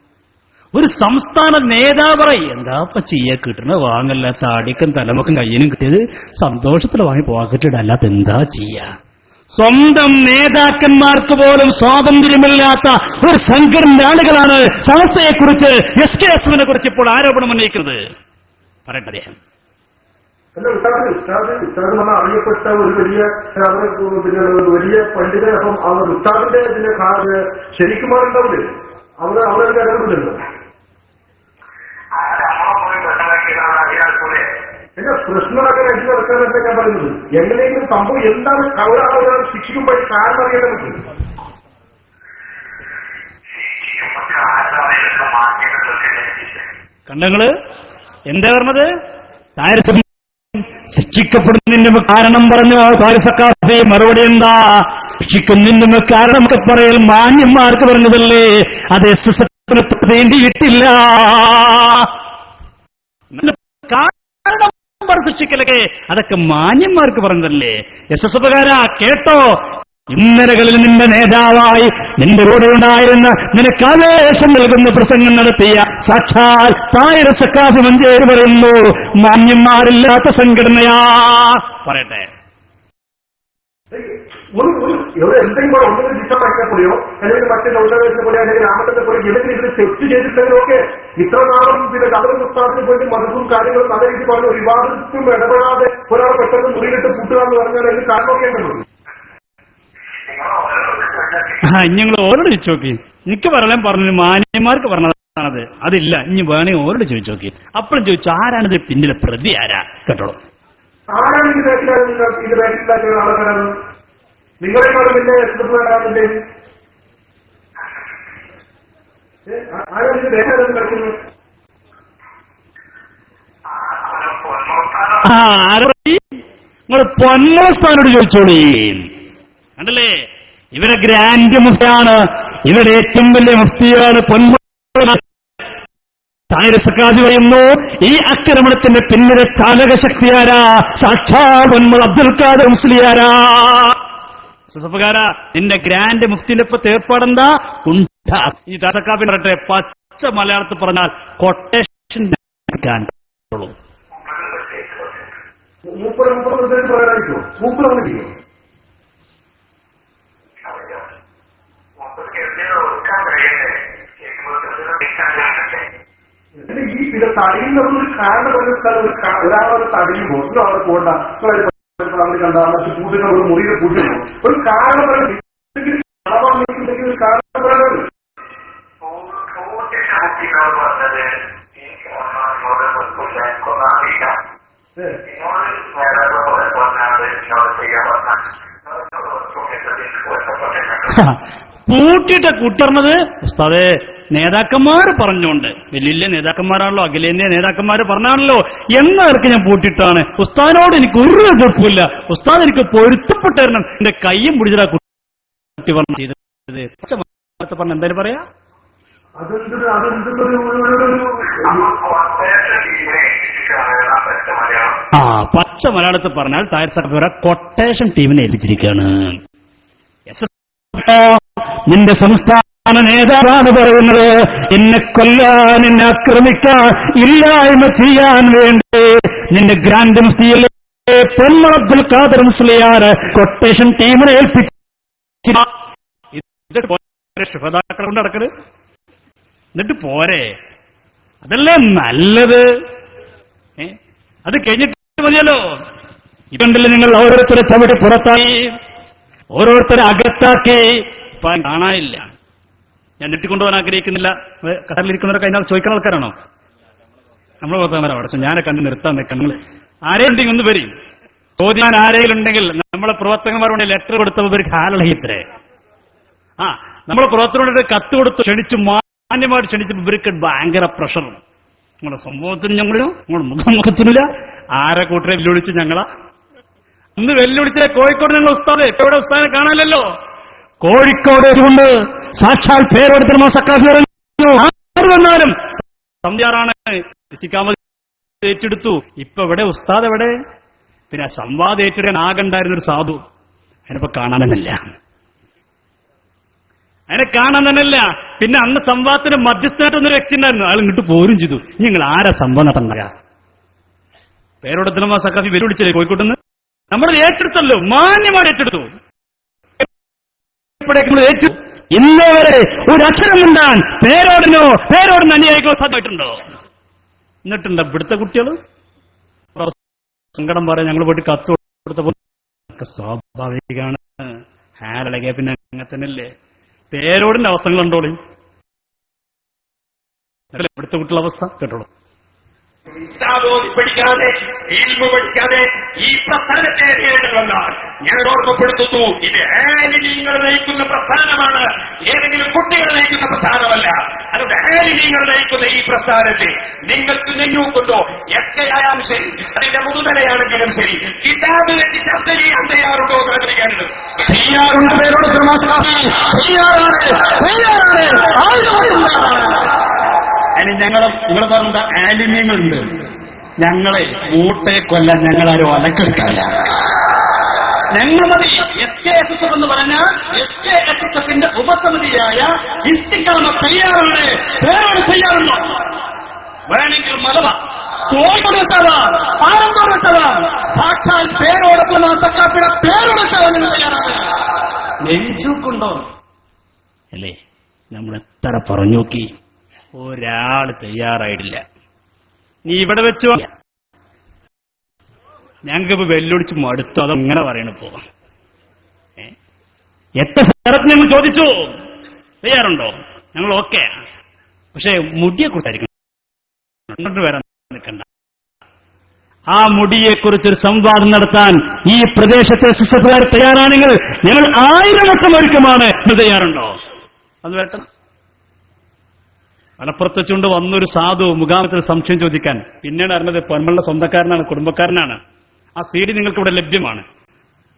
ഒരു സംസ്ഥാന നേതാവ് പറയും, എന്താപ്പ ചെയ്യ, കിട്ടണ വാങ്ങല്ല, താടിക്കും തലമക്കും കയ്യിനും കിട്ടിയത് സന്തോഷത്തിൽ വാങ്ങി പോക്കറ്റിടല്ലാത്ത എന്താ ചെയ്യ? സ്വന്തം നേതാക്കന്മാർക്ക് പോലും സ്വാതന്ത്ര്യമില്ലാത്ത ഒരു സംഘടന ആളുകളാണ് സമസ്തയെക്കുറിച്ച്, SKSനെ കുറിച്ച് ഇപ്പോൾ ആരോപണം ഉന്നയിക്കുന്നത്. പറയട്ടെ അദ്ദേഹം. അല്ല, ഉസ്താദ് നമ്മൾ അറിയപ്പെട്ട ഒരു വലിയ പണ്ഡിതൻ. അപ്പം അവർ ഉസ്താദിന്റെ ഇതിന്റെ ശരിക്കുമാറുണ്ടാവില്ലേ? അവരൊക്കെ അറിയുന്നില്ലല്ലോ. പിന്നെ പ്രശ്നങ്ങളൊക്കെ രക്ഷ നടക്കാനൊക്കെ ഞാൻ പറയുന്നത്. എങ്ങനെയെങ്കിലും സംഭവം എന്താണ് ഒരാളെ ശിക്ഷിക്കുമ്പോൾ കാരണം അറിയേണ്ടത്. കണ്ടങ്ങള് എന്താ പറഞ്ഞത്? ശിക്ഷിക്കപ്പെടുന്നതിന്റെ കാരണം പറഞ്ഞു താരിഖ് സഖാഫി. മറുപടി എന്താ? ശിക്ഷിക്കുന്നതിന്റെ കാരണമൊക്കെ പറയൽ മാന്യന്മാർക്ക് പറഞ്ഞതല്ലേ, അത് SSFന് വേണ്ടിയിട്ടില്ല. കാരണം ശിക്ഷിക്കലൊക്കെ അതൊക്കെ മാന്യന്മാർക്ക് പറഞ്ഞതല്ലേ. SSFുകാരാ കേട്ടോ, ഇന്നലകളിൽ നിന്റെ നേതാവായി നിന്റെ കൂടെ ഉണ്ടായിരുന്ന, നിനക്ക് ആവേശം നൽകുന്ന പ്രസംഗം നടത്തിയ സാക്ഷാൽ താരിഖ് സഖാഫി മഞ്ചേരി പറയുന്നു, മാന്യന്മാരില്ലാത്ത സംഘടനയാ. പറയട്ടെ, എന്തെങ്കിലും ഒന്നുകിൽ ദിശമാക്കിയ പോലെയോ അല്ലെങ്കിൽ മറ്റേ ലോകദേശത്തെ പോലെ അല്ലെങ്കിൽ രാമത്തിന്റെ പോലെ ഏതെങ്കിലും ഇതിന് തെറ്റ് ചെയ്തിട്ടുണ്ടെങ്കിലൊക്കെ ഇത്ര നാളും പിന്നെ കഥകൾ പുസ്തകത്തിന് പോയിട്ട് മതവും കാര്യങ്ങളും നല്ല രീതിയിൽ പറഞ്ഞ ഒരു വിവാദത്തിലും ഇടപെടാതെ ഒരാളെ പെട്ടെന്ന് മുറിയിലിട്ട് കൂട്ടുക എന്ന് പറഞ്ഞാൽ അതിന് കാരണമൊക്കെ ഉണ്ടല്ലോ. നിങ്ങൾ ഓരോട് ചോദിച്ചു നോക്കി. എനിക്ക് പറയാൻ പറഞ്ഞു മാന്യന്മാർക്ക് പറഞ്ഞതാണത്. അതില്ല, ഇനി വേണമെങ്കിൽ ഓരോട് ചോദിച്ചു നോക്കി. അപ്പോഴും ചോദിച്ചു ആരാണിത് പിന്നിലെ പ്രതി ആരാ കേട്ടോളൂ. ആരാണ് ഇത് ബാക്കിലാക്കിയ ആളുകളാണ് നിങ്ങളെക്കാളും വലിയ എക്സ്പെർട്ടുകാരാണല്ലേ? ആരാണ് ഇത് ബാക്കിലാണ് കളിക്കുന്നത്? നിങ്ങൾ പൊന്നസ്ഥാനോട് ചോദിച്ചോളീ. കണ്ടല്ലേ, ഇവരെ ഗ്രാൻഡ് മുഫ്തിയാണ്, ഇവരുടെ ഏറ്റവും വലിയ മുഫ്തിയാണ് പൊന്മ. തായരസക്കാജ് പറയുന്നു ഈ ആക്രമണത്തിന്റെ പിന്നിലെ ചാലകശക്തിയാരാ? സാക്ഷാൽ പൊന്മ അബ്ദുൽ ഖാദർ മുസ്ലിയാരാ. സുസഫുകാരാ, നിന്റെ ഗ്രാൻഡ് മുഫ്തിന്റെ ഇപ്പൊ തേർപ്പാടെന്താ? കുണ്ട. ഈ താസക്കാപ്പി പറയട്ടെ, പച്ച മലയാളത്തിൽ പറഞ്ഞാൽ കൊട്ടേഷൻ ഈ ഇത് തടയുന്നതൊരു കാരണം ഒരാളെ തടയുമ്പോൾ അവിടെ പോകണ്ട അവർ കണ്ട മറ്റു പൂട്ടുന്ന ഒരു മുറിയിൽ പൂട്ടുന്നു ഒരു കാരണം പറയുന്നത് ഒരു കാരണം പറയുന്നത് പൂട്ടിയിട്ട് കൂട്ടർന്നത് ഉസ്താദേ നേതാക്കന്മാർ പറഞ്ഞുകൊണ്ട്, വലിയ നേതാക്കന്മാരാണല്ലോ, അഖിലേന്ത്യാ നേതാക്കന്മാർ പറഞ്ഞാണല്ലോ, എന്നവർക്ക് ഞാൻ പൂട്ടിയിട്ടാണ്. ഉസ്താദിനോട് എനിക്ക് ഒരു എതിർപ്പില്ല, ഉസ്താദ് എനിക്ക് പൊരുത്തപ്പെട്ടു തരണം. എന്റെ കയ്യും പിടിച്ചിട്ടാ കുട്ടി പറഞ്ഞു ചെയ്തത്. പറഞ്ഞ എന്തായാലും പറയാ പച്ച മലയാളത്തിൽ പറഞ്ഞാൽ തായർ സഖാഫി കൊട്ടേഷൻ ടീമിനെ ഏൽപ്പിച്ചിരിക്കുകയാണ്. നിന്റെ സംസ്ഥാന നേതാവാണ് പറയുന്നത് എന്നെ കൊല്ലാൻ, എന്നെ ആക്രമിക്കാൻ, ഇല്ലായ്മ ചെയ്യാൻ വേണ്ടി നിന്റെ ഗ്രാൻഡ് മുഫ്തിയിലെ പൊന്മ അബ്ദുൽ ഖാദർ മുസ്ലിയാർ കൊട്ടേഷൻ ടീമിനെ ഏൽപ്പിച്ചു. ശുഹദാക്കളെ കൊണ്ട് നടക്കരുത്. എന്നിട്ട് പോരെ, അതല്ലേ നല്ലത്. അത് കഴിഞ്ഞിട്ട് മതിയല്ലോ. ഇതുണ്ടല്ലോ നിങ്ങൾ ഓരോരുത്തരെ ചവിട്ടി പുറത്താക്കി, ഓരോരുത്തരെ അകത്താക്കി. ഇപ്പൊ കാണാനില്ല. ഞാൻ നെട്ടിക്കൊണ്ടുപോകാൻ ആഗ്രഹിക്കുന്നില്ല. കസറിലിരിക്കുന്നവരൊക്കെ അതിനകത്ത് ചോദിക്കുന്ന ആൾക്കാരാണോ? നമ്മളെ പുറത്താൻ അടച്ചു ഞാനെ കണ്ട് നിർത്താൻ നിൽക്കണം. ആരെയുണ്ടെങ്കിൽ ഒന്ന് വരും ചോദ്യം. ആരെയിലുണ്ടെങ്കിൽ നമ്മളെ പ്രവർത്തകന്മാരോട് ലെറ്റർ കൊടുത്തവർക്ക് ഹാലളയിത്രേ. നമ്മളെ പ്രവർത്തകരോട് കത്ത് കൊടുത്ത് ക്ഷണിച്ചു, മാന്യമായിട്ട് ക്ഷണിച്ചപ്പോൾ ഇവർക്ക് ഭയങ്കര പ്രഷറും. നിങ്ങളുടെ സംഭവത്തിന് ഞങ്ങളിലോ നിങ്ങളുടെ മുഖത്തിനില്ല. ആരെ കൂട്ടരെ വെല്ലുവിളിച്ച് ഞങ്ങളാ അന്ന് വെല്ലുവിളിച്ച കോഴിക്കോട് ഞങ്ങൾ ഉസ്താദ് എവിടെ ഉസ്താദിനെ കാണാനല്ലോ. കോഴിക്കോട് കൊണ്ട് സാക്ഷാൽ പേരോട് സക്കാഫി വന്നാലും സംയാറാണ് ഏറ്റെടുത്തു. ഇപ്പൊ എവിടെ ഉസ്താദ് എവിടെ? പിന്നെ സംവാദം ഏറ്റെടുക്കാൻ ആകണ്ടായിരുന്നൊരു സാധു അതിനിപ്പോ കാണാൻ തന്നെയല്ല. അതിനെ കാണാൻ തന്നെയല്ല. പിന്നെ അന്ന് സംവാദത്തിന് മധ്യസ്ഥനായിട്ടൊന്നൊരു വ്യക്തി ഉണ്ടായിരുന്നു, അയാൾ ഇങ്ങോട്ട് പോരും ചെയ്തു. നിങ്ങൾ ആരാ സംഭവം നടന്നക? പേരോട് സക്കാഫി വെല്ലുവിളിച്ചില്ലേ കോഴിക്കോട്ടുനിന്ന്? നമ്മൾ ഏറ്റെടുത്തല്ലോ, മാന്യമായി ഏറ്റെടുത്തു. ഏറ്റു ഇന്നേ വരെ ഒരു അക്ഷരം ഉണ്ടാൻ പേരോടിന് അനുയായികളോ സാധ്യമായിട്ടുണ്ടോ? എന്നിട്ടുണ്ടോ ഇവിടുത്തെ കുട്ടികൾ സങ്കടം പറയാൻ ഞങ്ങൾ പോയിട്ട് കത്ത് കൊടുത്തപ്പോൾ സ്വാഭാവികമാണ്. ഹാലളകിയ പിന്നെ അങ്ങനെ തന്നെയല്ലേ. പേരോടിന്റെ അവസ്ഥകൾ ഉണ്ടോളി. ഇവിടുത്തെ കുട്ടികളുടെ അവസ്ഥ കേട്ടോളൂ. പഠിക്കാതെ ഇൽമു പഠിക്കാതെ ഈ പ്രസ്ഥാനത്തെ നേരിടുമെന്നാണ് ഞാൻ ഓർമ്മപ്പെടുത്തുന്നു. ഇത് ആലിമീങ്ങൾ നയിക്കുന്ന പ്രസ്ഥാനമാണ്, ഏതെങ്കിലും കുട്ടികൾ നയിക്കുന്ന പ്രസ്ഥാനമല്ല. അതുകൊണ്ട് ആലിമീങ്ങൾ നയിക്കുന്ന ഈ പ്രസ്ഥാനത്തെ നിങ്ങൾക്ക് നെയ്യൂക്കൊണ്ടോ എസ് കെ ആയാലും ശരി, അതിന്റെ മുതുതലയാണെങ്കിലും ശരി, കിതാബ് വെച്ച് ചർച്ച ചെയ്യാൻ തയ്യാറുണ്ടോ എന്ന് ആഗ്രഹിക്കാനുണ്ട്. തയ്യാറുണ്ട്. പേരോട് അതിന് നിങ്ങൾ പറഞ്ഞ ആലിമ്യങ്ങളുണ്ട്. ഞങ്ങളെ മൂട്ടെ കൊല്ലാൻ ഞങ്ങളാരും അലക്കെടുക്കാറില്ല. ഞങ്ങൾ മതി. SKSSF എന്ന് പറഞ്ഞാൽ SKSSFന്റെ ഉപസമിതിയായ ഇസ്തിഖാമ തയ്യാറാണ്. പേരോട് തയ്യാറുണ്ടോ? വേണമെങ്കിൽ മലവ കോഴിക്കോട് വെച്ചതാണ്, പാലന്തോട് വെച്ചതാണ്, സാക്ഷാൽ പേരോട് സക്കാഫിയുടെ പേരോട് വെച്ചതാണ് നിങ്ങൾ തയ്യാറാണ്. എഞ്ചൂക്കുണ്ടോ അല്ലേ? നമ്മൾ എത്ര പറഞ്ഞു നോക്കി, ഒരാൾ തയ്യാറായിട്ടില്ല. നീ ഇവിടെ വെച്ചോ, ഞങ്ങൾക്കിപ്പോ വെല്ലുവിളിച്ച് മടുത്തു. അതങ്ങനെ പറയണിപ്പോ. എത്ര സ്ഥലത്ത് ഞങ്ങൾ ചോദിച്ചു, തയ്യാറുണ്ടോ? ഞങ്ങൾ ഓക്കെ, പക്ഷെ മുടിയെക്കുറിച്ചായിരിക്കും വരാൻ നിൽക്കണ്ട. ആ മുടിയെക്കുറിച്ചൊരു സംവാദം നടത്താൻ ഈ പ്രദേശത്തെ എസ്എസ്എഫുകാർ തയ്യാറാണെങ്കിൽ ഞങ്ങൾ 1000 വട്ടം ഒരുക്കമാണ്. തയ്യാറുണ്ടോ? അത് വേട്ടം മലപ്പുറത്ത് വെച്ചുകൊണ്ട് വന്നൊരു സാധു മുഖാമത്തിൽ സംശയം ചോദിക്കാൻ, പിന്നീട് അറിഞ്ഞത് പൊന്മളുടെ സ്വന്തക്കാരനാണ്, കുടുംബക്കാരനാണ്. ആ CD നിങ്ങൾക്ക് ഇവിടെ ലഭ്യമാണ്.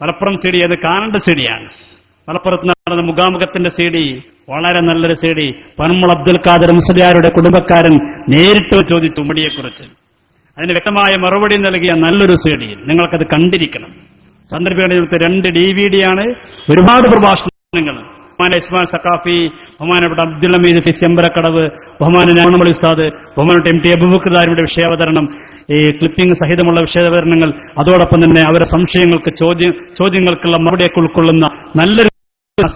മലപ്പുറം CD, അത് കാണേണ്ട CD-യാണ്. മലപ്പുറത്ത് നടന്ന മുഖാമുഖത്തിന്റെ CD, വളരെ നല്ലൊരു CD. പൊന്മൾ അബ്ദുൽ ഖാദർ മുസ്ലിയാരുടെ കുടുംബക്കാരൻ നേരിട്ട് ചോദിച്ചു മുടിയെക്കുറിച്ച്. അതിന് വ്യക്തമായ മറുപടി നൽകിയ നല്ലൊരു CD. നിങ്ങൾക്കത് കണ്ടിരിക്കണം. സന്ദർഭം 2 DVD-യാണ്, ഒരുപാട് പ്രഭാഷണങ്ങൾ. ബഹുമാന ഇസ്മാൽ സഖാഫി, ബഹുമാനപ്പെട്ട അബ്ദുൽ ഹമീദ് ഫിസ്യമ്പരക്കടവ്, ബഹുമാന ഞാമളി ഉസ്താദ്, ബഹുമാനപ്പെട്ട MT അബൂബക്കർദാരിയുടെ വിഷയാവതരണം, ഈ ക്ലിപ്പിംഗ് സഹിതമുള്ള വിഷയാവതരണങ്ങൾ, അതോടൊപ്പം തന്നെ അവരുടെ സംശയങ്ങൾക്ക് ചോദ്യങ്ങൾക്കുള്ള മറുപടിയൊക്കെ ഉൾക്കൊള്ളുന്ന നല്ലൊരു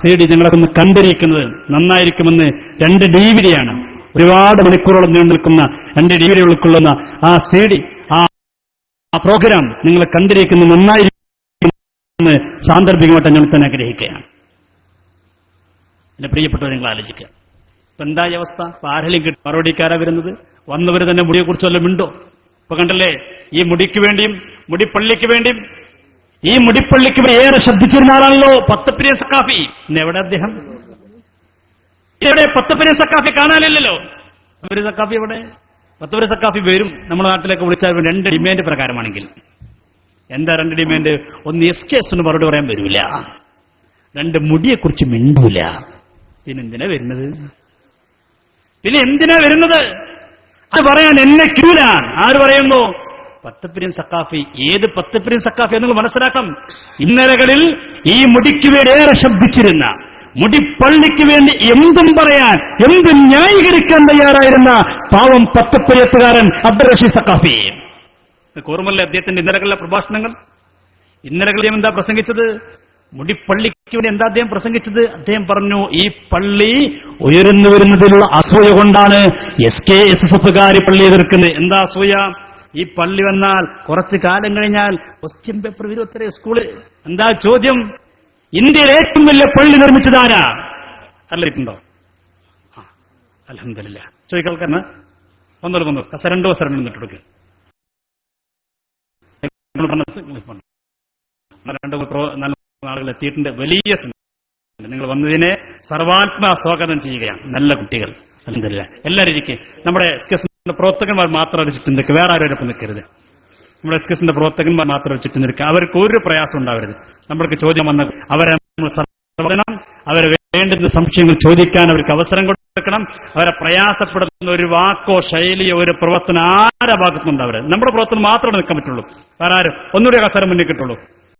CD നിങ്ങളൊന്ന് കണ്ടിരിക്കുന്നത് നന്നായിരിക്കുമെന്ന്. 2 DVD-യാണ്, ഒരുപാട് മണിക്കൂറോളം നീണ്ടു നിൽക്കുന്ന 2 DVD ഉൾക്കൊള്ളുന്ന ആ CD, ആ പ്രോഗ്രാം നിങ്ങൾ കണ്ടിരിക്കുന്നത് നന്നായിരിക്കുമെന്ന് സാന്ദർഭികമായിട്ട് ഞാൻ തന്നെ ആഗ്രഹിക്കുകയാണ്. എന്റെ പ്രിയപ്പെട്ടവർ, നിങ്ങൾ ആലോചിക്കുക, ഇപ്പൊ എന്താ ഈ അവസ്ഥ? ആരെങ്കിലും കിട്ടും മറുപടിക്കാരാ വരുന്നത്? വന്നവർ തന്നെ മുടിയെക്കുറിച്ച് വല്ലതും ഉണ്ടോ? ഇപ്പൊ കണ്ടല്ലേ, ഈ മുടിക്ക് വേണ്ടിയും മുടിപ്പള്ളിക്ക് വേണ്ടിയും ഈ മുടിപ്പള്ളിക്ക് ഏറെ ശ്രദ്ധിച്ചിരുന്ന ആളാണല്ലോ പത്തപ്പിരിയൻ സഖാഫി. ഇന്ന് എവിടെ അദ്ദേഹം? എവിടെ പത്തപ്പിരിയൻ സഖാഫി? കാണാനില്ലല്ലോ. പത്തപ്പിരിയൻ സഖാഫി എവിടെ? പത്തപ്പിരിയൻ സഖാഫി വരും നമ്മുടെ നാട്ടിലേക്ക് വിളിച്ചാൽ 2 ഡിമാൻഡ് പ്രകാരമാണെങ്കിൽ. എന്താ 2 ഡിമാൻഡ്? ഒന്ന് SKS മറുപടി പറയാൻ വരൂല, 2 മുടിയെക്കുറിച്ച് മിണ്ടൂല. പിന്നെന്തിനാ വരുന്നത്? അത് പറയാൻ എന്നെ ക്യൂലാണ്. ആര് പറയുന്നു? പത്തപ്പിരിയൻ സഖാഫി. ഏത് പത്തപ്പിരിയൻ സഖാഫി എന്ന് മനസ്സിലാക്കണം. ഇന്നലകളിൽ ഈ മുടിക്ക് വേണ്ടി ഏറെ ശബ്ദിച്ചിരുന്ന, മുടിപ്പള്ളിക്ക് വേണ്ടി എന്തും പറയാൻ, എന്തും ന്യായീകരിക്കാൻ തയ്യാറായിരുന്ന പാവം പത്തപ്പിരിയത്തുകാരൻ അബ്ദുൾ റഷീദ് സഖാഫി. ഓർമ്മല്ലേ അദ്ദേഹത്തിന്റെ ഇന്നലകളിലെ പ്രഭാഷണങ്ങൾ? ഇന്നലകളിൽ എന്താ പ്രസംഗിച്ചത്? മുടിപ്പള്ളിക്ക് വേണ്ടി എന്താ അദ്ദേഹം പ്രസംഗിച്ചത്? അദ്ദേഹം പറഞ്ഞു, ഈ പള്ളി ഉയർന്നു വരുന്നതിലുള്ള അസൂയ കൊണ്ടാണ് SKSFകാർ പള്ളി എതിർക്കുന്നത്. എന്താ അസൂയ? ഈ പള്ളി വന്നാൽ കുറച്ചു കാലം കഴിഞ്ഞാൽ ക്വസ്റ്റ്യൻ പേപ്പർ വരുത്തരേ സ്കൂള്. എന്താ ചോദ്യം? ഇന്ത്യയിൽ ഏറ്റവും വലിയ പള്ളി നിർമ്മിച്ചതാരാ? അറിയിട്ടുണ്ടോ? അൽഹംദുലില്ലാഹ്. ചോദിക്കൽക്കാരന് ഒന്നോട് കസരണ്ടോ നിന്നിട്ട് കൊടുക്കുക. 2 ആളുകൾ എത്തിയിട്ടുണ്ട്. വലിയ നിങ്ങൾ വന്നതിനെ സർവാത്മ സ്വാഗതം ചെയ്യുകയാണ്. നല്ല കുട്ടികൾ, അൽഹംദുലില്ലാഹ്. എല്ലാവരും ഇരിക്കും. നമ്മുടെ SKSന്റെ പ്രവർത്തകന്മാർ മാത്രം ഒരു ചുറ്റും നിൽക്കുക, വേറെ ആരും ഒപ്പം നിൽക്കരുത്. നമ്മുടെ SKSന്റെ പ്രവർത്തകന്മാർ മാത്രം ഒരു ചുറ്റും നിൽക്കുക. അവർക്ക് ഒരു പ്രയാസം ഉണ്ടാവരുത്. നമ്മൾക്ക് ചോദ്യം വന്ന അവരെ നമ്മൾ സർവ്വനം, അവരെ വേണ്ടുന്ന സംശയങ്ങൾ ചോദിക്കാൻ അവർക്ക് അവസരം കൊടുക്കണം. അവരെ പ്രയാസപ്പെടുത്തുന്ന ഒരു വാക്കോ ശൈലിയോ ഒരു പ്രവർത്തനം ആരുടെ ഭാഗത്തുനിന്നുണ്ടാവരുത്. നമ്മുടെ പ്രവർത്തനം മാത്രമേ നിൽക്കാൻ പറ്റുള്ളൂ. വേറെ ആരും ഒന്നുകൂടി അവസരം മുന്നിൽ കിട്ടുള്ളൂ.